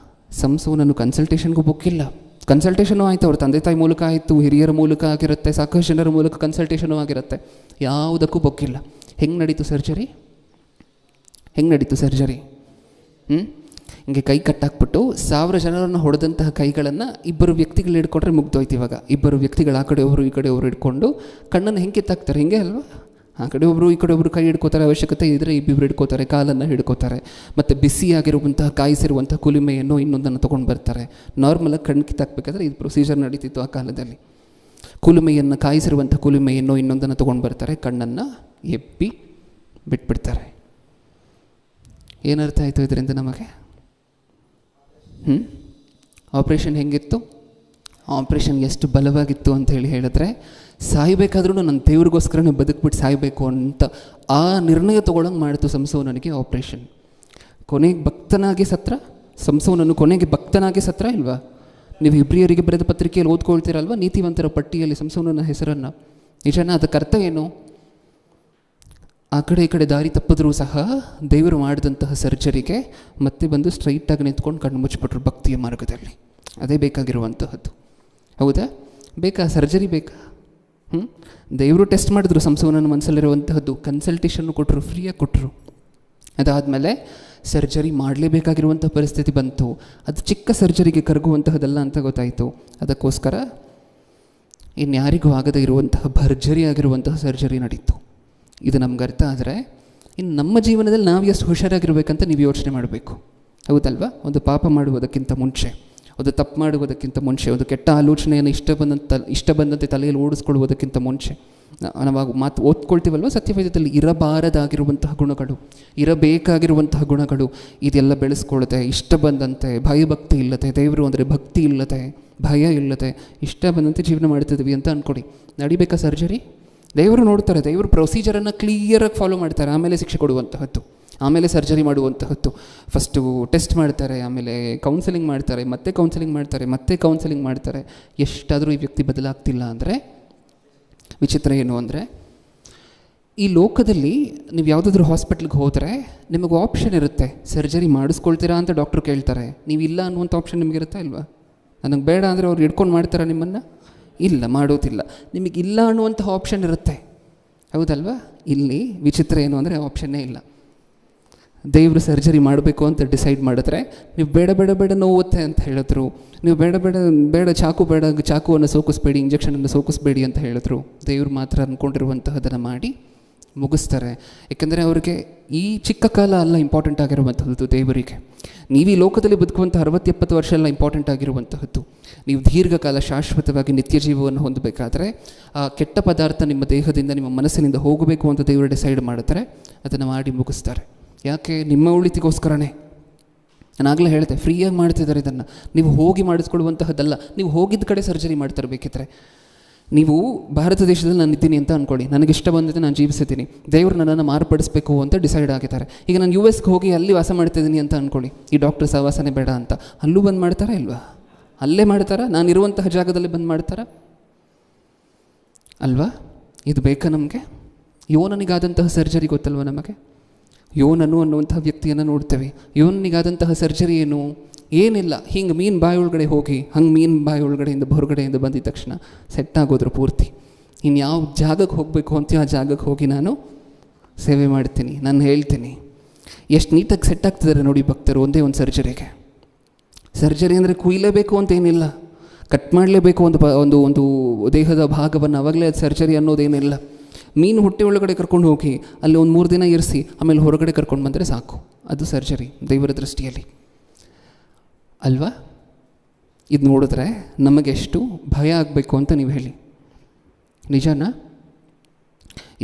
ಸಂಸೋನನ್ನು ಕನ್ಸಲ್ಟೇಷನ್ಗೂ ಬುಕ್ಕಿಲ್ಲ. ಕನ್ಸಲ್ಟೇಷನು ಆಯಿತು, ಅವ್ರ ತಂದೆ ತಾಯಿ ಮೂಲಕ ಆಯಿತು, ಹಿರಿಯರ ಮೂಲಕ ಆಗಿರುತ್ತೆ, ಸಾಕಷ್ಟು ಜನರ ಮೂಲಕ ಕನ್ಸಲ್ಟೇಷನು ಆಗಿರುತ್ತೆ. ಯಾವುದಕ್ಕೂ ಬೊಕ್ಕಿಲ್ಲ. ಹೆಂಗೆ ನಡೀತು ಸರ್ಜರಿ? ಹಿಂಗೆ ಕೈ ಕಟ್ಟಾಕ್ಬಿಟ್ಟು 1000 ಜನರನ್ನು ಹೊಡೆದಂತಹ ಕೈಗಳನ್ನು 2 ವ್ಯಕ್ತಿಗಳು ಹಿಡ್ಕೊಂಡ್ರೆ ಮುಗ್ದೋಯ್ತು. ಇವಾಗ 2 ವ್ಯಕ್ತಿಗಳು ಆ ಕಡೆ ಒಬ್ಬರು ಈ ಕಡೆ ಒಬ್ಬರು ಹಿಡ್ಕೊಂಡು ಕಣ್ಣನ್ನು ಹೆಂಗೆ ಕಿತ್ತಾಕ್ತಾರೆ, ಹಿಂಗೆ ಅಲ್ವಾ? ಆ ಕಡೆ ಒಬ್ಬರು ಈ ಕಡೆ ಒಬ್ಬರು ಕೈ ಹಿಡ್ಕೋತಾರೆ, ಅವಶ್ಯಕತೆ ಇದ್ದರೆ ಇಬ್ಬಿಬ್ರು ಹಿಡ್ಕೋತಾರೆ, ಕಾಲನ್ನು ಹಿಡ್ಕೋತಾರೆ. ಮತ್ತು ಬಿಸಿಯಾಗಿರುವಂತಹ ಕಾಯಿಸಿರುವಂಥ ಕುಲುಮೆಯನ್ನು ಇನ್ನೊಂದನ್ನು ತೊಗೊಂಡು ಬರ್ತಾರೆ. ನಾರ್ಮಲಾಗಿ ಕಣ್ಣು ಕಿತ್ತಾಕಬೇಕಾದ್ರೆ ಇದು ಪ್ರೊಸೀಜರ್ ನಡೀತಿತ್ತು ಆ ಕಾಲದಲ್ಲಿ. ಕಾಯಿಸಿರುವಂಥ ಕುಲುಮೆಯನ್ನು ಇನ್ನೊಂದನ್ನು ತೊಗೊಂಡು ಬರ್ತಾರೆ, ಕಣ್ಣನ್ನು ಎಪ್ಪಿ ಬಿಟ್ಬಿಡ್ತಾರೆ. ಏನರ್ಥ ಆಯಿತು ಇದರಿಂದ ನಮಗೆ? ಆಪ್ರೇಷನ್ ಹೆಂಗಿತ್ತು? ಆಪ್ರೇಷನ್ ಎಷ್ಟು ಬಲವಾಗಿತ್ತು ಅಂತ ಹೇಳಿದ್ರೆ, ಸಾಯಬೇಕಾದ್ರೂ ನನ್ನ ದೇವ್ರಿಗೋಸ್ಕರನೇ ಬದುಕ್ಬಿಟ್ಟು ಸಾಯಬೇಕು ಅಂತ ಆ ನಿರ್ಣಯ ತೊಗೊಳಂಗೆ ಮಾಡಿತು ಸಂಸೋನನಿಗೆ ಆಪ್ರೇಷನ್. ಕೊನೆಗೆ ಭಕ್ತನಾಗಿ ಸತ್ರ ಸಂಸೋನನು, ಕೊನೆಗೆ ಭಕ್ತನಾಗಿ ಸತ್ರ ಇಲ್ವಾ? ನೀವು ಇಬ್ರಿಯರಿಗೆ ಬರೆದ ಪತ್ರಿಕೆಯಲ್ಲಿ ಓದ್ಕೊಳ್ತೀರಲ್ವ, ನೀತಿವಂತರ ಪಟ್ಟಿಯಲ್ಲಿ ಸಂಸೋನನ ಹೆಸರನ್ನು. ನಿಜನ? ಅದಕ್ಕೆ ಅರ್ಥ ಏನು? ಆ ಕಡೆ ಈ ಕಡೆ ದಾರಿ ತಪ್ಪಿದ್ರೂ ಸಹ ದೇವರು ಮಾಡಿದಂತಹ ಸರ್ಜರಿಗೆ ಮತ್ತೆ ಬಂದು ಸ್ಟ್ರೈಟಾಗಿ ನಿಂತ್ಕೊಂಡು ಕಣ್ಣು ಮುಚ್ಚಿಬಿಟ್ರು ಭಕ್ತಿಯ ಮಾರ್ಗದಲ್ಲಿ. ಅದೇ ಬೇಕಾಗಿರುವಂತಹದ್ದು. ಹೌದಾ? ಬೇಕಾ ಸರ್ಜರಿ? ಬೇಕಾ? ದೇವರು ಟೆಸ್ಟ್ ಮಾಡಿದ್ರು ಸಂಸೋನನ ಮನಸ್ಸಲ್ಲಿರುವಂತಹದ್ದು, ಕನ್ಸಲ್ಟೇಷನ್ನು ಕೊಟ್ಟರು, ಫ್ರೀಯಾಗಿ ಕೊಟ್ಟರು. ಅದಾದಮೇಲೆ ಸರ್ಜರಿ ಮಾಡಲೇಬೇಕಾಗಿರುವಂಥ ಪರಿಸ್ಥಿತಿ ಬಂತು. ಅದು ಚಿಕ್ಕ ಸರ್ಜರಿಗೆ ಕರಗುವಂತಹದ್ದಲ್ಲ ಅಂತ ಗೊತ್ತಾಯಿತು. ಅದಕ್ಕೋಸ್ಕರ ಇನ್ಯಾರಿಗೂ ಆಗದೇ ಇರುವಂತಹ ಭರ್ಜರಿ ಆಗಿರುವಂತಹ ಸರ್ಜರಿ ನಡೀತು. ಇದು ನಮ್ಗೆ ಅರ್ಥ ಆದರೆ ಇನ್ನು ನಮ್ಮ ಜೀವನದಲ್ಲಿ ನಾವು ಎಷ್ಟು ಹುಷಾರಾಗಿರ್ಬೇಕಂತ ನೀವು ಯೋಚನೆ ಮಾಡಬೇಕು, ಹೌದಲ್ವಾ? ಒಂದು ಪಾಪ ಮಾಡುವುದಕ್ಕಿಂತ ಮುಂಚೆ, ಒಂದು ತಪ್ಪು ಮಾಡುವುದಕ್ಕಿಂತ ಮುಂಚೆ, ಒಂದು ಕೆಟ್ಟ ಆಲೋಚನೆಯನ್ನು ಇಷ್ಟ ಬಂದಂತೆ ತಲೆಯಲ್ಲಿ ಓಡಿಸ್ಕೊಳ್ಳುವುದಕ್ಕಿಂತ ಮುಂಚೆ ನಾವಾಗ ಮಾತು ಓದ್ಕೊಳ್ತೀವಲ್ವ, ಸತ್ಯವೇದದಲ್ಲಿ ಇರಬಾರದಾಗಿರುವಂತಹ ಗುಣಗಳು, ಇರಬೇಕಾಗಿರುವಂತಹ ಗುಣಗಳು ಇದೆಲ್ಲ ಬೆಳೆಸ್ಕೊಳ್ಳುತ್ತೆ. ಇಷ್ಟ ಬಂದಂತೆ ಭಯಭಕ್ತಿ ಇಲ್ಲದೆ, ದೇವರು ಅಂದರೆ ಭಕ್ತಿ ಇಲ್ಲದೆ, ಭಯ ಇಲ್ಲದೆ, ಇಷ್ಟ ಬಂದಂತೆ ಜೀವನ ಮಾಡ್ತಿದ್ವಿ ಅಂತ ಅಂದ್ಕೊಡಿ. ನಡಿಬೇಕಾ ಸರ್ಜರಿ? ದೇವರು ನೋಡ್ತಾರೆ, ದೇವರು ಪ್ರೊಸೀಜರನ್ನು ಕ್ಲಿಯರಾಗಿ ಫಾಲೋ ಮಾಡ್ತಾರೆ. ಆಮೇಲೆ ಶಿಕ್ಷೆ ಕೊಡುವಂತಹದ್ದು, ಆಮೇಲೆ ಸರ್ಜರಿ ಮಾಡುವಂತಹದ್ದು. ಫಸ್ಟು ಟೆಸ್ಟ್ ಮಾಡ್ತಾರೆ, ಆಮೇಲೆ ಕೌನ್ಸಿಲಿಂಗ್ ಮಾಡ್ತಾರೆ, ಮತ್ತೆ ಕೌನ್ಸಿಲಿಂಗ್ ಮಾಡ್ತಾರೆ, ಮತ್ತೆ ಕೌನ್ಸಿಲಿಂಗ್ ಮಾಡ್ತಾರೆ. ಎಷ್ಟಾದರೂ ಈ ವ್ಯಕ್ತಿ ಬದಲಾಗ್ತಿಲ್ಲ ಅಂದರೆ ವಿಚಿತ್ರ ಏನು ಅಂದರೆ, ಈ ಲೋಕದಲ್ಲಿ ನೀವು ಯಾವುದಾದ್ರೂ ಹಾಸ್ಪಿಟ್ಲಿಗೆ ಹೋದರೆ ನಿಮಗೆ ಆಪ್ಷನ್ ಇರುತ್ತೆ, ಸರ್ಜರಿ ಮಾಡಿಸ್ಕೊಳ್ತೀರಾ ಅಂತ ಡಾಕ್ಟ್ರು ಕೇಳ್ತಾರೆ. ನೀವು ಇಲ್ಲ ಅನ್ನುವಂಥ ಆಪ್ಷನ್ ನಿಮಗಿರುತ್ತಾ ಇಲ್ವಾ? ನನಗೆ ಬೇಡ ಅಂದರೆ ಅವ್ರು ಹಿಡ್ಕೊಂಡು ಮಾಡ್ತಾರಾ ನಿಮ್ಮನ್ನು? ಇಲ್ಲ, ಮಾಡೋದಿಲ್ಲ. ನಿಮಗಿಲ್ಲ ಅನ್ನುವಂತಹ ಆಪ್ಷನ್ ಇರುತ್ತೆ, ಹೌದಲ್ವಾ? ಇಲ್ಲಿ ವಿಚಿತ್ರ ಏನು ಅಂದರೆ ಆಪ್ಷನ್ನೇ ಇಲ್ಲ. ದೇವರು ಸರ್ಜರಿ ಮಾಡಬೇಕು ಅಂತ ಡಿಸೈಡ್ ಮಾಡಿದ್ರೆ, ನೀವು ಬೇಡ ಬೇಡ ಬೇಡ ನೋವುತ್ತೆ ಅಂತ ಹೇಳಿದ್ರು, ನೀವು ಬೇಡ ಬೇಡ ಬೇಡ ಚಾಕುವನ್ನು ಸೋಕಿಸ್ಬೇಡಿ, ಇಂಜೆಕ್ಷನನ್ನು ಸೋಕಿಸ್ಬೇಡಿ ಅಂತ ಹೇಳಿದ್ರು, ದೇವ್ರು ಮಾತ್ರ ಅಂದ್ಕೊಂಡಿರುವಂತಹದನ್ನು ಮಾಡಿ ಮುಗಿಸ್ತಾರೆ. ಏಕೆಂದರೆ ಅವ್ರಿಗೆ ಈ ಚಿಕ್ಕ ಕಾಲ ಅಲ್ಲ ಇಂಪಾರ್ಟೆಂಟ್ ಆಗಿರುವಂಥದ್ದು ದೇವರಿಗೆ. ನೀವು ಈ ಲೋಕದಲ್ಲಿ ಬದುಕುವಂಥ 60-70 ವರ್ಷ ಎಲ್ಲ ಇಂಪಾರ್ಟೆಂಟ್ ಆಗಿರುವಂತಹದ್ದು. ನೀವು ದೀರ್ಘಕಾಲ ಶಾಶ್ವತವಾಗಿ ನಿತ್ಯ ಜೀವವನ್ನು ಹೊಂದಬೇಕಾದ್ರೆ ಆ ಕೆಟ್ಟ ಪದಾರ್ಥ ನಿಮ್ಮ ದೇಹದಿಂದ, ನಿಮ್ಮ ಮನಸ್ಸಿನಿಂದ ಹೋಗಬೇಕು ಅಂತ ದೇವರು ಡಿಸೈಡ್ ಮಾಡ್ತಾರೆ, ಅದನ್ನು ಮಾಡಿ ಮುಗಿಸ್ತಾರೆ. ಯಾಕೆ? ನಿಮ್ಮ ಉಳಿತಿಗೋಸ್ಕರನೇ. ನಾನಾಗಲೇ ಹೇಳಿದೆ, ಫ್ರೀಯಾಗಿ ಮಾಡ್ತಿದ್ದಾರೆ ಇದನ್ನು. ನೀವು ಹೋಗಿ ಮಾಡಿಸ್ಕೊಳ್ಳುವಂತಹದ್ದಲ್ಲ, ನೀವು ಹೋಗಿದ್ದ ಕಡೆ ಸರ್ಜರಿ ಮಾಡ್ತಾರೆ. ಬೇಕಿದ್ರೆ ನೀವು ಭಾರತ ದೇಶದಲ್ಲಿ ನಾನು ಇದ್ದೀನಿ ಅಂತ ಅಂದ್ಕೊಳ್ಳಿ, ನನಗಿಷ್ಟ ಬಂದಿದೆ, ನಾನು ಜೀವಿಸಿದ್ದೀನಿ, ದೇವರು ನನ್ನನ್ನು ಮಾರ್ಪಡಿಸಬೇಕು ಅಂತ ಡಿಸೈಡ್ ಆಗಿದ್ದಾರೆ. ಈಗ ನಾನು US ಹೋಗಿ ಅಲ್ಲಿ ವಾಸ ಮಾಡ್ತಿದ್ದೀನಿ ಅಂತ ಅಂದ್ಕೊಳ್ಳಿ, ಈ ಡಾಕ್ಟರ್ ಸಹವಾಸನೆ ಬೇಡ ಅಂತ, ಅಲ್ಲೂ ಬಂದು ಮಾಡ್ತಾರಾ ಇಲ್ವಾ? ಅಲ್ಲೇ ಮಾಡ್ತಾರಾ? ನಾನು ಇರುವಂತಹ ಜಾಗದಲ್ಲಿ ಬಂದು ಮಾಡ್ತಾರಾ ಅಲ್ವಾ? ಇದು ಬೇಕಾ ನಮಗೆ? ಯೋನನಿಗಾದಂತಹ ಸರ್ಜರಿ ಗೊತ್ತಲ್ವ ನಮಗೆ? ಯೋನನು ಅನ್ನುವಂಥ ವ್ಯಕ್ತಿಯನ್ನು ನೋಡ್ತೇವೆ. ಯೋನನಿಗಾದಂತಹ ಸರ್ಜರಿ ಏನು? ಏನಿಲ್ಲ, ಹಿಂಗೆ ಮೀನು ಬಾಯಿ ಒಳಗಡೆ ಹೋಗಿ ಹಂಗೆ ಮೀನು ಬಾಯಿ ಒಳಗಡೆಯಿಂದ ಹೊರಗಡೆಯಿಂದ ಬಂದಿದ ತಕ್ಷಣ ಸೆಟ್ ಆಗೋದ್ರು ಪೂರ್ತಿ. ಇನ್ನು ಯಾವ ಜಾಗಕ್ಕೆ ಹೋಗಬೇಕು ಅಂತೀವಿ ಆ ಜಾಗಕ್ಕೆ ಹೋಗಿ ನಾನು ಸೇವೆ ಮಾಡ್ತೀನಿ, ನಾನು ಹೇಳ್ತೀನಿ. ಎಷ್ಟು ನೀಟಾಗಿ ಸೆಟ್ ಆಗ್ತಿದ್ದಾರೆ ನೋಡಿ ಭಕ್ತರು ಒಂದೇ ಒಂದು ಸರ್ಜರಿಗೆ. ಸರ್ಜರಿ ಅಂದರೆ ಕುಯ್ಲೇಬೇಕು ಅಂತೇನಿಲ್ಲ, ಕಟ್ ಮಾಡಲೇಬೇಕು ಒಂದು ಒಂದು ದೇಹದ ಭಾಗವನ್ನು, ಅವಾಗಲೇ ಅದು ಸರ್ಜರಿ ಅನ್ನೋದೇನಿಲ್ಲ. ಮೀನು ಹೊಟ್ಟೆ ಒಳಗಡೆ ಕರ್ಕೊಂಡು ಹೋಗಿ ಅಲ್ಲಿ ಒಂದು 3 ದಿನ ಇರಿಸಿ ಆಮೇಲೆ ಹೊರಗಡೆ ಕರ್ಕೊಂಡು ಬಂದರೆ ಸಾಕು, ಅದು ಸರ್ಜರಿ ದೇವರ ದೃಷ್ಟಿಯಲ್ಲಿ ಅಲ್ವಾ? ಇದು ನೋಡಿದ್ರೆ ನಮಗೆಷ್ಟು ಭಯ ಆಗಬೇಕು ಅಂತ ನೀವು ಹೇಳಿ, ನಿಜನಾ?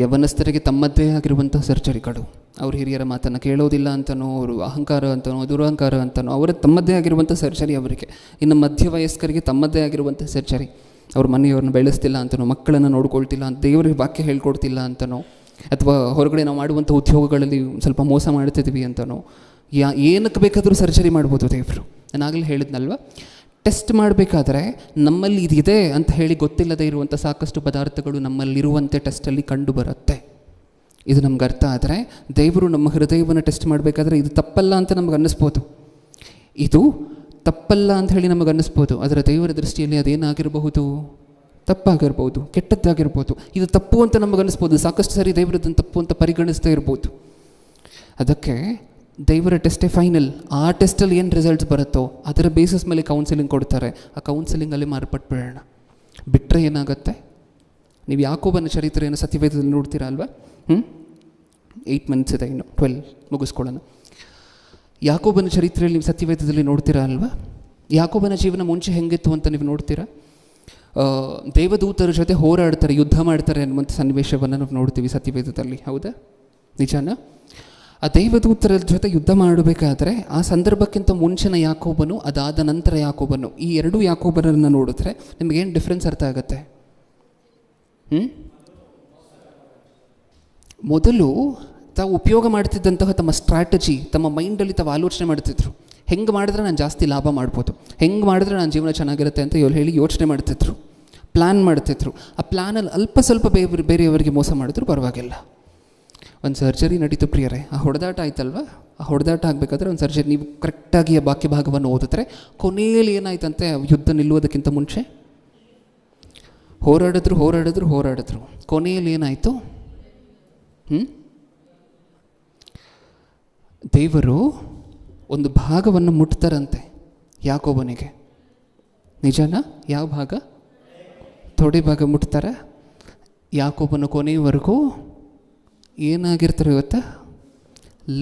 ಯವನಸ್ಥರಿಗೆ ತಮ್ಮದ್ದೇ ಆಗಿರುವಂಥ ಸರ್ಜರಿಗಳು, ಅವ್ರ ಹಿರಿಯರ ಮಾತನ್ನು ಕೇಳೋದಿಲ್ಲ ಅಂತನೋ, ಅವರು ಅಹಂಕಾರ ಅಂತನೋ, ದುರಹಂಕಾರ ಅಂತನೋ, ಅವರ ತಮ್ಮದೇ ಆಗಿರುವಂಥ ಸರ್ಜರಿ ಅವರಿಗೆ. ಇನ್ನು ಮಧ್ಯವಯಸ್ಕರಿಗೆ ತಮ್ಮದೇ ಆಗಿರುವಂಥ ಸರ್ಜರಿ, ಅವ್ರ ಮನೆಯವ್ರನ್ನ ಬೆಳೆಸ್ತಿಲ್ಲ ಅಂತನೋ, ಮಕ್ಕಳನ್ನು ನೋಡ್ಕೊಳ್ತಿಲ್ಲ ಅಂತ, ದೇವರಿಗೆ ವಾಕ್ಯ ಹೇಳ್ಕೊಡ್ತಿಲ್ಲ ಅಂತನೋ, ಅಥವಾ ಹೊರಗಡೆ ನಾವು ಮಾಡುವಂಥ ಉದ್ಯೋಗಗಳಲ್ಲಿ ಸ್ವಲ್ಪ ಮೋಸ ಮಾಡ್ತಿದ್ವಿ ಅಂತನೋ, ಏನಕ್ಕೆ ಬೇಕಾದರೂ ಸರ್ಜರಿ ಮಾಡ್ಬೋದು ದೇವರು. ನಾನಾಗಲೇ ಹೇಳಿದ್ನಲ್ವ, ಟೆಸ್ಟ್ ಮಾಡಬೇಕಾದ್ರೆ ನಮ್ಮಲ್ಲಿ ಇದಿದೆ ಅಂತ ಹೇಳಿ ಗೊತ್ತಿಲ್ಲದೆ ಇರುವಂಥ ಸಾಕಷ್ಟು ಪದಾರ್ಥಗಳು ನಮ್ಮಲ್ಲಿರುವಂತೆ ಟೆಸ್ಟಲ್ಲಿ ಕಂಡು ಬರುತ್ತೆ. ಇದು ನಮ್ಗೆ ಅರ್ಥ ಆದರೆ, ದೇವರು ನಮ್ಮ ಹೃದಯವನ್ನು ಟೆಸ್ಟ್ ಮಾಡಬೇಕಾದ್ರೆ ಇದು ತಪ್ಪಲ್ಲ ಅಂತ ನಮ್ಗೆ ಅನ್ನಿಸ್ಬೋದು, ಇದು ತಪ್ಪಲ್ಲ ಅಂತ ಹೇಳಿ ನಮಗೆ ಅನ್ನಿಸ್ಬೋದು. ಅದರ ದೇವರ ದೃಷ್ಟಿಯಲ್ಲಿ ಅದೇನಾಗಿರಬಹುದು? ತಪ್ಪಾಗಿರ್ಬೋದು, ಕೆಟ್ಟದ್ದಾಗಿರ್ಬೋದು. ಇದು ತಪ್ಪು ಅಂತ ನಮಗೆ ಅನ್ನಿಸ್ಬೋದು, ಸಾಕಷ್ಟು ಸರಿ ದೇವರದನ್ನು ತಪ್ಪು ಅಂತ ಪರಿಗಣಿಸ್ತಾ ಇರ್ಬೋದು. ಅದಕ್ಕೆ ದೇವರ ಟೆಸ್ಟೇ ಫೈನಲ್. ಆ ಟೆಸ್ಟಲ್ಲಿ ಏನು ರಿಸಲ್ಟ್ಸ್ ಬರುತ್ತೋ ಅದರ ಬೇಸಿಸ್ ಮೇಲೆ ಕೌನ್ಸಿಲಿಂಗ್ ಕೊಡ್ತಾರೆ. ಆ ಕೌನ್ಸಿಲಿಂಗಲ್ಲಿ ಮಾರ್ಪಟ್ಬಿಡೋಣ. ಬಿಟ್ಟರೆ ಏನಾಗುತ್ತೆ? ನೀವು ಯಾಕೋಬನ ಚರಿತ್ರೆಯನ್ನು ಸತ್ಯವೇದದಲ್ಲಿ ನೋಡ್ತೀರಾ ಅಲ್ವಾ? 8 ಮಿನಿಟ್ಸ್ ಇದೆ, ಇನ್ನು 12 ಮುಗಿಸ್ಕೊಳ್ಳೋಣ. ಯಾಕೋಬನ ಚರಿತ್ರೆಯಲ್ಲಿ ನೀವು ಸತ್ಯವೇದದಲ್ಲಿ ನೋಡ್ತೀರಾ ಅಲ್ವಾ? ಯಾಕೋಬನ ಜೀವನ ಮುಂಚೆ ಹೆಂಗಿತ್ತು ಅಂತ ನೀವು ನೋಡ್ತೀರಾ? ದೇವದೂತರ ಜೊತೆ ಹೋರಾಡ್ತಾರೆ, ಯುದ್ಧ ಮಾಡ್ತಾರೆ ಅನ್ನುವಂಥ ಸನ್ನಿವೇಶವನ್ನು ನಾವು ನೋಡ್ತೀವಿ ಸತ್ಯವೇದದಲ್ಲಿ, ಹೌದಾ? ನಿಜಾನ? ಆ ದೇವದೂತರ ಜೊತೆ ಯುದ್ಧ ಮಾಡಬೇಕಾದ್ರೆ ಆ ಸಂದರ್ಭಕ್ಕಿಂತ ಮುಂಚಿನ ಯಾಕೋಬನು, ಅದಾದ ನಂತರ ಯಾಕೋಬನು, ಈ 2 ಯಾಕೋಬರನ್ನು ನೋಡಿದ್ರೆ ನಿಮಗೇನು ಡಿಫ್ರೆನ್ಸ್ ಅರ್ಥ ಆಗುತ್ತೆ? ಮೊದಲು ತಾವು ಉಪಯೋಗ ಮಾಡ್ತಿದ್ದಂತಹ ತಮ್ಮ ಸ್ಟ್ರಾಟಜಿ, ತಮ್ಮ ಮೈಂಡಲ್ಲಿ ತಾವು ಆಲೋಚನೆ ಮಾಡ್ತಿದ್ರು, ಹೆಂಗೆ ಮಾಡಿದ್ರೆ ನಾನು ಜಾಸ್ತಿ ಲಾಭ ಮಾಡ್ಬೋದು, ಹೆಂಗೆ ಮಾಡಿದ್ರೆ ನನ್ನ ಜೀವನ ಚೆನ್ನಾಗಿರುತ್ತೆ ಅಂತ ಹೇಳಿ ಯೋಚನೆ ಮಾಡ್ತಿದ್ರು, ಪ್ಲ್ಯಾನ್ ಮಾಡ್ತಿದ್ರು. ಆ ಪ್ಲ್ಯಾನಲ್ಲಿ ಅಲ್ಪ ಸ್ವಲ್ಪ ಬೇರೆಯವರಿಗೆ ಮೋಸ ಮಾಡಿದ್ರು ಪರವಾಗಿಲ್ಲ. ಒಂದು ಸರ್ಜರಿ ನಡೀತು ಪ್ರಿಯರೇ, ಆ ಹೊಡೆದಾಟ ಆಯ್ತಲ್ವ? ಆ ಹೊಡೆದಾಟ ಆಗಬೇಕಾದ್ರೆ ಒಂದು ಸರ್ಜರಿ ನೀವು ಕರೆಕ್ಟಾಗಿ ಆ ಬಾಕಿ ಭಾಗವನ್ನು ಓದಿದ್ರೆ ಕೊನೆಯಲ್ಲಿ ಏನಾಯ್ತಂತೆ, ಯುದ್ಧ ನಿಲ್ಲುವುದಕ್ಕಿಂತ ಮುಂಚೆ ಹೋರಾಡಿದ್ರು. ಕೊನೆಯಲ್ಲಿ ಏನಾಯಿತು? ದೇವರು ಒಂದು ಭಾಗವನ್ನು ಮುಟ್ತಾರಂತೆ ಯಾಕೋಬನಿಗೆ. ನಿಜನಾ? ಯಾವ ಭಾಗ? ತೊಡೆ ಭಾಗ ಮುಟ್ತಾರೆ. ಯಾಕೋಬನ ಕೊನೆಯವರೆಗೂ ಏನಾಗಿರ್ತಾರೆ ಇವತ್ತು?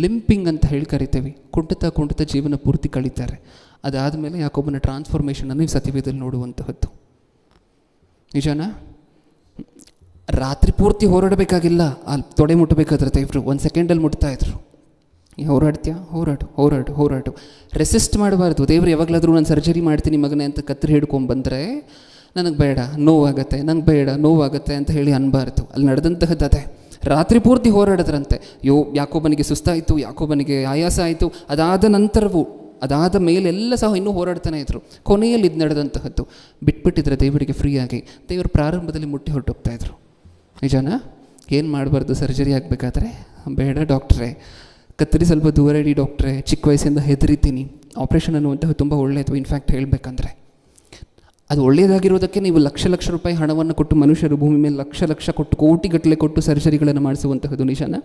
ಲಿಂಪಿಂಗ್ ಅಂತ ಹೇಳಿ ಕರಿತೇವೆ. ಕುಂಟುತ್ತಾ ಜೀವನ ಪೂರ್ತಿ ಕಳೀತಾರೆ. ಅದಾದಮೇಲೆ ಯಾಕೋಬನ ಟ್ರಾನ್ಸ್ಫಾರ್ಮೇಷನನ್ನು ನೀವು ಸತ್ಯವೇದಲ್ಲಿ ನೋಡುವಂತಹದ್ದು. ನಿಜನಾ? ರಾತ್ರಿ ಪೂರ್ತಿ ಹೋರಾಡಬೇಕಾಗಿಲ್ಲ, ಅಲ್ಲಿ ತೊಡೆ ಮುಟ್ಟಬೇಕಾದ್ರೆ ದೇವರು 1 ಸೆಕೆಂಡಲ್ಲಿ ಮುಟ್ತಾಯಿದ್ರು. ಹೋರಾಡ್ತೀಯಾ? ಹೋರಾಡು. ರೆಸಿಸ್ಟ್ ಮಾಡಬಾರ್ದು. ದೇವರು ಯಾವಾಗಲಾದರೂ ನಾನು ಸರ್ಜರಿ ಮಾಡ್ತೀನಿ ಮಗನೇ ಅಂತ ಕತ್ತರಿ ಹಿಡ್ಕೊಂಡ್ಬಂದರೆ ನನಗೆ ಬೇಡ, ನೋವಾಗತ್ತೆ, ನಂಗೆ ಬೇಡ, ನೋವಾಗತ್ತೆ ಅಂತ ಹೇಳಿ ಅನ್ಬಾರ್ದು. ಅಲ್ಲಿ ನಡೆದಂತಹದ್ದು ಅದೇ. ರಾತ್ರಿ ಪೂರ್ತಿ ಹೋರಾಡಿದ್ರಂತೆ. ಯಾಕೋಬನಿಗೆ ಸುಸ್ತಾಯಿತು, ಯಾಕೋಬನಿಗೆ ಆಯಾಸ ಆಯಿತು. ಅದಾದ ನಂತರವೂ, ಅದಾದ ಮೇಲೆಲ್ಲ ಸಹ ಇನ್ನೂ ಹೋರಾಡ್ತಾನೆ ಇದ್ರು. ಕೊನೆಯಲ್ಲಿ ಇದು ನಡೆದಂತಹದ್ದು. ಬಿಟ್ಬಿಟ್ಟಿದ್ರೆ ದೇವರಿಗೆ ಫ್ರೀಯಾಗಿ. ದೇವರು ಪ್ರಾರಂಭದಲ್ಲಿ ಮುಟ್ಟಿ ಹೊರಟೋಗ್ತಾಯಿದ್ರು. ನಿಜನಾ? ಏನು ಮಾಡಬಾರ್ದು ಸರ್ಜರಿ ಆಗಬೇಕಾದ್ರೆ? ಬೇಡ ಡಾಕ್ಟ್ರೇ, ಕತ್ತರಿ ಸ್ವಲ್ಪ ದೂರ ಇಡಿ ಡಾಕ್ಟ್ರೇ, ಚಿಕ್ಕ ವಯಸ್ಸಿಂದ ಹೆದರಿತೀನಿ. ಆಪ್ರೇಷನ್ ಅನ್ನುವಂತಹ ತುಂಬ ಒಳ್ಳೆಯದು. ಇನ್ಫ್ಯಾಕ್ಟ್ ಹೇಳಬೇಕಂದ್ರೆ ಅದು ಒಳ್ಳೆಯದಾಗಿರೋದಕ್ಕೆ ನೀವು ಲಕ್ಷ ರೂಪಾಯಿ ಹಣವನ್ನು ಕೊಟ್ಟು, ಮನುಷ್ಯರು ಭೂಮಿ ಮೇಲೆ ಲಕ್ಷ ಕೊಟ್ಟು, ಕೋಟಿಗಟ್ಟಲೆ ಕೊಟ್ಟು ಸರ್ಜರಿಗಳನ್ನು ಮಾಡಿಸುವಂತಹದ್ದು. ನಿಜನಾ?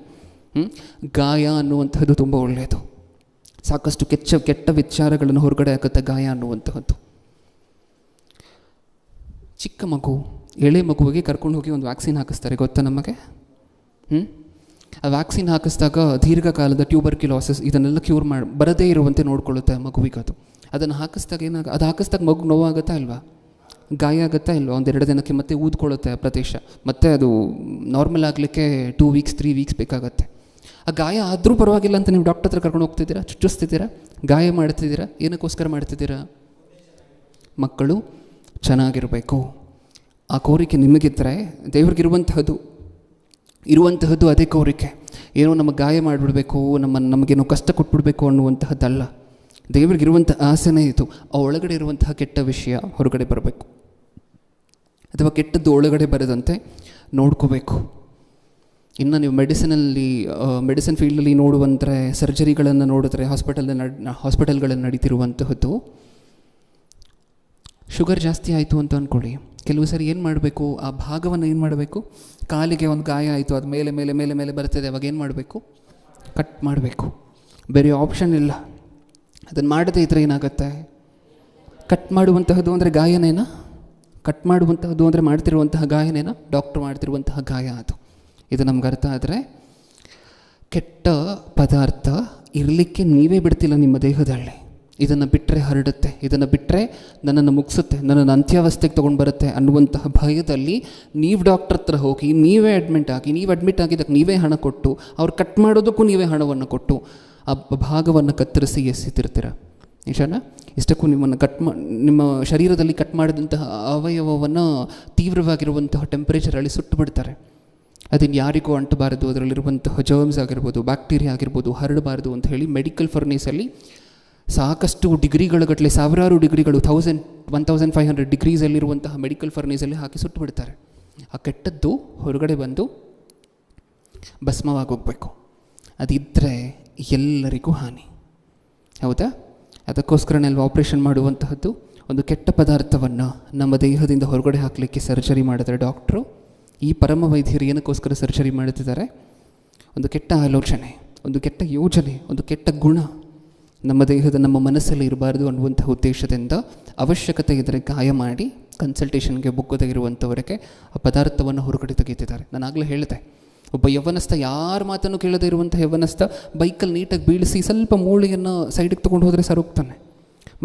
ಗಾಯ ಅನ್ನುವಂತಹದ್ದು ತುಂಬ ಒಳ್ಳೆಯದು. ಸಾಕಷ್ಟು ಕೆಟ್ಟ ವಿಚಾರಗಳನ್ನು ಹೊರಗಡೆ ಹಾಕುತ್ತೆ ಗಾಯ ಅನ್ನುವಂತಹದ್ದು. ಚಿಕ್ಕ ಮಗು, ಎಳೆ ಮಗುವಿಗೆ ಕರ್ಕೊಂಡು ಹೋಗಿ ಒಂದು ವ್ಯಾಕ್ಸಿನ್ ಹಾಕಿಸ್ತಾರೆ, ಗೊತ್ತಾ ನಮಗೆ? ಆ ವ್ಯಾಕ್ಸಿನ್ ಹಾಕಿಸಿದಾಗ ದೀರ್ಘಕಾಲದ ಟ್ಯೂಬರ್ಕ್ಯುಲೋಸಿಸ್ ಇದನ್ನೆಲ್ಲ ಕ್ಯೂರ್ ಬರದೇ ಇರುವಂತೆ ನೋಡ್ಕೊಳ್ಳುತ್ತೆ ಮಗುವಿಗೆ. ಅದನ್ನು ಹಾಕಿಸ್ದಾಗ ಅದು ಹಾಕಿಸ್ದಾಗ ಮಗು ನೋವಾಗುತ್ತಾ ಇಲ್ವಾ? ಗಾಯ ಆಗುತ್ತಾ ಇಲ್ವಾ? 1-2 ದಿನಕ್ಕೆ ಮತ್ತೆ ಊದ್ಕೊಳ್ಳುತ್ತೆ ಆ ಪ್ರದೇಶ. ಮತ್ತು ಅದು ನಾರ್ಮಲ್ ಆಗಲಿಕ್ಕೆ 2 ವೀಕ್ಸ್ 3 ವೀಕ್ಸ್ ಬೇಕಾಗತ್ತೆ. ಆ ಗಾಯ ಆದರೂ ಪರವಾಗಿಲ್ಲ ಅಂತ ನೀವು ಡಾಕ್ಟರ್ ಹತ್ರ ಕರ್ಕೊಂಡು ಹೋಗ್ತಿದ್ದೀರಾ, ಚುಚ್ಚಿಸ್ತಿದ್ದೀರಾ, ಗಾಯ ಮಾಡ್ತಿದ್ದೀರಾ. ಏನಕ್ಕೋಸ್ಕರ ಮಾಡ್ತಿದ್ದೀರಾ? ಮಕ್ಕಳು ಚೆನ್ನಾಗಿರಬೇಕು. ಆ ಕೋರಿಕೆ ನಿಮಗಿದ್ದರೆ ದೇವ್ರಿಗಿರುವಂತಹದ್ದು ಅದೇ ಕೋರಿಕೆ. ಏನೋ ನಮಗೆ ಗಾಯ ಮಾಡಿಬಿಡಬೇಕು, ನಮಗೇನೋ ಕಷ್ಟ ಕೊಟ್ಬಿಡ್ಬೇಕು ಅನ್ನುವಂತಹದ್ದಲ್ಲ. ದೇವರಿಗಿರುವಂಥ ಆಸೆನೇ ಇದು. ಆ ಒಳಗಡೆ ಇರುವಂತಹ ಕೆಟ್ಟ ವಿಷಯ ಹೊರಗಡೆ ಬರಬೇಕು, ಅಥವಾ ಕೆಟ್ಟದ್ದು ಒಳಗಡೆ ಬರದಂತೆ ನೋಡ್ಕೋಬೇಕು. ಇನ್ನು ನೀವು ಮೆಡಿಸಿನ್ ಫೀಲ್ಡಲ್ಲಿ ನೋಡುವಂದರೆ, ಸರ್ಜರಿಗಳನ್ನು ನೋಡಿದ್ರೆ, ಹಾಸ್ಪಿಟಲ್ಗಳಲ್ಲಿ ನಡೀತಿರುವಂತಹದ್ದು, ಶುಗರ್ ಜಾಸ್ತಿ ಆಯಿತು ಅಂತ ಅಂದ್ಕೊಳ್ಳಿ. ಕೆಲವು ಸರಿ ಏನು ಮಾಡಬೇಕು? ಆ ಭಾಗವನ್ನು ಏನು ಮಾಡಬೇಕು? ಕಾಲಿಗೆ ಒಂದು ಗಾಯ ಆಯಿತು, ಅದು ಮೇಲೆ ಮೇಲೆ ಮೇಲೆ ಮೇಲೆ ಬರ್ತಿದೆ, ಅವಾಗ ಏನು ಮಾಡಬೇಕು? ಕಟ್ ಮಾಡಬೇಕು. ಬೇರೆ ಆಪ್ಷನ್ ಇಲ್ಲ. ಅದನ್ನು ಮಾಡದೇ ಇದ್ದರೆ ಏನಾಗುತ್ತೆ? ಕಟ್ ಮಾಡುವಂತಹದ್ದು ಅಂದರೆ ಗಾಯನೇನಾ? ಕಟ್ ಮಾಡುವಂತಹದ್ದು ಅಂದರೆ ಮಾಡ್ತಿರುವಂತಹ ಗಾಯನೇನಾ? ಡಾಕ್ಟ್ರು ಮಾಡ್ತಿರುವಂತಹ ಗಾಯ ಅದು. ಇದು ನಮ್ಗೆ ಅರ್ಥ ಆದರೆ, ಕೆಟ್ಟ ಪದಾರ್ಥ ಇರಲಿಕ್ಕೆ ನೀವೇ ಬಿಡ್ತಿಲ್ಲ ನಿಮ್ಮ ದೇಹದಲ್ಲಿ. ಇದನ್ನು ಬಿಟ್ಟರೆ ಹರಡುತ್ತೆ, ಇದನ್ನು ಬಿಟ್ಟರೆ ನನ್ನನ್ನು ಮುಗಿಸುತ್ತೆ, ನನ್ನನ್ನು ಅಂತ್ಯಾವಸ್ಥೆಗೆ ತೊಗೊಂಡು ಬರುತ್ತೆ ಅನ್ನುವಂತಹ ಭಯದಲ್ಲಿ ನೀವು ಡಾಕ್ಟ್ರ್ ಹತ್ರ ಹೋಗಿ ನೀವೇ ಅಡ್ಮಿಟ್ ಆಗಿದ್ದಕ್ಕೆ ನೀವೇ ಹಣ ಕೊಟ್ಟು, ಅವ್ರು ಕಟ್ ಮಾಡೋದಕ್ಕೂ ನೀವೇ ಹಣವನ್ನು ಕೊಟ್ಟು ಆ ಭಾಗವನ್ನು ಕತ್ತರಿಸಿ ಎಸೆತಿರ್ತೀರ. ನಿಜನಾ? ಇಷ್ಟಕ್ಕೂ ನಿಮ್ಮ ಶರೀರದಲ್ಲಿ ಕಟ್ ಮಾಡಿದಂತಹ ಅವಯವವನ್ನು ತೀವ್ರವಾಗಿರುವಂತಹ ಟೆಂಪರೇಚರಲ್ಲಿ ಸುಟ್ಟು ಬಿಡ್ತಾರೆ. ಅದನ್ನು ಯಾರಿಗೂ ಅಂಟಬಾರದು, ಅದರಲ್ಲಿರುವಂತಹ ಜರ್ಮ್ಸ್ ಆಗಿರ್ಬೋದು, ಬ್ಯಾಕ್ಟೀರಿಯಾ ಆಗಿರ್ಬೋದು ಹರಡಬಾರ್ದು ಅಂತ ಹೇಳಿ ಮೆಡಿಕಲ್ ಫರ್ನೇಸಲ್ಲಿ ಸಾಕಷ್ಟು ಡಿಗ್ರಿಗಳಗಟ್ಟಲೆ, ಸಾವಿರಾರು ಡಿಗ್ರಿಗಳು, 1500 ಡಿಗ್ರೀಸಲ್ಲಿರುವಂತಹ ಮೆಡಿಕಲ್ ಫರ್ನೇಸಲ್ಲಿ ಹಾಕಿ ಸುಟ್ಟು ಬಿಡ್ತಾರೆ. ಆ ಕೆಟ್ಟದ್ದು ಹೊರಗಡೆ ಬಂದು ಭಸ್ಮವಾಗೋಗ್ಬೇಕು. ಅದಿದ್ದರೆ ಎಲ್ಲರಿಗೂ ಹಾನಿ. ಹೌದಾ? ಅದಕ್ಕೋಸ್ಕರನೇ ಅಲ್ವಾ ಆಪ್ರೇಷನ್ ಮಾಡುವಂತಹದ್ದು. ಒಂದು ಕೆಟ್ಟ ಪದಾರ್ಥವನ್ನು ನಮ್ಮ ದೇಹದಿಂದ ಹೊರಗಡೆ ಹಾಕಲಿಕ್ಕೆ ಸರ್ಜರಿ ಮಾಡಿದ್ರೆ ಡಾಕ್ಟ್ರು, ಈ ಪರಮ ವೈದ್ಯರು ಏನಕ್ಕೋಸ್ಕರ ಸರ್ಜರಿ ಮಾಡುತ್ತಿದ್ದಾರೆ? ಒಂದು ಕೆಟ್ಟ ಆಲೋಚನೆ, ಒಂದು ಕೆಟ್ಟ ಯೋಜನೆ, ಒಂದು ಕೆಟ್ಟ ಗುಣ ನಮ್ಮ ಮನಸ್ಸಲ್ಲಿ ಇರಬಾರ್ದು ಅನ್ನುವಂಥ ಉದ್ದೇಶದಿಂದ ಅವಶ್ಯಕತೆ ಇದ್ದರೆ ಗಾಯ ಮಾಡಿ ಕನ್ಸಲ್ಟೇಷನ್ಗೆ ಬುಕ್ಕದೇ ಇರುವಂಥವರಿಗೆ ಆ ಪದಾರ್ಥವನ್ನು ಹೊರಗಡೆ ತೆಗೆಯುತ್ತಿದ್ದಾರೆ. ನಾನು ಆಗಲೇ ಹೇಳಿದೆ, ಒಬ್ಬ ಯವನಸ್ಥ, ಯಾರ ಮಾತನ್ನು ಕೇಳದೇ ಇರುವಂಥ ಯವನಸ್ಥ ಬೈಕಲ್ಲಿ ನೀಟಾಗಿ ಬೀಳಿಸಿ ಸ್ವಲ್ಪ ಮೂಳೆಯನ್ನು ಸೈಡಿಗೆ ತೊಗೊಂಡು ಹೋದರೆ ಸರೋಗ್ತಾನೆ.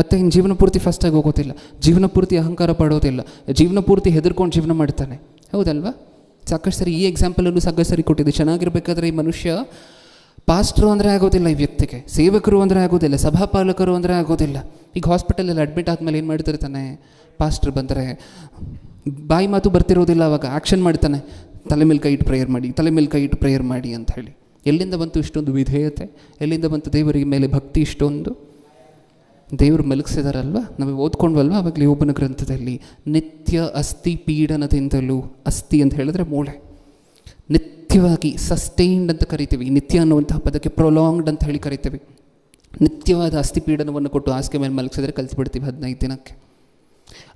ಮತ್ತು ಇನ್ನು ಜೀವನ ಪೂರ್ತಿ ಫಸ್ಟಾಗಿ ಹೋಗೋದಿಲ್ಲ, ಜೀವನ ಪೂರ್ತಿ ಅಹಂಕಾರ ಪಡೋದಿಲ್ಲ, ಜೀವನ ಪೂರ್ತಿ ಹೆದರ್ಕೊಂಡು ಜೀವನ ಮಾಡ್ತಾನೆ. ಹೌದಲ್ವಾ? ಸಾಕಷ್ಟು ಸರಿ ಈ ಎಕ್ಸಾಂಪಲನ್ನು ಸಾಕಷ್ಟು ಸರಿ ಕೊಟ್ಟಿದ್ದೆ. ಚೆನ್ನಾಗಿರ್ಬೇಕಾದ್ರೆ ಈ ಮನುಷ್ಯ ಪಾಸ್ಟ್ರು ಅಂದರೆ ಆಗೋದಿಲ್ಲ, ಈ ವ್ಯಕ್ತಿಗೆ ಸೇವಕರು ಅಂದರೆ ಆಗೋದಿಲ್ಲ, ಸಭಾಪಾಲಕರು ಅಂದರೆ ಆಗೋದಿಲ್ಲ. ಈಗ ಹಾಸ್ಪಿಟಲಲ್ಲಿ ಅಡ್ಮಿಟ್ ಆದಮೇಲೆ ಏನು ಮಾಡ್ತಿರ್ತಾನೆ? ಪಾಸ್ಟ್ರು ಬಂದರೆ ಬಾಯಿ ಮಾತು ಬರ್ತಿರೋದಿಲ್ಲ, ಅವಾಗ ಆ್ಯಕ್ಷನ್ ಮಾಡ್ತಾನೆ, ತಲೆ ಮೇಲೆ ಕೈ ಇಟ್ಟು ಪ್ರೇಯರ್ ಮಾಡಿ ಅಂತ ಹೇಳಿ. ಎಲ್ಲಿಂದ ಬಂತು ಇಷ್ಟೊಂದು ವಿಧೇಯತೆ? ಎಲ್ಲಿಂದ ಬಂತು ದೇವರಿಗೆ ಮೇಲೆ ಭಕ್ತಿ ಇಷ್ಟೊಂದು? ದೇವರು ಮಲಗಿಸಿದಾರಲ್ವ, ನಮಗೆ ಓದ್ಕೊಂಡ್ವಲ್ವ ಆವಾಗಲೇ ಒಬ್ಬನ ಗ್ರಂಥದಲ್ಲಿ, ನಿತ್ಯ ಅಸ್ಥಿ ಪೀಡನದಿಂದಲೂ, ಅಸ್ಥಿ ಅಂತ ಹೇಳಿದ್ರೆ ಮೂಳೆ, ನಿತ್ಯವಾಗಿ ಸಸ್ಟೈನ್ಡ್ ಅಂತ ಕರಿತೀವಿ. ನಿತ್ಯ ಅನ್ನುವಂತಹ ಪದಕ್ಕೆ ಪ್ರೊಲಾಂಗ್ಡ್ ಅಂತ ಹೇಳಿ ಕರಿತೀವಿ. ನಿತ್ಯವಾದ ಅಸ್ಥಿಪೀಡನವನ್ನು ಕೊಟ್ಟು ಹಾಸಿಗೆ ಮೇಲೆ ಮಲಗಿಸಿದ್ರೆ ಕಲಿಸ್ಬಿಡ್ತೀವಿ 15 ದಿನಕ್ಕೆ.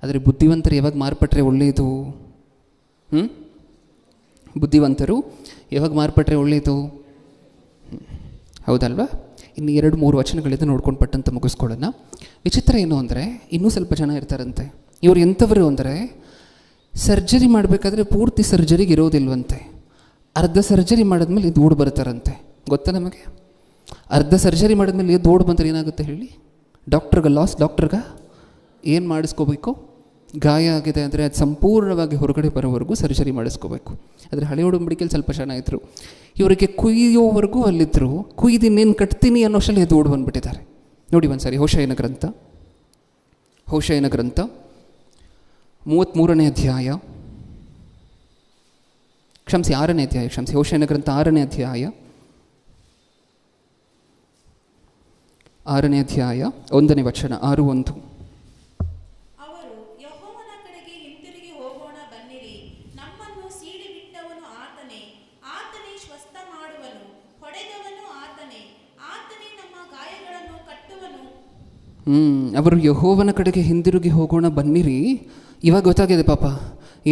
ಆದರೆ ಬುದ್ಧಿವಂತರು ಯಾವಾಗ ಮಾರ್ಪಟ್ರೆ ಒಳ್ಳೆಯದು? ಬುದ್ಧಿವಂತರು ಯಾವಾಗ ಮಾರ್ಪಟ್ರೆ ಒಳ್ಳೆಯದು? ಹೌದಲ್ವಾ? ಇನ್ನು 2-3 ವಚನಗಳಿಂದ ನೋಡ್ಕೊಂಡು ಪಟ್ಟಂತ ಮುಗಿಸ್ಕೊಳ್ಳೋಣ. ವಿಚಿತ್ರ ಏನು ಅಂದರೆ, ಇನ್ನೂ ಸ್ವಲ್ಪ ಜನ ಇರ್ತಾರಂತೆ. ಇವರು ಎಂಥವರು ಅಂದರೆ, ಸರ್ಜರಿ ಮಾಡಬೇಕಾದ್ರೆ ಪೂರ್ತಿ ಸರ್ಜರಿಗೆ ಇರೋದಿಲ್ವಂತೆ. ಅರ್ಧ ಸರ್ಜರಿ ಮಾಡಿದ್ಮೇಲೆ ಇದು ಓಡ್ ಬರ್ತಾರಂತೆ. ಗೊತ್ತಾ ನಮಗೆ? ಅರ್ಧ ಸರ್ಜರಿ ಮಾಡಿದ್ಮೇಲೆ ಇದು ಓಡ್ ಬಂದರೆ ಏನಾಗುತ್ತೆ ಹೇಳಿ? ಡಾಕ್ಟ್ರಿಗೆ ಏನು ಮಾಡಿಸ್ಕೋಬೇಕು? ಗಾಯ ಆಗಿದೆ ಅಂದರೆ ಅದು ಸಂಪೂರ್ಣವಾಗಿ ಹೊರಗಡೆ ಬರೋವರೆಗೂ ಸರ್ಜರಿ ಮಾಡಿಸ್ಕೋಬೇಕು. ಆದರೆ ಹಳೆ ಒಡಂಬಡಿಕೆಯಲ್ಲಿ ಸ್ವಲ್ಪ ಜನ ಇದ್ದರು, ಇವರಿಗೆ ಕುಯ್ಯೋವರೆಗೂ ಅಲ್ಲಿದ್ದರು, ಕುಯ್ದಿನ್ನೇನು ಕಟ್ತೀನಿ ಅನ್ನೋ ಅಷ್ಟರಲ್ಲಿ ಎದ್ದು ಓಡ್ ಬಂದುಬಿಟ್ಟಿದ್ದಾರೆ. ನೋಡಿ ಒಂದು ಸಾರಿ ಹೋಶೇಯನ ಗ್ರಂಥ 33ನೇ ಅಧ್ಯಾಯ, ಹೋಶೇಯನ ಗ್ರಂಥ 6ನೇ ಅಧ್ಯಾಯ 1ನೇ ವಚನ 6:1. ಅವರು ಯೆಹೋವನ ಕಡೆಗೆ ಹಿಂತಿರುಗಿ ಹೋಗೋಣ ಬನ್ನಿರಿ, ನಮ್ಮನ್ನು ಸೀಳಿ ಬಿಟ್ಟವನು ಆತನೇ, ಆತನೇ ಸ್ವಸ್ಥ ಮಾಡುವನು, ಹೊಡೆದವನು ಆತನೇ, ಆತನೇ ನಮ್ಮ ಗಾಯಗಳನ್ನು ಕಟ್ಟುವನು. ಅವರು ಯೆಹೋವನ ಕಡೆಗೆ ಹಿಂದಿರುಗಿ ಹೋಗೋಣ ಬನ್ನಿರಿ. ಇವಾಗ ಗೊತ್ತಾಗಿದೆ ಪಾಪ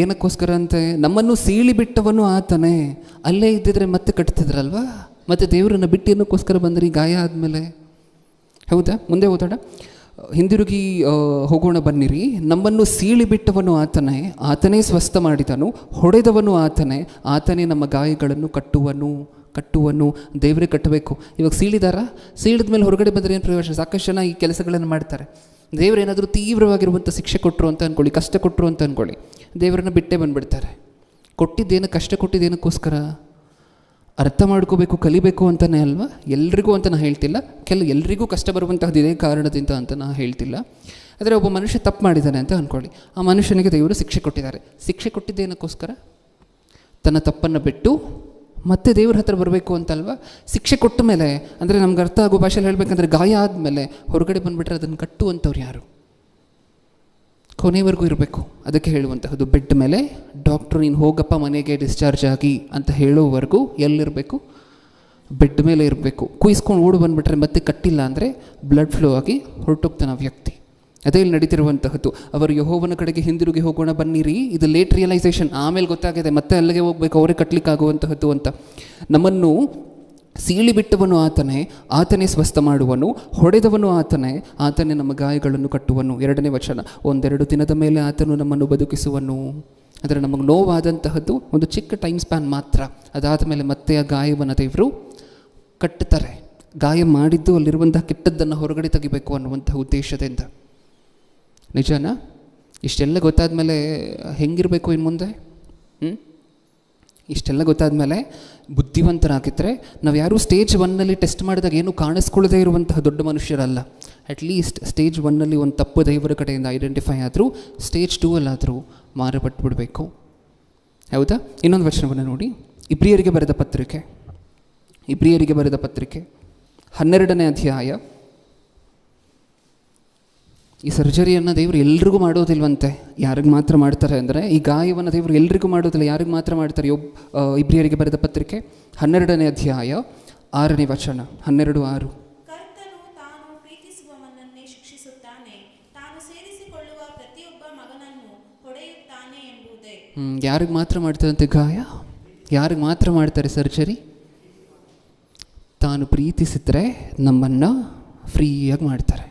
ಏನಕ್ಕೋಸ್ಕರ ಅಂತೆ. ನಮ್ಮನ್ನು ಸೀಳಿ ಬಿಟ್ಟವನು ಆತನೇ. ಅಲ್ಲೇ ಇದ್ದಿದ್ರೆ ಮತ್ತೆ ಕಟ್ತಿದ್ರಲ್ವಾ, ಮತ್ತೆ ದೇವರನ್ನು ಬಿಟ್ಟು ಏನಕ್ಕೋಸ್ಕರ ಬಂದ್ರಿ ಗಾಯ ಆದಮೇಲೆ? ಹೌದಾ? ಮುಂದೆ ಓದೋಣ. ಹಿಂದಿರುಗಿ ಹೋಗೋಣ ಬನ್ನಿರಿ, ನಮ್ಮನ್ನು ಸೀಳಿ ಬಿಟ್ಟವನು ಆತನೇ, ಆತನೇ ಸ್ವಸ್ಥ ಮಾಡಿದನು, ಹೊಡೆದವನು ಆತನೇ, ಆತನೇ ನಮ್ಮ ಗಾಯಗಳನ್ನು ಕಟ್ಟುವನು. ದೇವರೇ ಕಟ್ಟಬೇಕು. ಇವಾಗ ಸೀಳಿದ ಮೇಲೆ ಹೊರಗಡೆ ಬಂದರೆ ಏನು ಪ್ರಯೋಜನ? ಸಾಕಷ್ಟು ಜನ ಈ ಕೆಲಸಗಳನ್ನು ಮಾಡ್ತಾರೆ. ದೇವರೇನಾದರೂ ತೀವ್ರವಾಗಿರುವಂಥ ಶಿಕ್ಷೆ ಕೊಟ್ಟರು ಅಂತ ಅಂದ್ಕೊಳ್ಳಿ, ಕಷ್ಟ ಕೊಟ್ಟರು ಅಂತ ಅಂದ್ಕೊಳ್ಳಿ, ದೇವರನ್ನು ಬಿಟ್ಟೇ ಬಂದುಬಿಡ್ತಾರೆ. ಕಷ್ಟ ಕೊಟ್ಟಿದ್ದೇನಕ್ಕೋಸ್ಕರ? ಅರ್ಥ ಮಾಡ್ಕೋಬೇಕು, ಕಲಿಬೇಕು ಅಂತಲೇ ಅಲ್ವಾ? ಎಲ್ರಿಗೂ ಅಂತ ನಾನು ಹೇಳ್ತಿಲ್ಲ, ಎಲ್ರಿಗೂ ಕಷ್ಟ ಬರುವಂತಹದ್ದು ಇದೇ ಕಾರಣದಿಂದ ಅಂತ ನಾನು ಹೇಳ್ತಿಲ್ಲ. ಆದರೆ ಒಬ್ಬ ಮನುಷ್ಯ ತಪ್ಪು ಮಾಡಿದ್ದಾನೆ ಅಂತ ಅಂದ್ಕೊಳ್ಳಿ, ಆ ಮನುಷ್ಯನಿಗೆ ದೇವರು ಶಿಕ್ಷೆ ಕೊಟ್ಟಿದ್ದಾರೆ. ಶಿಕ್ಷೆ ಕೊಟ್ಟಿದ್ದೇನಕ್ಕೋಸ್ಕರ? ತನ್ನ ತಪ್ಪನ್ನು ಬಿಟ್ಟು ಮತ್ತೆ ದೇವ್ರ ಹತ್ರ ಬರಬೇಕು ಅಂತಲ್ವ? ಶಿಕ್ಷೆ ಕೊಟ್ಟ ಮೇಲೆ, ಅಂದರೆ ನಮ್ಗೆ ಅರ್ಥ ಆಗೋ ಭಾಷೆಯಲ್ಲಿ ಹೇಳಬೇಕಂದ್ರೆ, ಗಾಯ ಆದಮೇಲೆ ಹೊರಗಡೆ ಬಂದುಬಿಟ್ರೆ ಅದನ್ನು ಕಟ್ಟುವಂಥವ್ರು ಯಾರು? ಕೊನೆವರೆಗೂ ಇರಬೇಕು. ಅದಕ್ಕೆ ಹೇಳುವಂತಹದ್ದು, ಬೆಡ್ ಮೇಲೆ ಡಾಕ್ಟ್ರು ನೀನು ಹೋಗಪ್ಪ ಮನೆಗೆ ಡಿಸ್ಚಾರ್ಜ್ ಆಗಿ ಅಂತ ಹೇಳೋವರೆಗೂ ಎಲ್ಲಿರಬೇಕು? ಬೆಡ್ ಮೇಲೆ ಇರಬೇಕು. ಕುಯ್ಸ್ಕೊಂಡು ಓಡು ಬಂದುಬಿಟ್ರೆ ಮತ್ತೆ ಕಟ್ಟಿಲ್ಲ ಅಂದರೆ ಬ್ಲಡ್ ಫ್ಲೋ ಆಗಿ ಹೊರಟೋಗ್ತಾನೆ ಆ ವ್ಯಕ್ತಿ. ಅದೇ ಇಲ್ಲಿ ನಡೀತಿರುವಂತಹದ್ದು. ಅವರು ಯೆಹೋವನ ಕಡೆಗೆ ಹಿಂದಿರುಗಿ ಹೋಗೋಣ ಬನ್ನಿರಿ. ಇದು ಲೇಟ್ ರಿಯಲೈಸೇಷನ್. ಆಮೇಲೆ ಗೊತ್ತಾಗಿದೆ ಮತ್ತೆ ಅಲ್ಲಿಗೆ ಹೋಗಬೇಕು, ಅವರೇ ಕಟ್ಟಲಿಕ್ಕಾಗುವಂತಹದ್ದು ಅಂತ. ನಮ್ಮನ್ನು ಸೀಳಿ ಬಿಟ್ಟವನು ಆತನೇ, ಆತನೇ ಸ್ವಸ್ಥ ಮಾಡುವನು, ಹೊಡೆದವನು ಆತನೇ ನಮ್ಮ ಗಾಯಗಳನ್ನು ಕಟ್ಟುವನು. 2ನೇ ವಚನ, 1-2 ದಿನದ ಮೇಲೆ ಆತನು ನಮ್ಮನ್ನು ಬದುಕಿಸುವನು. ಆದರೆ ನಮಗೆ ನೋವಾದಂತಹದ್ದು ಒಂದು ಚಿಕ್ಕ ಟೈಮ್ ಸ್ಪ್ಯಾನ್ ಮಾತ್ರ. ಅದಾದ ಮೇಲೆ ಮತ್ತೆ ಆ ಗಾಯವನ್ನು ದೇವರು ಕಟ್ಟುತ್ತಾರೆ. ಗಾಯ ಮಾಡಿದ್ದು ಅಲ್ಲಿರುವಂತಹ ಕೆಟ್ಟದ್ದನ್ನು ಹೊರಗಡೆ ತೆಗಿಬೇಕು ಅನ್ನುವಂತಹ ಉದ್ದೇಶದಿಂದ. ನಿಜನಾ? ಇಷ್ಟೆಲ್ಲ ಗೊತ್ತಾದ ಮೇಲೆ ಹೆಂಗಿರಬೇಕು ಇನ್ನು ಮುಂದೆ? ಇಷ್ಟೆಲ್ಲ ಗೊತ್ತಾದ ಮೇಲೆ ಬುದ್ಧಿವಂತರಾಗಿದ್ದರೆ ನಾವು ಯಾರೂ ಸ್ಟೇಜ್ 1ನಲ್ಲಿ ಟೆಸ್ಟ್ ಮಾಡಿದಾಗ ಏನೂ ಕಾಣಿಸ್ಕೊಳ್ಳದೇ ಇರುವಂತಹ ದೊಡ್ಡ ಮನುಷ್ಯರಲ್ಲ. ಅಟ್ಲೀಸ್ಟ್ ಸ್ಟೇಜ್ 1ನಲ್ಲಿ ಒಂದು ತಪ್ಪು ದೇವರ ಕಡೆಯಿಂದ ಐಡೆಂಟಿಫೈ ಆದರೂ ಸ್ಟೇಜ್ 2ಅಲ್ಲಾದರೂ ಮಾರಪಟ್ಟುಬಿಡಬೇಕು. ಹೌದಾ? ಇನ್ನೊಂದು ವಚನವನ್ನು ನೋಡಿ, ಇಬ್ರಿಯರಿಗೆ ಬರೆದ ಪತ್ರಿಕೆ 12ನೇ ಅಧ್ಯಾಯ. ಈ ಸರ್ಜರಿಯನ್ನು ದೇವರು ಎಲ್ರಿಗೂ ಮಾಡೋದಿಲ್ವಂತೆ. ಯಾರಿಗೆ ಮಾತ್ರ ಮಾಡ್ತಾರೆ ಅಂದರೆ, ಈ ಗಾಯವನ್ನು ದೇವರು ಎಲ್ರಿಗೂ ಮಾಡೋದಿಲ್ಲ, ಯಾರಿಗೆ ಮಾತ್ರ ಮಾಡ್ತಾರೆ? ಇಬ್ರಿಯರಿಗೆ ಬರೆದ ಪತ್ರಿಕೆ 12ನೇ ಅಧ್ಯಾಯ 6ನೇ ವಚನ, 12:6. ಕರ್ತನು ತಾನು ಪ್ರೀತಿಸುವವನನ್ನೇ ಶಿಕ್ಷಿಸುತ್ತಾನೆ, ತಾನು ಸೇರಿಸಿಕೊಳ್ಳುವ ಪ್ರತಿಯೊಬ್ಬ ಮಗನನ್ನು ಹೊಡೆಯುತ್ತಾನೆ ಎಂಬುದೇ. ಯಾರಿಗೆ ಮಾತ್ರ ಮಾಡ್ತಾರಂತೆ ಗಾಯ? ಯಾರಿಗೆ ಮಾತ್ರ ಮಾಡ್ತಾರೆ ಸರ್ಜರಿ? ತಾನು ಪ್ರೀತಿಸಿದರೆ ನಮ್ಮನ್ನು ಫ್ರೀಯಾಗಿ ಮಾಡ್ತಾರೆ.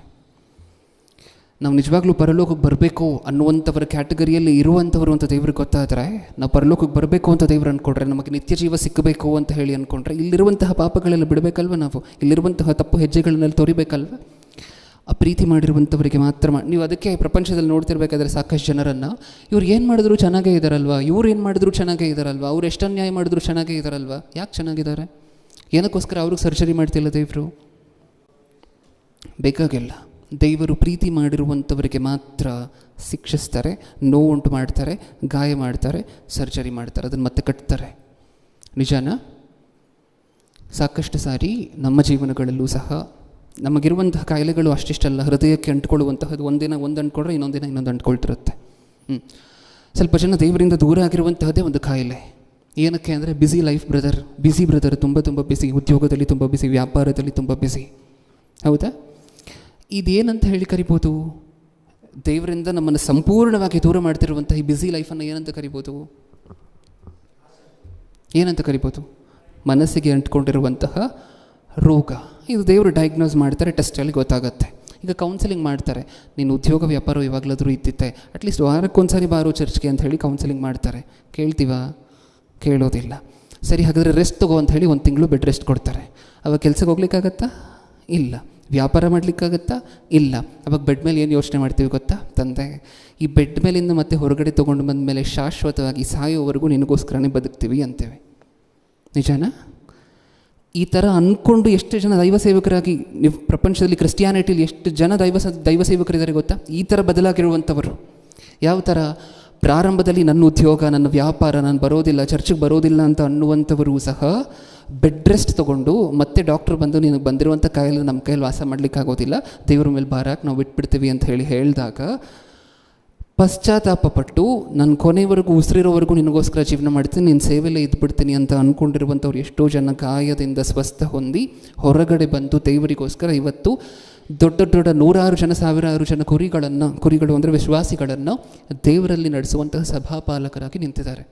ನಾವು ನಿಜವಾಗ್ಲೂ ಪರಲೋಕಕ್ಕೆ ಬರಬೇಕು ಅನ್ನುವಂಥವರ ಕ್ಯಾಟಗರಿಯಲ್ಲಿ ಇರುವಂಥವರು ಅಂತ ದೇವ್ರಿಗೆ ಗೊತ್ತಾದರೆ, ನಾವು ಪರಲೋಕಕ್ಕೆ ಬರಬೇಕು ಅಂತ ದೇವ್ರು ಅಂದ್ಕೊಂಡ್ರೆ, ನಮಗೆ ನಿತ್ಯ ಜೀವ ಸಿಕ್ಕಬೇಕು ಅಂತ ಹೇಳಿ ಅಂದ್ಕೊಂಡ್ರೆ, ಇಲ್ಲಿರುವಂತಹ ಪಾಪಗಳೆಲ್ಲ ಬಿಡಬೇಕಲ್ವ? ನಾವು ಇಲ್ಲಿರುವಂತಹ ತಪ್ಪು ಹೆಜ್ಜೆಗಳನ್ನೆಲ್ಲ ತೋರಿಬೇಕಲ್ವ? ಆ ಪ್ರೀತಿ ಮಾಡಿರುವಂಥವರಿಗೆ ಮಾತ್ರ ನೀವು ಅದಕ್ಕೆ ಪ್ರಪಂಚದಲ್ಲಿ ನೋಡ್ತಿರ್ಬೇಕಾದ್ರೆ ಸಾಕಷ್ಟು ಜನರನ್ನು, ಇವ್ರು ಏನು ಮಾಡಿದ್ರು ಚೆನ್ನಾಗೇ ಇದ್ದಾರಲ್ವ, ಇವ್ರು ಏನು ಮಾಡಿದ್ರು ಚೆನ್ನಾಗೇ ಇದ್ದಾರಲ್ವ, ಅವ್ರು ಎಷ್ಟು ಅನ್ಯಾಯ ಮಾಡಿದ್ರು ಚೆನ್ನಾಗೇ ಇದ್ದಾರಲ್ವ. ಯಾಕೆ ಚೆನ್ನಾಗಿದ್ದಾರೆ? ಏನಕ್ಕೋಸ್ಕರ ಅವ್ರಿಗೆ ಸರ್ಜರಿ ಮಾಡ್ತಿಲ್ಲ ದೇವರು? ಬೇಕಾಗಿಲ್ಲ. ದೇವರು ಪ್ರೀತಿ ಮಾಡಿರುವಂಥವರಿಗೆ ಮಾತ್ರ ಶಿಕ್ಷಿಸ್ತಾರೆ, ನೋವುಂಟು ಮಾಡ್ತಾರೆ, ಗಾಯ ಮಾಡ್ತಾರೆ, ಸರ್ಜರಿ ಮಾಡ್ತಾರೆ, ಅದನ್ನು ಮತ್ತೆ ಕಟ್ತಾರೆ. ನಿಜಾನಾ? ಸಾಕಷ್ಟು ಸಾರಿ ನಮ್ಮ ಜೀವನಗಳಲ್ಲೂ ಸಹ ನಮಗಿರುವಂತಹ ಕಾಯಿಲೆಗಳು ಅಷ್ಟಿಷ್ಟಲ್ಲ, ಹೃದಯಕ್ಕೆ ಅಂಟ್ಕೊಳ್ಳುವಂತಹದ್ದು. ಒಂದಿನ ಒಂದು ಅಂಟ್ಕೊಂಡ್ರೆ ಇನ್ನೊಂದಿನ ಇನ್ನೊಂದು ಅಂಟ್ಕೊಳ್ತಿರುತ್ತೆ. ಸ್ವಲ್ಪ ಜನ ದೇವರಿಂದ ದೂರ ಆಗಿರುವಂತಹದ್ದೇ ಒಂದು ಕಾಯಿಲೆ. ಏನಕ್ಕೆ ಅಂದರೆ ಬ್ಯುಸಿ ಲೈಫ್ ಬ್ರದರ್, ತುಂಬ ಬ್ಯುಸಿ, ಉದ್ಯೋಗದಲ್ಲಿ ತುಂಬ ಬ್ಯುಸಿ, ವ್ಯಾಪಾರದಲ್ಲಿ ತುಂಬ ಬ್ಯುಸಿ. ಹೌದಾ? ಇದೇನಂತ ಹೇಳಿ ಕರಿಬೋದು? ದೇವರಿಂದ ನಮ್ಮನ್ನು ಸಂಪೂರ್ಣವಾಗಿ ದೂರ ಮಾಡ್ತಿರುವಂಥ ಈ ಬ್ಯುಸಿ ಲೈಫನ್ನು ಏನಂತ ಕರಿಬೋದು? ಮನಸ್ಸಿಗೆ ಅಂಟ್ಕೊಂಡಿರುವಂತಹ ರೋಗ. ಇದು ದೇವರು ಡಯಾಗ್ನೋಸ್ ಮಾಡ್ತಾರೆ, ಟೆಸ್ಟಲ್ಲಿ ಗೊತ್ತಾಗುತ್ತೆ. ಈಗ ಕೌನ್ಸಿಲಿಂಗ್ ಮಾಡ್ತಾರೆ, ನೀನು ಉದ್ಯೋಗ ವ್ಯಾಪಾರ ಇವಾಗಲಾದರೂ ಇದ್ದಿತ್ತೆ, ಅಟ್ಲೀಸ್ಟ್ ವಾರಕ್ಕೊಂದ್ಸರಿ ಬಾರೋ ಚರ್ಚ್ಗೆ ಅಂತ ಹೇಳಿ ಕೌನ್ಸಿಲಿಂಗ್ ಮಾಡ್ತಾರೆ. ಕೇಳ್ತೀವಾ? ಕೇಳೋದಿಲ್ಲ. ಸರಿ, ಹಾಗಾದರೆ ರೆಸ್ಟ್ ತಗೋ ಅಂತ ಹೇಳಿ 1 ತಿಂಗಳು ಬೆಡ್ ರೆಸ್ಟ್ ಕೊಡ್ತಾರೆ. ಅವಾಗ ಕೆಲ್ಸಕ್ಕೆ ಹೋಗ್ಲಿಕ್ಕಾಗತ್ತಾ? ಇಲ್ಲ. ವ್ಯಾಪಾರ ಮಾಡಲಿಕ್ಕಾಗತ್ತಾ? ಇಲ್ಲ. ಅವಾಗ ಬೆಡ್ ಮೇಲೆ ಏನು ಯೋಚನೆ ಮಾಡ್ತೀವಿ ಗೊತ್ತಾ? ತಂದೆ, ಈ ಬೆಡ್ ಮೇಲಿಂದ ಮತ್ತೆ ಹೊರಗಡೆ ತೊಗೊಂಡು ಬಂದ ಮೇಲೆ ಶಾಶ್ವತವಾಗಿ ಸಾಯೋವರೆಗೂ ನಿನಗೋಸ್ಕರನೇ ಬದುಕ್ತೀವಿ ಅಂತೇವೆ. ನಿಜನಾ? ಈ ಥರ ಅಂದ್ಕೊಂಡು ಎಷ್ಟು ಜನ ದೈವ ಸೇವಕರಾಗಿ ನೀವು ಪ್ರಪಂಚದಲ್ಲಿ ಕ್ರಿಸ್ಟಿಯಾನಿಟಿಲಿ ಎಷ್ಟು ಜನ ದೈವ ಸೇವಕರಿದ್ದಾರೆ ಗೊತ್ತಾ? ಈ ಥರ ಬದಲಾಗಿರುವಂಥವರು. ಯಾವ ಥರ? ಪ್ರಾರಂಭದಲ್ಲಿ ನನ್ನ ಉದ್ಯೋಗ, ನನ್ನ ವ್ಯಾಪಾರ, ನಾನು ಬರೋದಿಲ್ಲ, ಚರ್ಚಿಗೆ ಬರೋದಿಲ್ಲ ಅಂತ ಅನ್ನುವಂಥವರು ಸಹ ಬೆಡ್ ರೆಸ್ಟ್ ತೊಗೊಂಡು ಮತ್ತೆ ಡಾಕ್ಟ್ರು ಬಂದು ನಿನಗೆ ಬಂದಿರುವಂಥ ಕಾಯಿಲೆ ನಮ್ಮ ಕೈಯಲ್ಲಿ ವಾಸ ಮಾಡಲಿಕ್ಕಾಗೋದಿಲ್ಲ, ದೇವ್ರ ಮೇಲೆ ಭಾರಕ್ಕೆ ನಾವು ಬಿಟ್ಬಿಡ್ತೀವಿ ಅಂತ ಹೇಳಿದಾಗ ಪಶ್ಚಾತ್ತಾಪಪಟ್ಟು ನನ್ನ ಕೊನೆವರೆಗೂ ಉಸಿರಿರೋವರೆಗೂ ನಿನಗೋಸ್ಕರ ಜೀವನ ಮಾಡ್ತೀನಿ, ನಿನ್ನ ಸೇವೆಯಲ್ಲೇ ಇದ್ಬಿಡ್ತೀನಿ ಅಂತ ಅಂದ್ಕೊಂಡಿರುವಂಥವ್ರು ಎಷ್ಟೋ ಜನ ಗಾಯದಿಂದ ಸ್ವಸ್ಥ ಹೊಂದಿ ಹೊರಗಡೆ ಬಂದು ದೇವರಿಗೋಸ್ಕರ ಇವತ್ತು ದೊಡ್ಡ ದೊಡ್ಡ 100 ಜನ 1000 ಜನ ಕುರಿಗಳು ಅಂದರೆ ವಿಶ್ವಾಸಿಗಳನ್ನು ದೇವರಲ್ಲಿ ನಡೆಸುವಂತಹ ಸಭಾಪಾಲಕರಾಗಿ ನಿಂತಿದ್ದಾರೆ.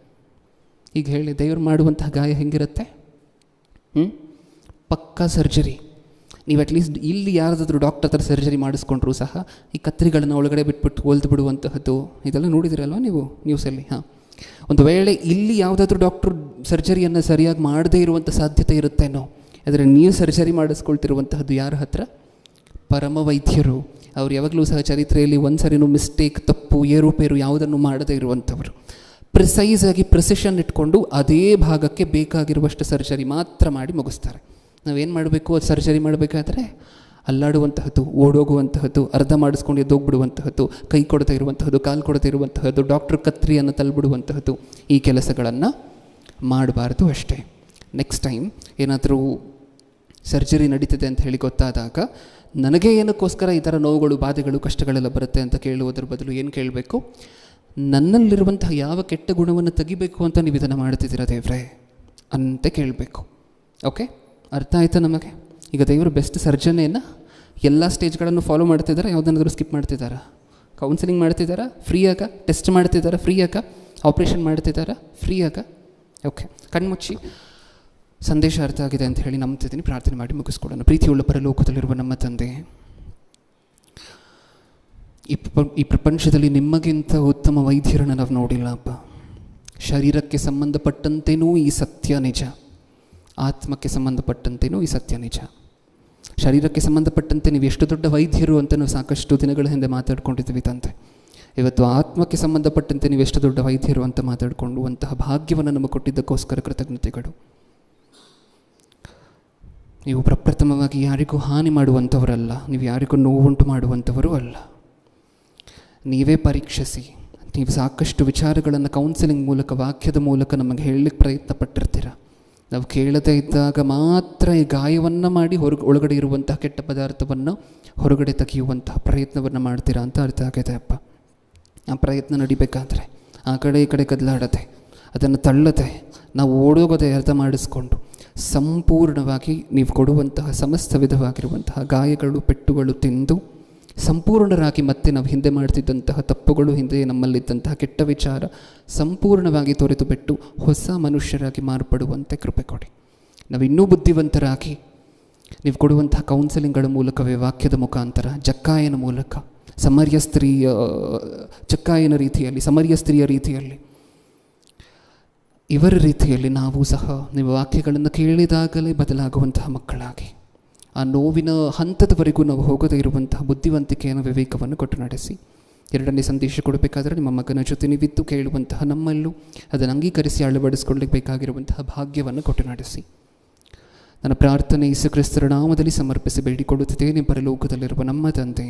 ಈಗ ಹೇಳಿ, ದೇವರು ಮಾಡುವಂತಹ ಗಾಯ ಹೆಂಗಿರುತ್ತೆ? ಪಕ್ಕಾ ಸರ್ಜರಿ. ನೀವು ಅಟ್ಲೀಸ್ಟ್ ಇಲ್ಲಿ ಯಾರ್ದಾದ್ರೂ ಡಾಕ್ಟರ್ ಹತ್ರ ಸರ್ಜರಿ ಮಾಡಿಸ್ಕೊಂಡ್ರೂ ಸಹ ಈ ಕತ್ರಿಗಳನ್ನು ಒಳಗಡೆ ಬಿಟ್ಬಿಟ್ಟು ಹೊಲ್ದು ಬಿಡುವಂತಹದ್ದು ಇದೆಲ್ಲ ನೋಡಿದಿರಲ್ವ ನೀವು ನ್ಯೂಸಲ್ಲಿ? ಒಂದು ವೇಳೆ ಇಲ್ಲಿ ಯಾವುದಾದ್ರೂ ಡಾಕ್ಟ್ರು ಸರ್ಜರಿಯನ್ನು ಸರಿಯಾಗಿ ಮಾಡದೇ ಇರುವಂಥ ಸಾಧ್ಯತೆ ಇರುತ್ತೇನೋ, ಆದರೆ ನೀವು ಸರ್ಜರಿ ಮಾಡಿಸ್ಕೊಳ್ತಿರುವಂತಹದ್ದು ಯಾರ ಹತ್ರ? ಪರಮ ವೈದ್ಯರು. ಅವ್ರು ಯಾವಾಗಲೂ ಸಹ ಚರಿತ್ರೆಯಲ್ಲಿ ಒಂದ್ಸರಿನೂ ಮಿಸ್ಟೇಕ್, ತಪ್ಪು, ಏರುಪೇರು ಯಾವುದನ್ನು ಮಾಡದೇ ಇರುವಂಥವರು. ಪ್ರಿಸೈಸಾಗಿ ಪ್ರಿಸಿಷನ್ ಇಟ್ಕೊಂಡು ಅದೇ ಭಾಗಕ್ಕೆ ಬೇಕಾಗಿರುವಷ್ಟು ಸರ್ಜರಿ ಮಾತ್ರ ಮಾಡಿ ಮುಗಿಸ್ತಾರೆ. ನಾವೇನು ಮಾಡಬೇಕು? ಅದು ಸರ್ಜರಿ ಮಾಡಬೇಕಾದ್ರೆ ಅಲ್ಲಾಡುವಂತಹದ್ದು, ಓಡೋಗುವಂತಹದ್ದು, ಅರ್ಧ ಮಾಡಿಸ್ಕೊಂಡು ಎದ್ದೋಗ್ಬಿಡುವಂತಹದ್ದು, ಕೈ ಕೊಡದೇ ಇರುವಂತಹದ್ದು, ಕಾಲು ಕೊಡದೇ ಇರುವಂತಹದ್ದು, ಡಾಕ್ಟ್ರ್ ಕತ್ರಿಯನ್ನು ತಳ್ಳಿಬಿಡುವಂತಹದ್ದು, ಈ ಕೆಲಸಗಳನ್ನು ಮಾಡಬಾರ್ದು ಅಷ್ಟೇ. ನೆಕ್ಸ್ಟ್ ಟೈಮ್ ಏನಾದರೂ ಸರ್ಜರಿ ನಡೀತಿದೆ ಅಂತ ಹೇಳಿ ಗೊತ್ತಾದಾಗ ನನಗೆ ಏನಕ್ಕೋಸ್ಕರ ಈ ಥರ ನೋವುಗಳು, ಬಾಧೆಗಳು, ಕಷ್ಟಗಳೆಲ್ಲ ಬರುತ್ತೆ ಅಂತ ಕೇಳುವುದರ ಬದಲು ಏನು ಕೇಳಬೇಕು? ನನ್ನಲ್ಲಿರುವಂತಹ ಯಾವ ಕೆಟ್ಟ ಗುಣವನ್ನು ತೆಗಿಬೇಕು ಅಂತ ನೀವು ಇದನ್ನು ಮಾಡ್ತಿದ್ದೀರಾ ದೇವ್ರೇ ಅಂತ ಕೇಳಬೇಕು. ಓಕೆ, ಅರ್ಥ ಆಯಿತಾ ನಮಗೆ? ಈಗ ದೇವರು ಬೆಸ್ಟ್ ಸರ್ಜನೆಯನ್ನು ಎಲ್ಲ ಸ್ಟೇಜ್ಗಳನ್ನು ಫಾಲೋ ಮಾಡ್ತಿದ್ದಾರೆ, ಯಾವುದನ್ನಾದರೂ ಸ್ಕಿಪ್ ಮಾಡ್ತಿದ್ದಾರಾ? ಕೌನ್ಸಿಲಿಂಗ್ ಮಾಡ್ತಿದ್ದಾರಾ? ಫ್ರೀಯಾಗ? ಟೆಸ್ಟ್ ಮಾಡ್ತಿದ್ದಾರಾ? ಫ್ರೀಯಾಗ? ಆಪ್ರೇಷನ್ ಮಾಡ್ತಿದ್ದಾರಾ? ಫ್ರೀಯಾಗ? ಓಕೆ, ಕಣ್ಮುಚ್ಚಿ. ಸಂದೇಶ ಅರ್ಥ ಆಗಿದೆ ಅಂತ ಹೇಳಿ ನಂಬ್ತಿದ್ದೀನಿ. ಪ್ರಾರ್ಥನೆ ಮಾಡಿ ಮುಗಿಸ್ಕೊಡೋಣ. ಪ್ರೀತಿಯುಳ್ಳ ಪರಲೋಕದಲ್ಲಿರುವ ನಮ್ಮ ತಂದೆ, ಈ ಪ್ರಪಂಚದಲ್ಲಿ ನಿಮಗಿಂತ ಉತ್ತಮ ವೈದ್ಯರನ್ನು ನಾವು ನೋಡಿಲ್ಲ ಅಪ್ಪ. ಶರೀರಕ್ಕೆ ಸಂಬಂಧಪಟ್ಟಂತೆಯೂ ಈ ಸತ್ಯ ನಿಜ, ಆತ್ಮಕ್ಕೆ ಸಂಬಂಧಪಟ್ಟಂತೆಯೂ ಈ ಸತ್ಯ ನಿಜ. ಶರೀರಕ್ಕೆ ಸಂಬಂಧಪಟ್ಟಂತೆ ನೀವು ಎಷ್ಟು ದೊಡ್ಡ ವೈದ್ಯರು ಅಂತ ನಾವು ಸಾಕಷ್ಟು ದಿನಗಳ ಹಿಂದೆ ಮಾತಾಡ್ಕೊಂಡಿದ್ದೀವಿ ತಂದೆ. ಇವತ್ತು ಆತ್ಮಕ್ಕೆ ಸಂಬಂಧಪಟ್ಟಂತೆ ನೀವು ಎಷ್ಟು ದೊಡ್ಡ ವೈದ್ಯರು ಅಂತ ಮಾತಾಡಿಕೊಂಡು ಅಂತಹ ಭಾಗ್ಯವನ್ನು ನಮಗೆ ಕೊಟ್ಟಿದ್ದಕ್ಕೋಸ್ಕರ ಕೃತಜ್ಞತೆಗಳು. ನೀವು ಪ್ರಪ್ರಥಮವಾಗಿ ಯಾರಿಗೂ ಹಾನಿ ಮಾಡುವಂಥವರಲ್ಲ, ನೀವು ಯಾರಿಗೂ ನೋವುಂಟು ಮಾಡುವಂಥವರು ಅಲ್ಲ. ನೀವೇ ಪರೀಕ್ಷಿಸಿ, ನೀವು ಸಾಕಷ್ಟು ವಿಚಾರಗಳನ್ನು ಕೌನ್ಸಿಲಿಂಗ್ ಮೂಲಕ, ವಾಕ್ಯದ ಮೂಲಕ ನಮಗೆ ಹೇಳಲಿಕ್ಕೆ ಪ್ರಯತ್ನ ಪಟ್ಟಿರ್ತೀರ. ನಾವು ಕೇಳದೇ ಇದ್ದಾಗ ಮಾತ್ರ ಈ ಗಾಯವನ್ನು ಮಾಡಿ ಒಳಗಡೆ ಇರುವಂತಹ ಕೆಟ್ಟ ಪದಾರ್ಥವನ್ನು ಹೊರಗಡೆ ತೆಗೆಯುವಂತಹ ಪ್ರಯತ್ನವನ್ನು ಮಾಡ್ತೀರಾ ಅಂತ ಅರ್ಥ ಆಗಿದೆ ಅಪ್ಪ. ಆ ಪ್ರಯತ್ನ ನಡಿಬೇಕಾದ್ರೆ ಆ ಕಡೆ ಈ ಕಡೆ ಕದಲಾಡದೆ, ಅದನ್ನು ತಳ್ಳದೆ, ನಾವು ಓಡೋಗೋದೇ ಅರ್ಥ ಮಾಡಿಸ್ಕೊಂಡು ಸಂಪೂರ್ಣವಾಗಿ ನೀವು ಕೊಡುವಂತಹ ಸಮಸ್ತ ವಿಧವಾಗಿರುವಂತಹ ಗಾಯಗಳು, ಪೆಟ್ಟುಗಳು ತಿಂದು ಸಂಪೂರ್ಣರಾಗಿ ಮತ್ತೆ ನಾವು ಹಿಂದೆ ಮಾಡ್ತಿದ್ದಂತಹ ತಪ್ಪುಗಳು, ಹಿಂದೆ ನಮ್ಮಲ್ಲಿದ್ದಂತಹ ಕೆಟ್ಟ ವಿಚಾರ ಸಂಪೂರ್ಣವಾಗಿ ತೊರೆದು ಬಿಟ್ಟು ಹೊಸ ಮನುಷ್ಯರಾಗಿ ಮಾರ್ಪಡುವಂತೆ ಕೃಪೆ ಕೊಡಿ. ನಾವು ಇನ್ನೂ ಬುದ್ಧಿವಂತರಾಗಿ ನೀವು ಕೊಡುವಂತಹ ಕೌನ್ಸಿಲಿಂಗ್ಗಳ ಮೂಲಕವೇ, ವಾಕ್ಯದ ಮುಖಾಂತರ, ಜಕ್ಕಾಯನ ಮೂಲಕ, ಜಕ್ಕಾಯನ ರೀತಿಯಲ್ಲಿ, ಸಮರ್ಯ ಸ್ತ್ರೀಯ ರೀತಿಯಲ್ಲಿ, ಇವರ ರೀತಿಯಲ್ಲಿ ನಾವು ಸಹ ನಿಮ್ಮ ವಾಕ್ಯಗಳನ್ನು ಕೇಳಿದಾಗಲೇ ಬದಲಾಗುವಂತಹ ಮಕ್ಕಳಾಗಿ, ಆ ನೋವಿನ ಹಂತದವರೆಗೂ ನಾವು ಹೋಗದೇ ಇರುವಂತಹ ಬುದ್ಧಿವಂತಿಕೆಯನ್ನು, ವಿವೇಕವನ್ನು ಕೊಟ್ಟು ನಡೆಸಿ. ಎರಡನೇ ಸಂದೇಶ ಕೊಡಬೇಕಾದ್ರೆ ನಿಮ್ಮ ಮಗನ ಜೊತೆ ನೀವಿದ್ದು ಕೇಳುವಂತಹ ನಮ್ಮಲ್ಲೂ ಅದನ್ನು ಅಂಗೀಕರಿಸಿ ಅಳವಡಿಸ್ಕೊಳ್ಳಿಕ್ಕೆ ಬೇಕಾಗಿರುವಂತಹ ಭಾಗ್ಯವನ್ನು ಕೊಟ್ಟು ನಡೆಸಿ. ನನ್ನ ಪ್ರಾರ್ಥನೆ ಯೇಸು ಕ್ರಿಸ್ತರ ನಾಮದಲ್ಲಿ ಸಮರ್ಪಿಸಿ ಬೇಡಿಕೊಳ್ಳುತ್ತಿದ್ದೇನೆ. ಪರಲೋಕದಲ್ಲಿರುವ ನಮ್ಮ ತಂದೆ.